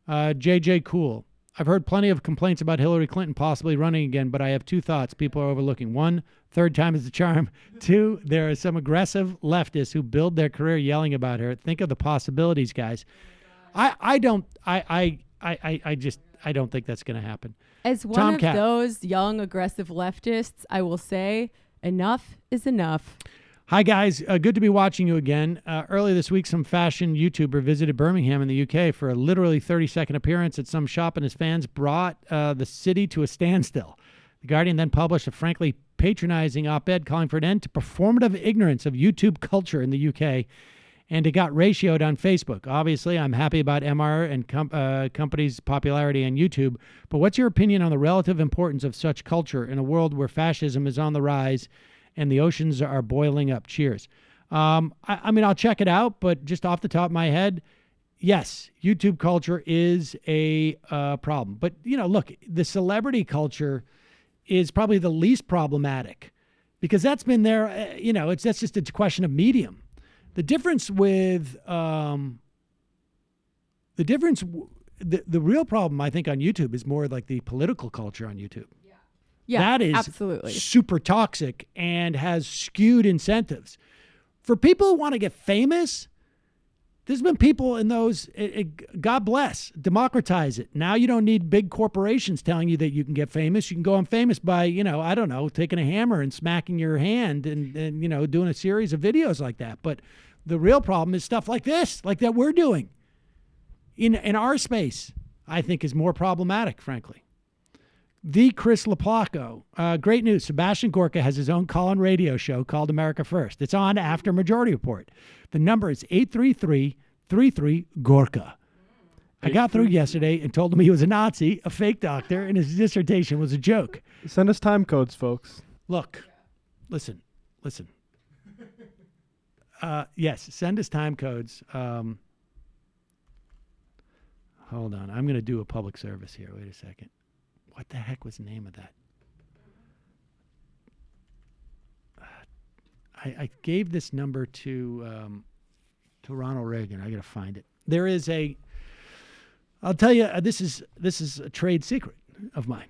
JJ Cool. I've heard plenty of complaints about Hillary Clinton possibly running again, but I have two thoughts people are overlooking. One, third time is the charm. Two, there are some aggressive leftists who build their career yelling about her. Think of the possibilities, guys. I don't think that's going to happen.
As one
Tomcat.
of those young, aggressive leftists, I will say enough is enough.
Hi, guys. Good to be watching you again. Earlier this week, some fashion YouTuber visited Birmingham in the UK for a literally 30-second appearance at some shop, and his fans brought the city to a standstill. The Guardian then published a frankly patronizing op-ed calling for an end to performative ignorance of YouTube culture in the UK, and it got ratioed on Facebook. Obviously, I'm happy about MR and company's popularity on YouTube, but what's your opinion on the relative importance of such culture in a world where fascism is on the rise and the oceans are boiling up? Cheers. I mean, I'll check it out, but just off the top of my head, yes, YouTube culture is a problem. But, you know, look, the celebrity culture is probably the least problematic because that's been there, that's just a question of medium. The difference with, the real problem, I think, on YouTube is more like the political culture on YouTube.
Yeah,
that is
absolutely
super toxic and has skewed incentives. For people who want to get famous, there's been people in those, God bless, democratize it. Now you don't need big corporations telling you that you can get famous. You can go on famous by, I don't know, taking a hammer and smacking your hand and doing a series of videos like that. But the real problem is stuff like this, like that we're doing in our space, I think is more problematic, frankly. The Chris LaPlaco. Great news. Sebastian Gorka has his own call-in radio show called America First. It's on after Majority Report. The number is 833-33-GORKA. I got through yesterday and told him he was a Nazi, a fake doctor, and his dissertation was a joke.
Send us time codes, folks.
Look, listen. Yes, send us time codes. Hold on. I'm going to do a public service here. Wait a second. What the heck was the name of that? I gave this number to Ronald Reagan. I got to find it. There is I'll tell you, this is a trade secret of mine.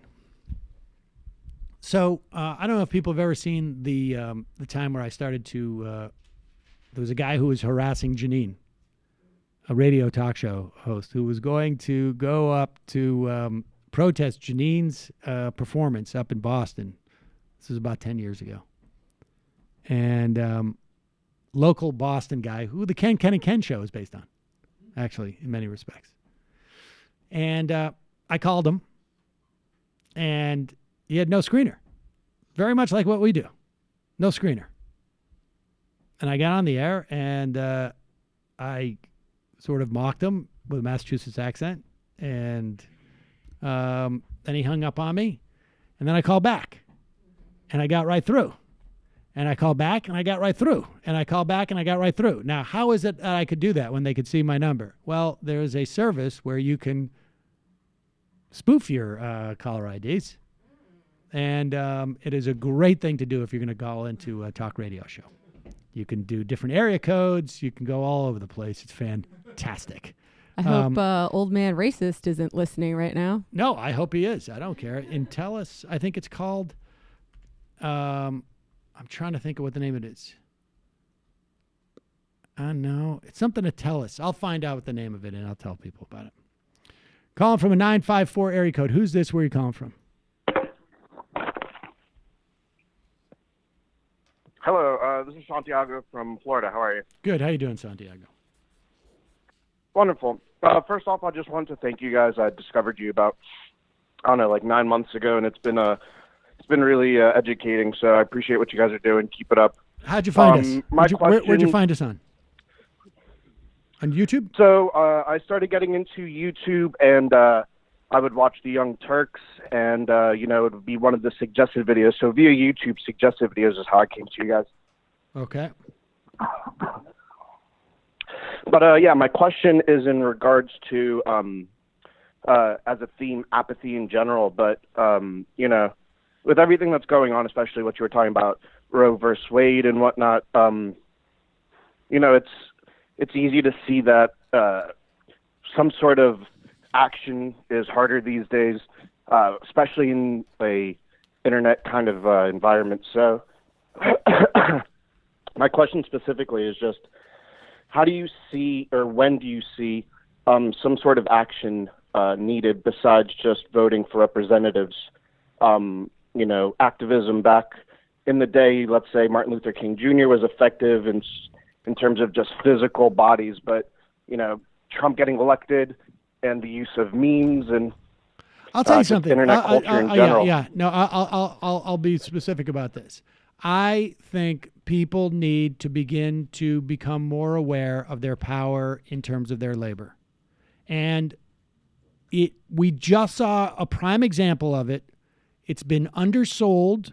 So I don't know if people have ever seen the time where I started to. There was a guy who was harassing Janine, a radio talk show host, who was going to go up to protest Janine's performance up in Boston. This was about 10 years ago. And local Boston guy who the Ken and Ken show is based on, actually, in many respects. And I called him, and he had no screener. Very much like what we do. No screener. And I got on the air, and I sort of mocked him with a Massachusetts accent, and then he hung up on me, and then I called back, and I got right through. And I called back, and I got right through. And I called back, and I got right through. Now, how is it that I could do that when they could see my number? Well, there is a service where you can spoof your caller IDs. And it is a great thing to do if you're going to call into a talk radio show. You can do different area codes. You can go all over the place. It's fantastic.
I hope old man racist isn't listening right now.
No, I hope he is. I don't care. Intellus, I think it's called. I'm trying to think of what the name of it is. No, it's something to tell us. I'll find out what the name of it, and I'll tell people about it. Calling from a 954 area code. Who's this? Where are you calling from?
Hello, this is Santiago from Florida. How are you?
Good. How you doing, Santiago?
Wonderful. First off, I just wanted to thank you guys. I discovered you about, 9 months ago, and it's been really educating. So I appreciate what you guys are doing. Keep it up.
How'd you find us? Where'd you find us on? On YouTube?
So I started getting into YouTube, and I would watch the Young Turks, and it would be one of the suggested videos. So via YouTube, suggested videos is how I came to you guys.
Okay.
But my question is in regards to as a theme, apathy in general. But with everything that's going on, especially what you were talking about, Roe versus Wade and whatnot, it's easy to see that some sort of action is harder these days, especially in a internet kind of environment. So my question specifically is just, how do you see, or when do you see some sort of action needed besides just voting for representatives. Activism back in the day, let's say Martin Luther King Jr. was effective in terms of just physical bodies, but Trump getting elected and the use of memes and
I'll tell you something.
Internet culture in general.
I'll be specific about this. I think people need to begin to become more aware of their power in terms of their labor. And we just saw a prime example of it. It's been undersold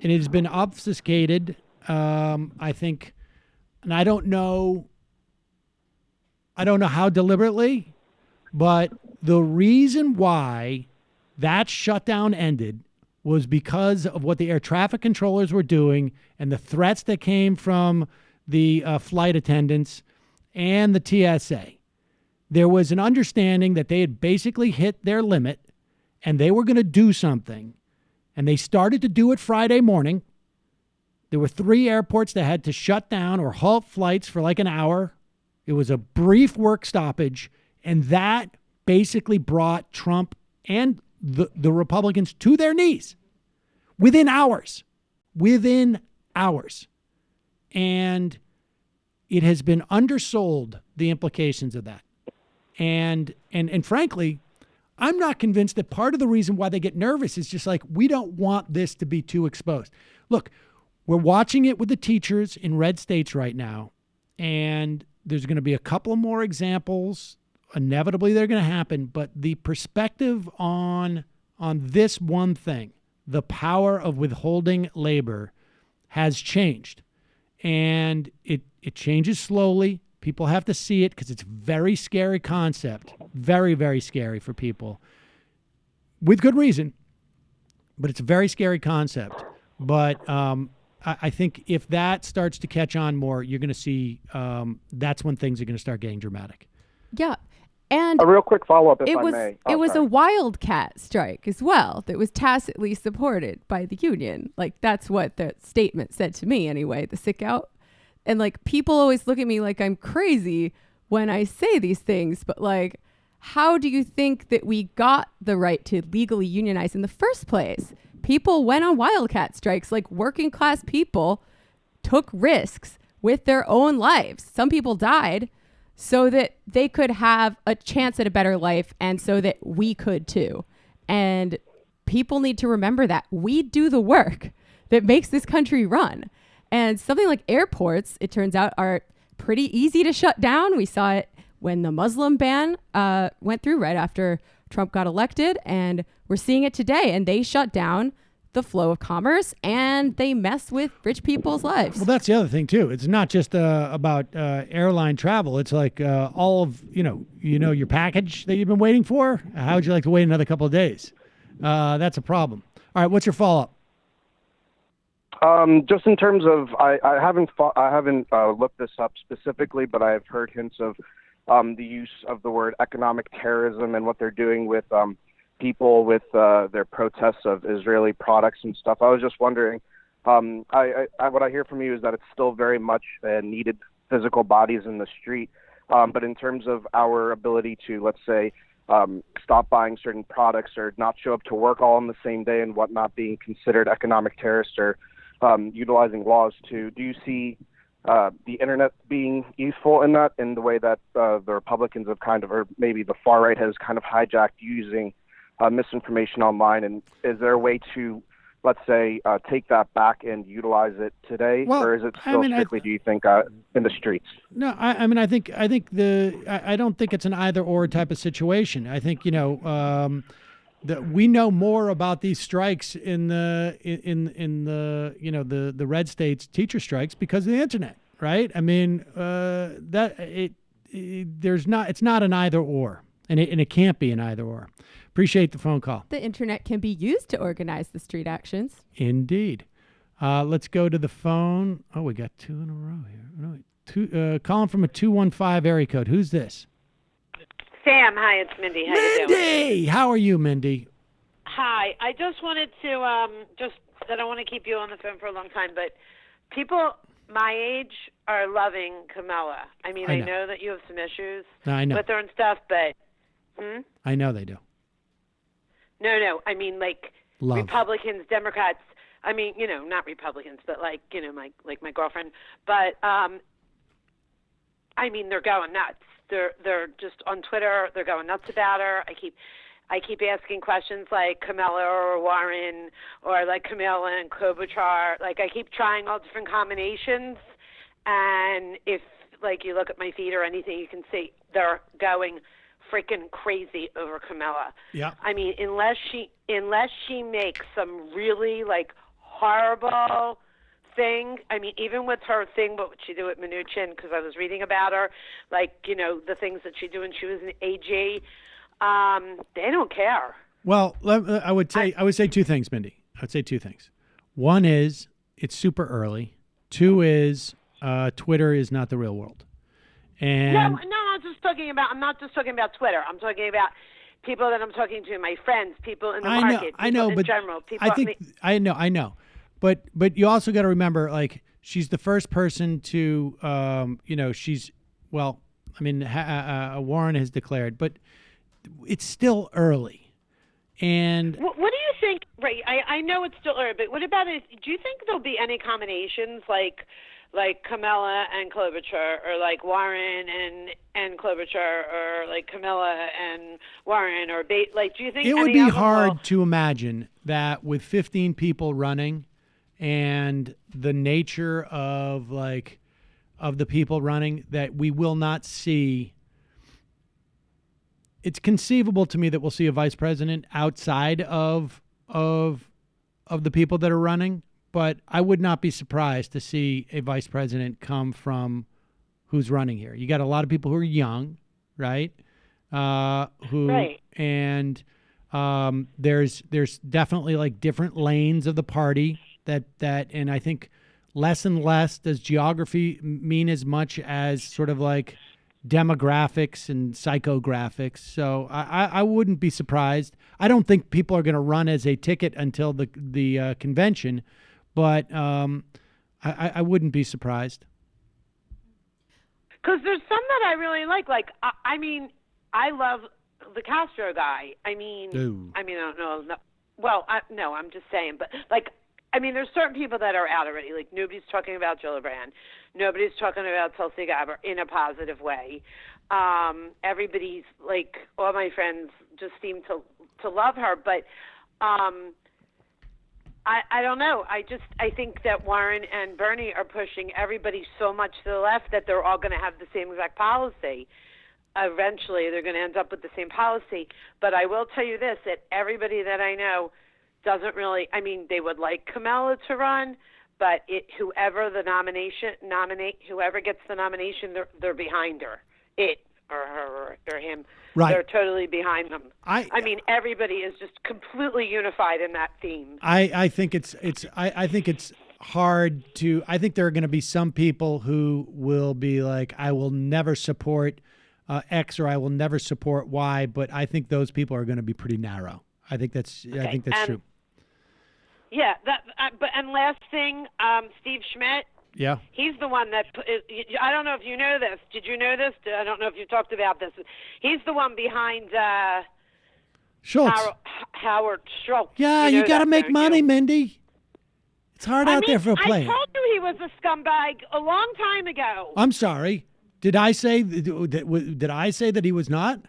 and it has been obfuscated, I think, and I don't know how deliberately, but the reason why that shutdown ended was because of what the air traffic controllers were doing and the threats that came from the flight attendants and the TSA. There was an understanding that they had basically hit their limit and they were going to do something. And they started to do it Friday morning. There were 3 airports that had to shut down or halt flights for like an hour. It was a brief work stoppage. And that basically brought Trump and the Republicans to their knees within hours. And it has been undersold, the implications of that. And frankly, I'm not convinced that part of the reason why they get nervous is just like, we don't want this to be too exposed. Look, we're watching it with the teachers in red states right now, and there's going to be a couple of more examples. Inevitably, they're going to happen, but the perspective on this one thing, the power of withholding labor, has changed. And it changes slowly. People have to see it because it's a very scary concept. Very, very scary for people. With good reason, but it's a very scary concept. But I think if that starts to catch on more, you're going to see that's when things are going to start getting dramatic.
Yeah. And
a real quick follow-up, if
it
I
was,
may.
It was a wildcat strike as well that was tacitly supported by the union. Like, that's what the statement said to me anyway, the sick out. And, like, people always look at me like I'm crazy when I say these things. But, like, how do you think that we got the right to legally unionize in the first place? People went on wildcat strikes. Like, working class people took risks with their own lives. Some people died so that they could have a chance at a better life and so that we could too. And people need to remember that we do the work that makes this country run. And something like airports, it turns out, are pretty easy to shut down. We saw it when the Muslim ban went through right after Trump got elected, and we're seeing it today. And they shut down the flow of commerce, and they mess with rich people's lives.
Well, that's the other thing too. It's not just about airline travel. It's like all of your package that you've been waiting for. How would you like to wait another couple of days? That's a problem. All right, what's your follow-up?
Just in terms of, I haven't looked this up specifically, but I've heard hints of the use of the word economic terrorism and what they're doing with people with their protests of Israeli products and stuff. I was just wondering, what I hear from you is that it's still very much needed physical bodies in the street, but in terms of our ability to, let's say, stop buying certain products or not show up to work all on the same day and whatnot being considered economic terrorists or utilizing laws do you see the internet being useful in that, in the way that the Republicans have kind of, or maybe the far right has kind of hijacked using misinformation online? And is there a way to, let's say, take that back and utilize it today, or is it still strictly, do you think, in the streets?
No, I don't think it's an either or type of situation. I think that we know more about these strikes in the red states teacher strikes because of the internet, right? I mean, it's not an either or, and it can't be an either or. Appreciate the phone call.
The internet can be used to organize the street actions.
Indeed. Let's go to the phone. Oh, we got 2 in a row here. Calling from a 215 area code. Who's this?
Sam, hi, it's Mindy. How you doing?
Mindy! How are you, Mindy?
Hi. I just wanted to, I don't want to keep you on the phone for a long time, but people my age are loving Kamala. I mean, I know that you have some issues
I know
with her and stuff, but
I know they do.
No. I mean, like
Love.
Republicans, Democrats. I mean, not Republicans, but like, my girlfriend. But I mean, they're going nuts. They're just on Twitter. They're going nuts about her. I keep asking questions like Kamala or Warren or like Kamala and Klobuchar. Like I keep trying all different combinations, and if like you look at my feed or anything, you can see they're going freaking crazy over Kamala.
Yeah.
I mean, unless she makes some really like horrible thing. I mean, even with her thing, what would she do with Mnuchin? Because I was reading about her, like the things that she did when she was an AG. They don't care.
Well, I would say two things, Mindy. I would say two things. One is it's super early. Two is Twitter is not the real world. And
No, I'm not just talking about Twitter. I'm talking about people that I'm talking to, my friends, people in the market, people in general. People
I know. But you also got to remember, like, she's the first person to, Warren has declared, but it's still early. And
what do you think? Right, I know it's still early, but what about it? Do you think there'll be any combinations like Kamala and Klobuchar, or like Warren and Klobuchar, or like Kamala and Warren, or like? Do you think
it would be hard to imagine that with 15 people running, and the nature of the people running, that we will not see? It's conceivable to me that we'll see a vice president outside of the people that are running, but I would not be surprised to see a vice president come from who's running here. You got a lot of people who are young, right?
Right.
And there's definitely like different lanes of the party that and I think less and less does geography mean as much as sort of like demographics and psychographics. So I wouldn't be surprised. I don't think people are going to run as a ticket until the convention, but I wouldn't be surprised.
Because there's some that I really like. Like, I mean, I love the Castro guy. I mean, I don't know. No, well, no, I'm just saying. But, like, I mean, there's certain people that are out already. Like, nobody's talking about Gillibrand. Nobody's talking about Tulsi Gabbard in a positive way. Everybody's, like, all my friends just seem to love her. But I don't know. I think that Warren and Bernie are pushing everybody so much to the left that they're all going to have the same exact policy. Eventually, they're going to end up with the same policy. But I will tell you this, that everybody that I know doesn't really, I mean, they would like Kamala to run, but whoever gets the nomination, they're behind her. Or her or him.
Right.
They're totally behind them. I mean, everybody is just completely unified in that theme.
I think it's hard to. I think there are going to be some people who will be like, I will never support X or I will never support Y, but I think those people are going to be pretty narrow. I think that's true.
Yeah, and last thing, Steve Schmidt.
Yeah.
He's the one that, I don't know if you know this. Did you know this? I don't know if you talked about this. He's the one behind
Schultz.
Howard Schultz.
Yeah, you got to make money, Mindy. It's hard out there for a player.
I told you he was a scumbag a long time ago.
I'm sorry. Did I say that he was not?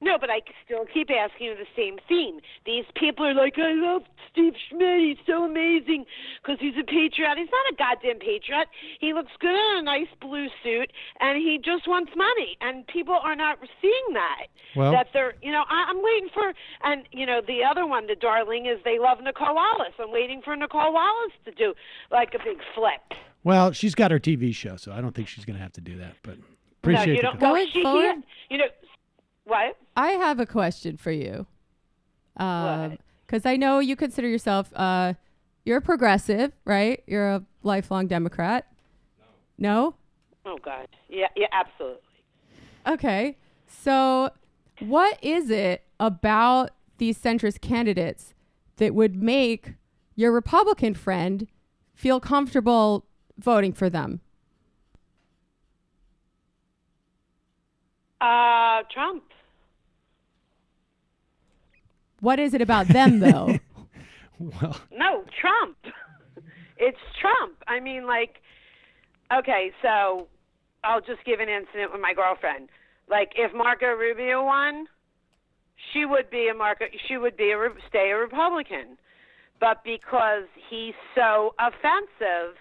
No, but I still keep asking you the same theme. These people are like, I love Steve Schmidt. He's so amazing because he's a patriot. He's not a goddamn patriot. He looks good in a nice blue suit, and he just wants money. And people are not seeing that.
Well,
that they're, I'm waiting for, and, the other one, the darling, is they love Nicole Wallace. I'm waiting for Nicole Wallace to do, like, a big flip.
Well, she's got her TV show, so I don't think she's going to have to do that. But appreciate
no, you
it.
don't.
Going forward,
what?
I have a question for you. Because I know you consider yourself, you're a progressive, right? You're a lifelong Democrat. No?
Oh, God. Yeah, absolutely.
Okay. So what is it about these centrist candidates that would make your Republican friend feel comfortable voting for them?
Trump.
What is it about them, though?
Well,
No, Trump. It's Trump. I mean, like, okay, so I'll just give an incident with my girlfriend. Like, if Marco Rubio won, she would stay a Republican. But because he's so offensive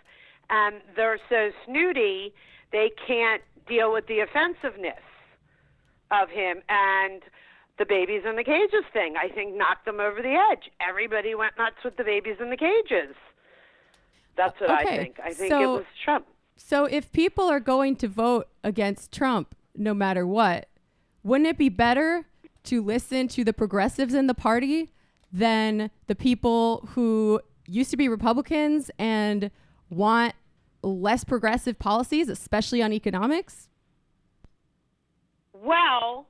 and they're so snooty, they can't deal with the offensiveness of him. And the babies in the cages thing, I think, knocked them over the edge. Everybody went nuts with the babies in the cages. That's what I think. I think it was Trump.
So if people are going to vote against Trump no matter what, wouldn't it be better to listen to the progressives in the party than the people who used to be Republicans and want less progressive policies, especially on economics?
Well,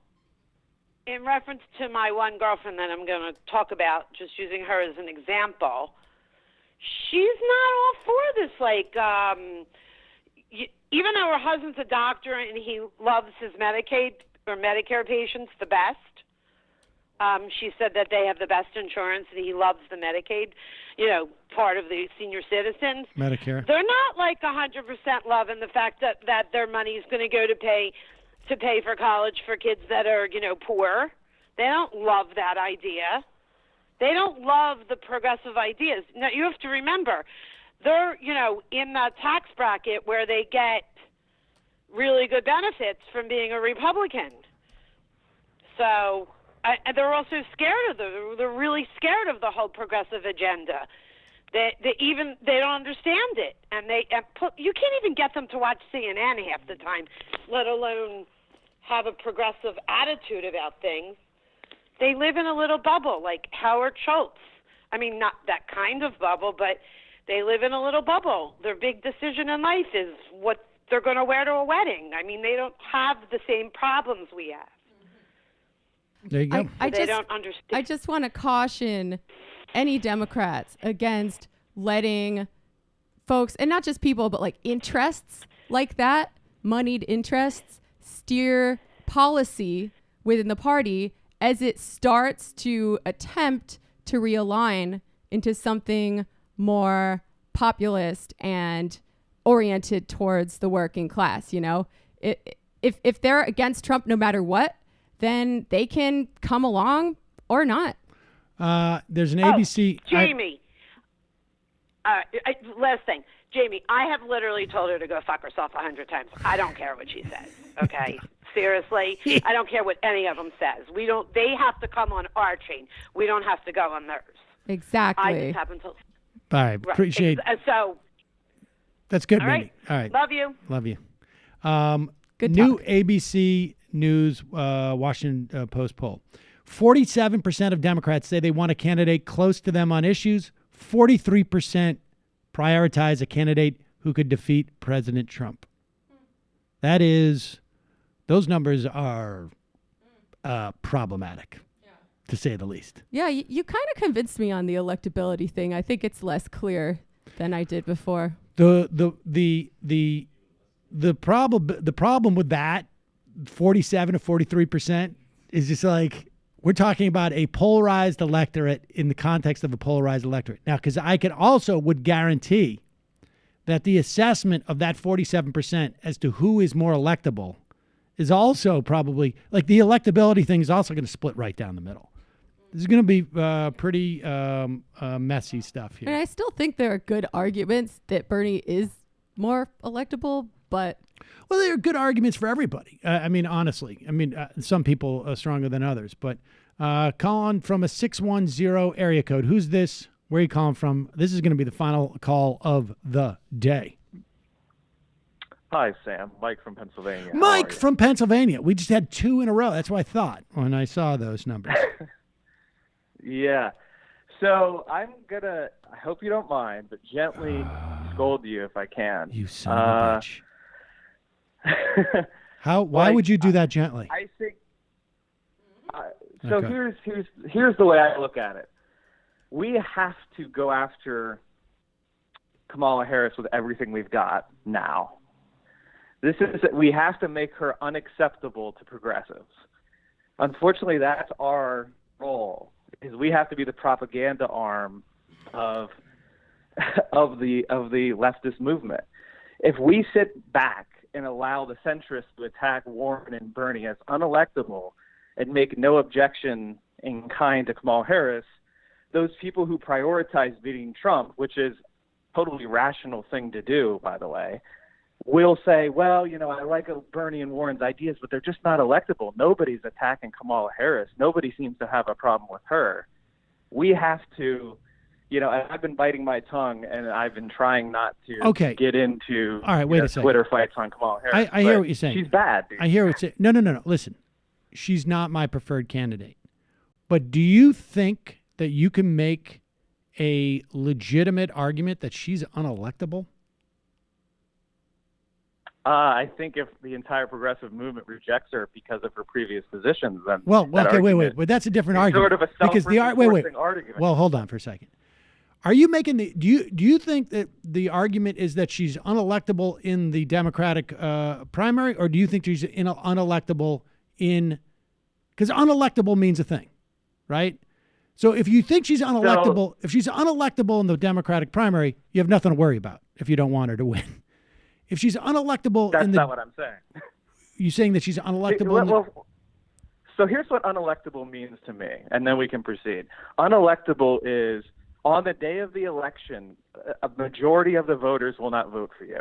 in reference to my one girlfriend that I'm going to talk about, just using her as an example, she's not all for this. Like, even though her husband's a doctor and he loves his Medicaid or Medicare patients the best, she said that they have the best insurance and he loves the Medicaid, part of the senior citizens.
Medicare.
They're not like 100% loving the fact that their money is going to go to pay for college for kids that are, poor. They don't love that idea. They don't love the progressive ideas. Now, you have to remember, they're, in the tax bracket where they get really good benefits from being a Republican. So and they're also scared of they're really scared of the whole progressive agenda. They don't understand it, and you can't even get them to watch CNN half the time, let alone have a progressive attitude about things. They live in a little bubble, like Howard Schultz. I mean, not that kind of bubble, but they live in a little bubble. Their big decision in life is what they're going to wear to a wedding. I mean, they don't have the same problems we have.
There you go.
They don't understand.
I just want to caution any Democrats against letting folks, and not just people, but like interests like that, moneyed interests, steer policy within the party as it starts to attempt to realign into something more populist and oriented towards the working class. If they're against Trump no matter what, then they can come along or not.
There's an ABC.
Jamie. Last thing. Jamie, I have literally told her to go fuck herself 100 times. I don't care what she says. Okay? Seriously. I don't care what any of them says. They have to come on our chain. We don't have to go on theirs.
Exactly.
I just happen to.
All right. Appreciate.
So.
That's good,
All
Minnie.
right.
All right.
Love you.
Love you.
Good
new
talk.
ABC News Washington Post poll. 47% of Democrats say they want a candidate close to them on issues. 43% prioritize a candidate who could defeat President Trump. Those numbers are problematic, to say the least.
Yeah, you kind of convinced me on the electability thing. I think it's less clear than I did before.
The problem with that 47 to 43% is just like, we're talking about a polarized electorate in the context of a polarized electorate. Now, because I would guarantee that the assessment of that 47% as to who is more electable is also probably, like, the electability thing is also going to split right down the middle. This is going to be pretty messy stuff here.
And I still think there are good arguments that Bernie is more electable, but...
Well, there are good arguments for everybody. Honestly. Some people are stronger than others. But calling from a 610 area code. Who's this? Where are you calling from? This is going to be the final call of the day.
Hi, Sam. Mike from Pennsylvania.
Mike from Pennsylvania. We just had 2 in a row. That's what I thought when I saw those numbers.
Yeah. So I'm going to, I hope you don't mind, but gently scold you if I can.
You son of a bitch. Why would you do that gently?
I think okay. Here's the way I look at it. We have to go after Kamala Harris with everything we've got now. We have to make her unacceptable to progressives. Unfortunately, that's our role is we have to be the propaganda arm of the leftist movement. If we sit back and allow the centrists to attack Warren and Bernie as unelectable and make no objection in kind to Kamala Harris, those people who prioritize beating Trump, which is a totally rational thing to do, by the way, will say, well, I like Bernie and Warren's ideas, but they're just not electable. Nobody's attacking Kamala Harris. Nobody seems to have a problem with her. We have to, I've been biting my tongue, and I've been trying not to get into
All right, wait a second.
Twitter fights on Kamala Harris.
I hear what you're saying.
She's bad, dude.
I hear what you're saying. No. Listen, she's not my preferred candidate. But do you think that you can make a legitimate argument that she's unelectable?
I think if the entire progressive movement rejects her because of her previous positions, then
wait. But that's a different argument.
Sort of a self-reinforcing argument.
Well, hold on for a second. Are you making the? Do you think that the argument is that she's unelectable in the Democratic primary, or do you think she's unelectable in? Because unelectable means a thing, right? So if you think she's unelectable, if she's unelectable in the Democratic primary, you have nothing to worry about if you don't want her to win. If she's unelectable
that's not what I'm saying.
You saying that she's unelectable?
So here's what unelectable means to me, and then we can proceed. Unelectable is on the day of the election, a majority of the voters will not vote for you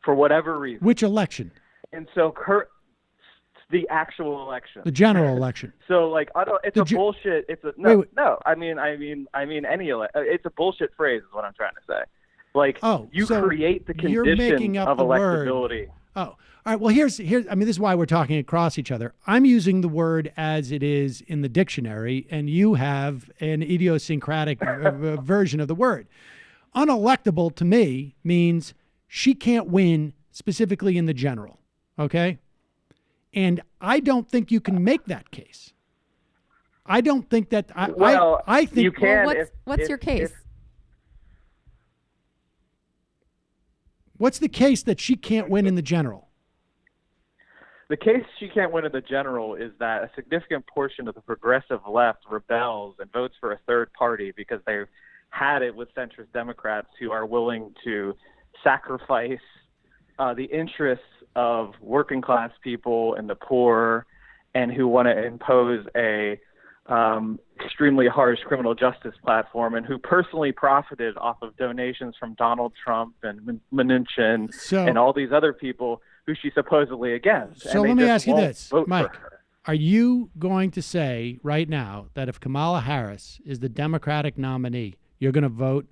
for whatever reason.
Which election?
And so the actual election,
the general election.
So it's a bullshit. It's a no. I mean any. It's a bullshit phrase, is what I'm trying to say. You create the condition of electability.
Oh, all right. Well, here's. I mean, this is why we're talking across each other. I'm using the word as it is in the dictionary, and you have an idiosyncratic version of the word. Unelectable to me means she can't win specifically in the general. Okay. And I don't think you can make that case. I don't think that. I think
you can.
Well, what's your case?
What's the case that she can't win in the general?
The case she can't win in the general is that a significant portion of the progressive left rebels and votes for a third party because they've had it with centrist Democrats who are willing to sacrifice the interests of working class people and the poor, and who want to impose a extremely harsh criminal justice platform, and who personally profited off of donations from Donald Trump and Mnuchin and all these other people who she's supposedly against.
So let me ask you this, Mike. Are you going to say right now that if Kamala Harris is the Democratic nominee, you're going to vote?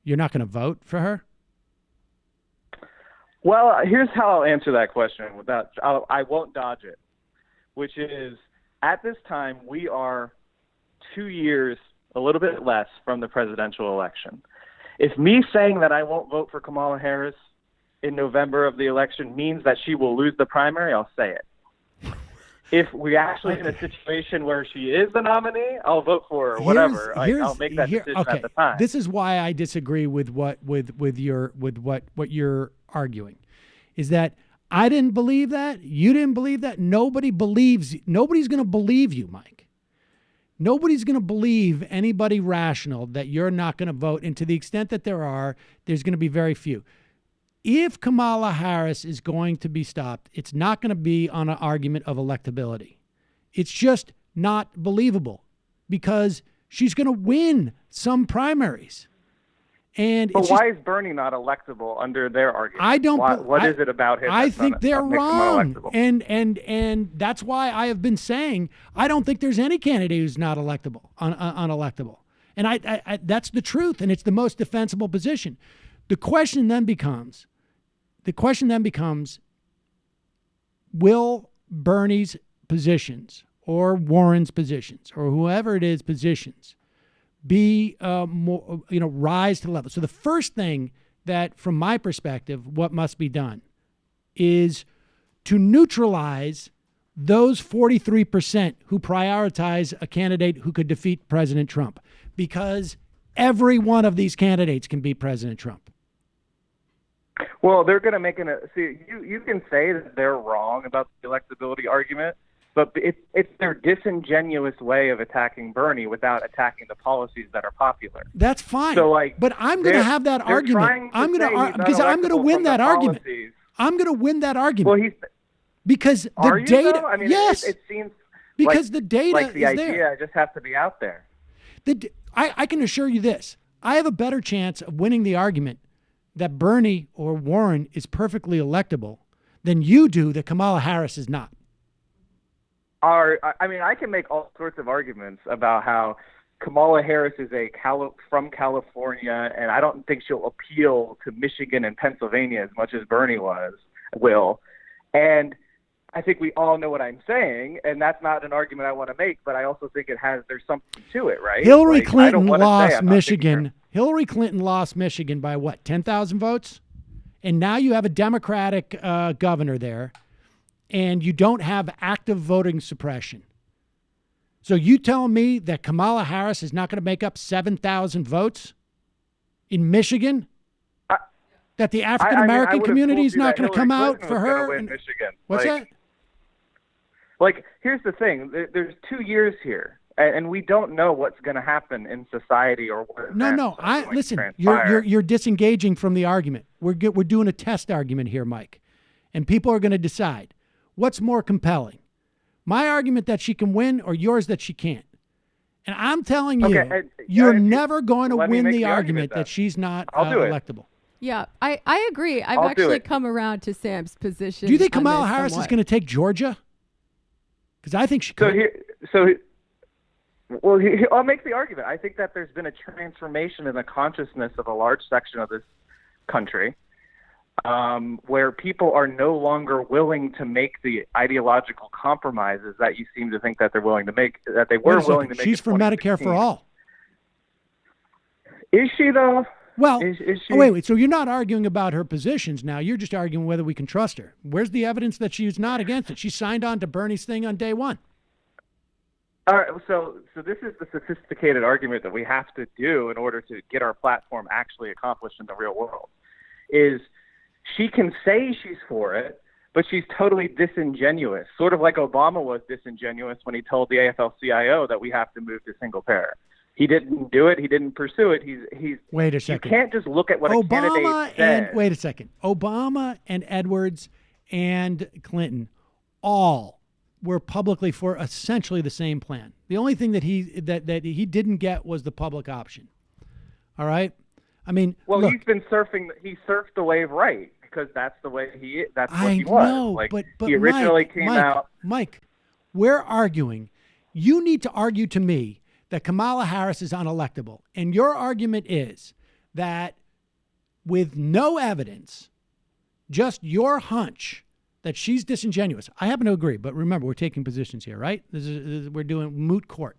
You're not going to vote for her?
Well, here's how I'll answer that question. I won't dodge it, which is at this time we are 2 years, a little bit less, from the presidential election. If me saying that I won't vote for Kamala Harris in November of the election means that she will lose the primary, I'll say it. If we're actually in a situation where she is the nominee, I'll vote for her. Whatever, I'll make that decision at the time.
This is why I disagree with what you're arguing, is that I didn't believe that, you didn't believe that. Nobody's going to believe you, Mike. Nobody's going to believe anybody rational that you're not going to vote, and to the extent that there's going to be very few. If Kamala Harris is going to be stopped, it's not going to be on an argument of electability. It's just not believable because she's going to win some primaries.
But why is Bernie not electable under their argument?
I don't.
What is it about him?
I think they're wrong, and that's why I have been saying I don't think there's any candidate who's not electable, unelectable, and I that's the truth, and it's the most defensible position. The question then becomes, will Bernie's positions or Warren's positions or whoever it is positions be more, rise to the level? So the first thing that, from my perspective, what must be done is to neutralize those 43% who prioritize a candidate who could defeat President Trump, because every one of these candidates can beat President Trump.
Well, they're going to make you can say that they're wrong about the electability argument, But it's their disingenuous way of attacking Bernie without attacking the policies that are popular.
That's fine.
So, like,
but I'm going to have that argument. I'm going to because I'm going to win that argument. I'm going to win that argument.
Well,
because the
are you,
data.
though? I mean,
yes,
it seems
because the data
like the
is
idea
there.
just has to be out there.
I can assure you this: I have a better chance of winning the argument that Bernie or Warren is perfectly electable than you do that Kamala Harris is not.
I mean, I can make all sorts of arguments about how Kamala Harris is from California, and I don't think she'll appeal to Michigan and Pennsylvania as much as Bernie will. And I think we all know what I'm saying, and that's not an argument I want to make, but I also think there's something to it, right?
Hillary Clinton lost Michigan. Hillary Clinton lost Michigan by what, 10,000 votes? And now you have a Democratic governor there, and you don't have active voting suppression. So you tell me that Kamala Harris is not going to make up 7,000 votes in Michigan? That the African-American community is not going to come out for her?
Michigan.
What's that?
Like, here's the thing. There's 2 years here, and we don't know what's going to happen in society or what.
No. Listen. You're disengaging from the argument. We're doing a test argument here, Mike, and people are going to decide what's more compelling. My argument that she can win, or yours that she can't. And I'm telling you, you're never going to win the argument that she's not electable.
Yeah, I agree. I've actually come around to Sam's position.
Do you think Kamala Harris is going to take Georgia? Because I think she could.
I'll make the argument. I think that there's been a transformation in the consciousness of a large section of this country, where people are no longer willing to make the ideological compromises that you seem to think that they're willing to make. That they were willing to make.
She's for Medicare for all.
Is she though?
Well,
is she?
Wait. So you're not arguing about her positions now. You're just arguing whether we can trust her. Where's the evidence that she's not against it? She signed on to Bernie's thing on day one.
All right. So this is the sophisticated argument that we have to do in order to get our platform actually accomplished in the real world. Is she can say she's for it, but she's totally disingenuous, sort of like Obama was disingenuous when he told the AFL-CIO that we have to move to single payer. He didn't do it. He didn't pursue it. He's.
Wait a second.
You can't just look at what a candidate says.
Wait a second. Obama and Edwards and Clinton all were publicly for essentially the same plan. The only thing that he didn't get was the public option. All right. I mean,
well,
look,
he's been surfing. He surfed the wave right because that's the way he. That's what he was.
I know,
like,
but
he originally came out.
Mike, we're arguing. You need to argue to me that Kamala Harris is unelectable. And your argument is that with no evidence, just your hunch that she's disingenuous. I happen to agree, but remember, we're taking positions here, right? We're doing moot court.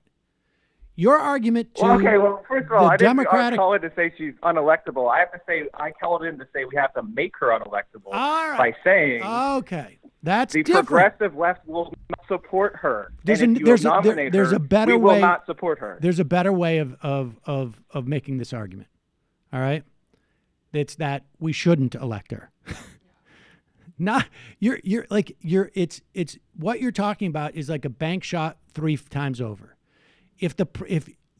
Your argument to
first of all, I didn't call in to say she's unelectable. I have to say, I called in to say we have to make her unelectable by saying
that's
the
different.
Progressive left will not support her.
There's a better way.
We will not support her.
There's a better way of making this argument. All right, it's that we shouldn't elect her. It's what you're talking about is like a bank shot 3 times over. If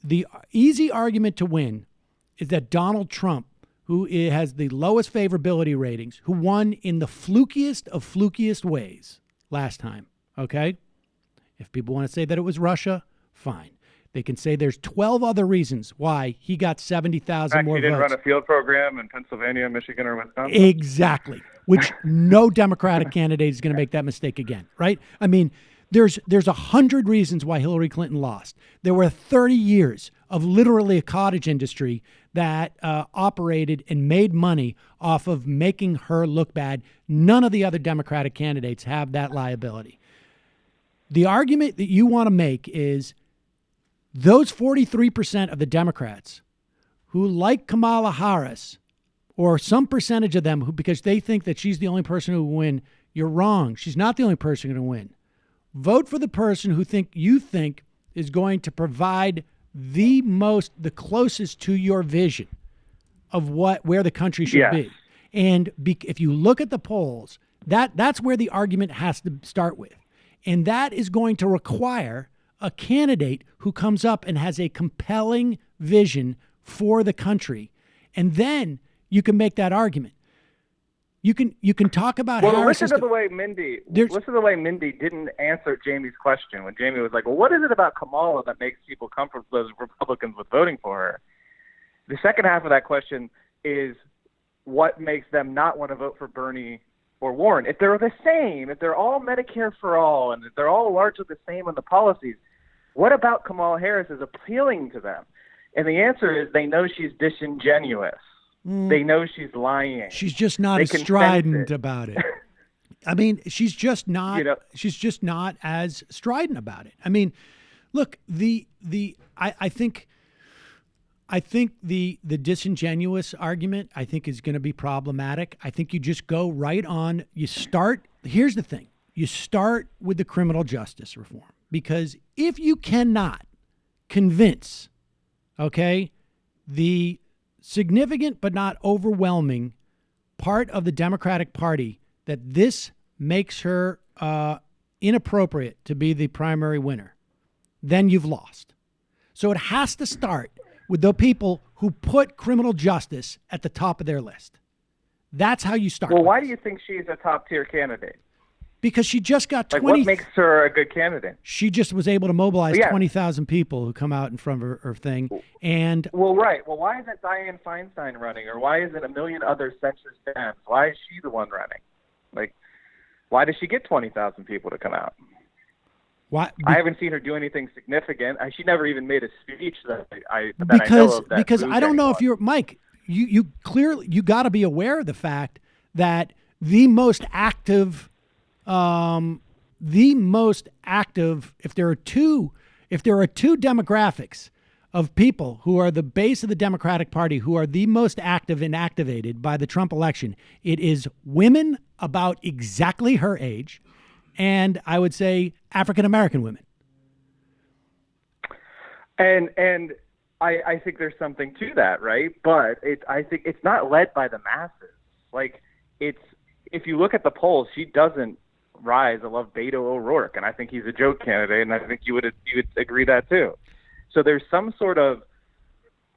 the easy argument to win is that Donald Trump, who has the lowest favorability ratings, who won in the flukiest of flukiest ways last time, okay? If people want to say that it was Russia, fine. They can say there's 12 other reasons why he got 70,000 more votes.
He didn't run a field program in Pennsylvania, Michigan, or Wisconsin?
Exactly, which no Democratic candidate is going to make that mistake again, right? I mean, there's 100 reasons why Hillary Clinton lost. There were 30 years of literally a cottage industry that operated and made money off of making her look bad. None of the other Democratic candidates have that liability. The argument that you want to make is those 43% of the Democrats who like Kamala Harris, or some percentage of them who, because they think that she's the only person who will win, you're wrong. She's not the only person going to win. Vote for the person who you think is going to provide the closest to your vision of where the country should be. And if you look at the polls, that's where the argument has to start with. And that is going to require a candidate who comes up and has a compelling vision for the country. And then you can make that argument. You can talk about Harris.
Listen to the way Mindy didn't answer Jamie's question when Jamie was like, well, what is it about Kamala that makes people comfortable, those Republicans, with voting for her? The second half of that question is what makes them not want to vote for Bernie or Warren. If they're the same, if they're all Medicare for all, and if they're all largely the same on the policies, what about Kamala Harris is appealing to them? And the answer is they know she's disingenuous. They know she's lying.
She's just not as strident about it. I mean, she's just not. She's just not as strident about it. I mean, look, I think the disingenuous argument I think is going to be problematic. I think you just go right on. You start. Here's the thing: you start with the criminal justice reform, because if you cannot convince, the significant but not overwhelming part of the Democratic Party that this makes her inappropriate to be the primary winner, then you've lost. So it has to start with the people who put criminal justice at the top of their list. That's how you start.
Well, why do you think she's a top-tier candidate?
Because she just got 20.
What makes her a good candidate?
She just was able to mobilize 20,000 people who come out in front of her thing. And
right. Well, why isn't Dianne Feinstein running, or why isn't a million other centrist Dems? Why is she the one running? Like, why does she get 20,000 people to come out?
Why?
I haven't seen her do anything significant. She never even made a speech that I know of.
Because I don't know if you're Mike. You clearly got to be aware of the fact that the most active. If there are two demographics of people who are the base of the Democratic Party who are the most active and activated by the Trump election, it is women about exactly her age, and I would say African American women.
And I think there's something to that, right? But I think it's not led by the masses. Like, if you look at the polls, she doesn't rise. I love Beto O'Rourke, and I think he's a joke candidate, and I think you would agree that too. So there's some sort of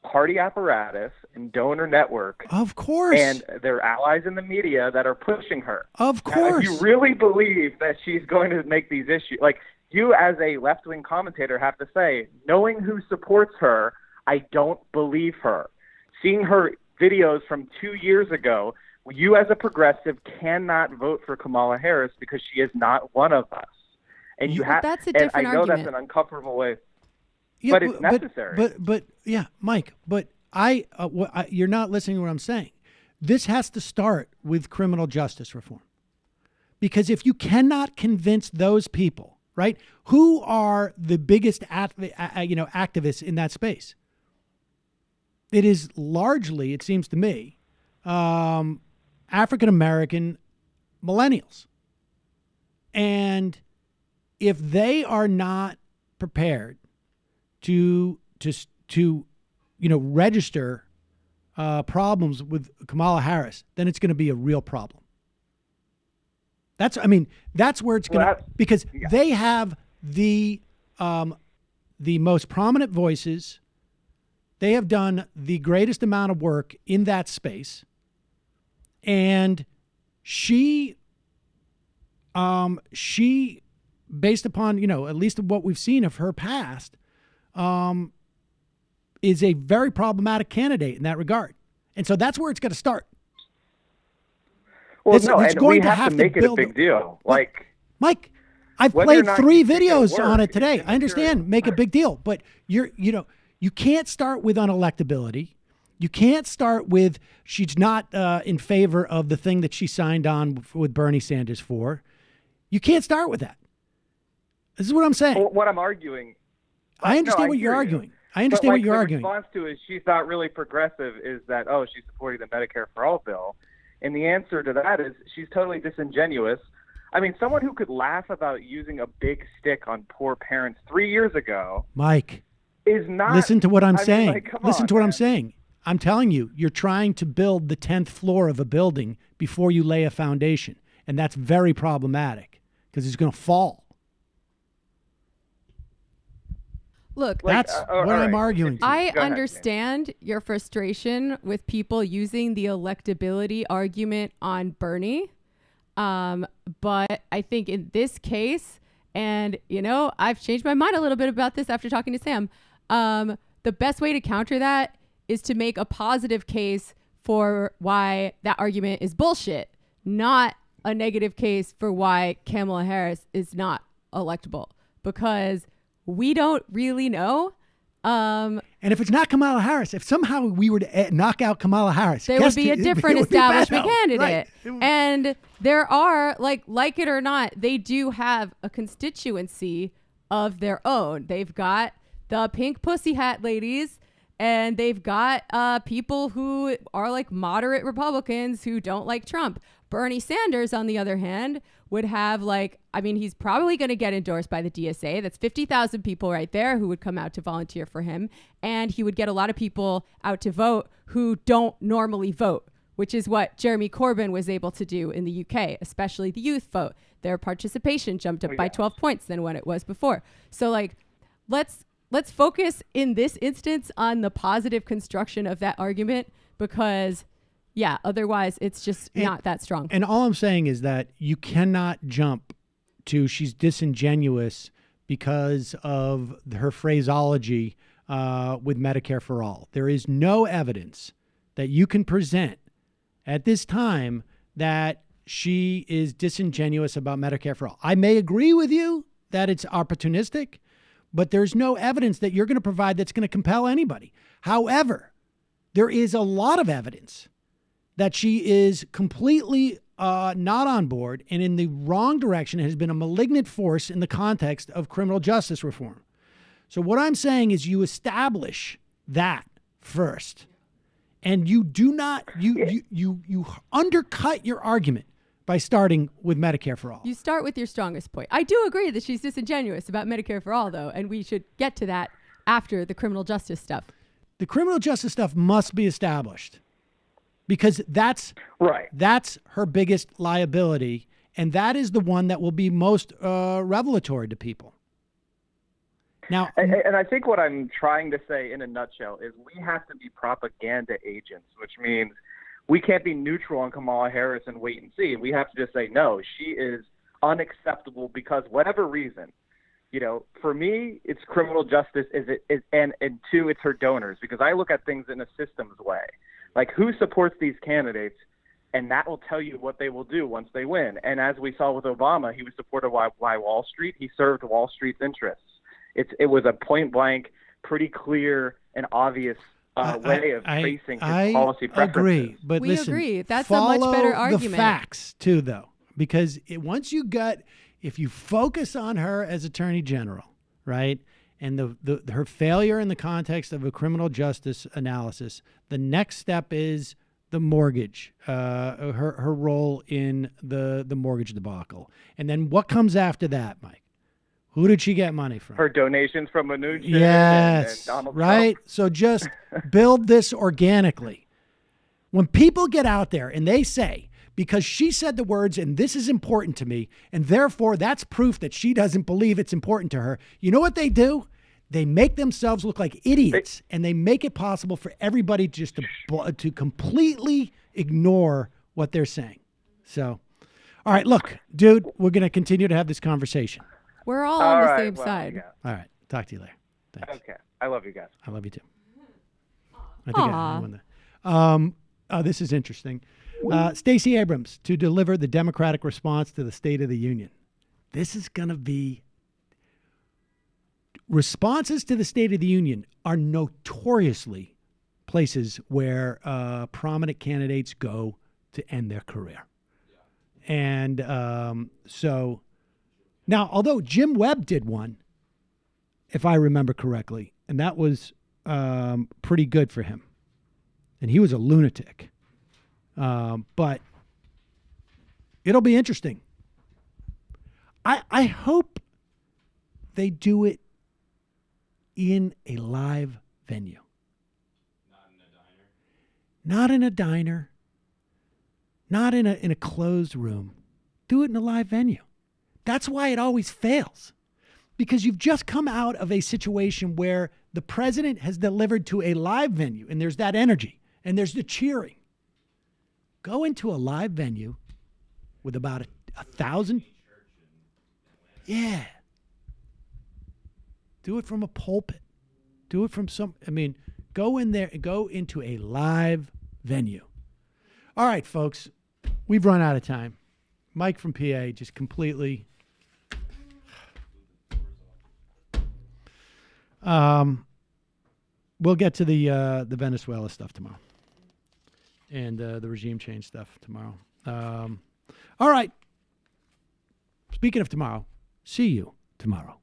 party apparatus and donor network,
of course,
and their allies in the media that are pushing her.
Of course,
now, if you really believe that she's going to make these issues, like, you as a left-wing commentator have to say, knowing who supports her, I don't believe her. Seeing her videos from 2 years ago, you as a progressive cannot vote for Kamala Harris because she is not one of us. And you have.
That's a different
and I know
argument.
that's an uncomfortable way,
yeah,
but it's necessary.
But yeah, Mike. But you're not listening to what I'm saying. This has to start with criminal justice reform, because if you cannot convince those people, right, who are the biggest activists in that space, it is largely, it seems to me, African American millennials. And if they are not prepared to register problems with Kamala Harris, then it's going to be a real problem. That's where it's going to, because they have the most prominent voices. They have done the greatest amount of work in that space. And she, based upon, at least what we've seen of her past, is a very problematic candidate in that regard. And so that's where it's going to start.
Well, we have to make it a big deal. Like,
Mike, I've played 3 videos on it today. I understand, make a big deal, but you can't start with unelectability. You can't start with she's not in favor of the thing that she signed on with Bernie Sanders for. You can't start with that. This is what I'm saying.
Well, what I'm arguing.
I understand what you're arguing. I understand what you're arguing.
The response to is she's not really progressive is that, she's supporting the Medicare for All bill. And the answer to that is she's totally disingenuous. I mean, someone who could laugh about using a big stick on poor parents 3 years ago.
Mike,
is not.
Listen to what I'm saying.
Listen
to what I'm saying. I'm telling you, you're trying to build the 10th floor of a building before you lay a foundation. And that's very problematic because it's going to fall.
Look,
That's what I'm arguing.
I understand your frustration with people using the electability argument on Bernie. But I think in this case, and, I've changed my mind a little bit about this after talking to Sam. The best way to counter that is to make a positive case for why that argument is bullshit, not a negative case for why Kamala Harris is not electable, because we don't really know.
And if it's not Kamala Harris, if somehow we were to knock out Kamala Harris,
there would be a different establishment candidate.
Right.
And there are, like it or not, they do have a constituency of their own. They've got the pink pussy hat ladies, and they've got people who are like moderate Republicans who don't like Trump. Bernie Sanders, on the other hand, would have he's probably going to get endorsed by the DSA. That's 50,000 people right there who would come out to volunteer for him. And he would get a lot of people out to vote who don't normally vote, which is what Jeremy Corbyn was able to do in the UK, especially the youth vote. Their participation jumped up by 12 points than what it was before. So let's focus in this instance on the positive construction of that argument, because otherwise it's just not that strong.
And all I'm saying is that you cannot jump to she's disingenuous because of her phraseology with Medicare for All. There is no evidence that you can present at this time that she is disingenuous about Medicare for All. I may agree with you that it's opportunistic, but there's no evidence that you're going to provide that's going to compel anybody. However, there is a lot of evidence that she is completely not on board and in the wrong direction, has been a malignant force in the context of criminal justice reform. So what I'm saying is you establish that first, and you do not, you undercut your argument by starting with Medicare for All.
You start with your strongest point. I do agree that she's disingenuous about Medicare for All, though, and we should get to that after the criminal justice stuff.
The criminal justice stuff must be established because that's
right.
That's her biggest liability, and that is the one that will be most revelatory to people. Now,
and I think what I'm trying to say in a nutshell is we have to be propaganda agents, which means we can't be neutral on Kamala Harris and wait and see. We have to just say, no, she is unacceptable because whatever reason. For me, it's criminal justice, and two, it's her donors, because I look at things in a systems way. Like, who supports these candidates, and that will tell you what they will do once they win. And as we saw with Obama, he was supported by Wall Street. He served Wall Street's interests. It was a point-blank, pretty clear and obvious way of tracing his policy preferences.
I agree, but
we
listen,
agree. That's a much better argument.
The facts, too, though, because if you focus on her as Attorney General, right, and her failure in the context of a criminal justice analysis, the next step is the mortgage, her role in the mortgage debacle. And then what comes after that, Mike? Who did she get money from?
Her donations from Mnuchin
yes,
and Donald
right?
Trump.
So just build this organically. When people get out there and they say, because she said the words, and this is important to me, and therefore that's proof that she doesn't believe it's important to her, you know what they do? They make themselves look like idiots, and they make it possible for everybody just to completely ignore what they're saying. So, all right, look, dude, we're going to continue to have this conversation.
We're all on the same side.
Yeah.
All right. Talk to you later. Thanks.
Okay. I love you guys.
I love you too. I think I won that. This is interesting. Stacey Abrams to deliver the Democratic response to the State of the Union. This is going to be... Responses to the State of the Union are notoriously places where prominent candidates go to end their career. And so... Now, although Jim Webb did one, if I remember correctly, and that was pretty good for him. And he was a lunatic. But it'll be interesting. I hope they do it in a live venue. Not in a diner. Not in a closed room. Do it in a live venue. That's why it always fails. because you've just come out of a situation where the president has delivered to a live venue, and there's that energy, and there's the cheering. Go into a live venue with about 1,000. Yeah. Do it from a pulpit. Do it from go in there and go into a live venue. All right, folks, we've run out of time. Mike from PA just completely. We'll get to the Venezuela stuff tomorrow, and the regime change stuff tomorrow. All right. Speaking of tomorrow, see you tomorrow.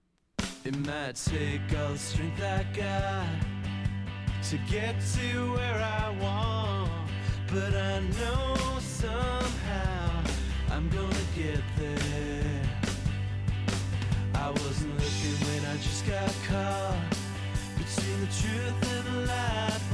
It might take all the strength I got to get to where I want, but I know somehow I'm gonna get there. I wasn't looking when I just got caught between the truth and the lie.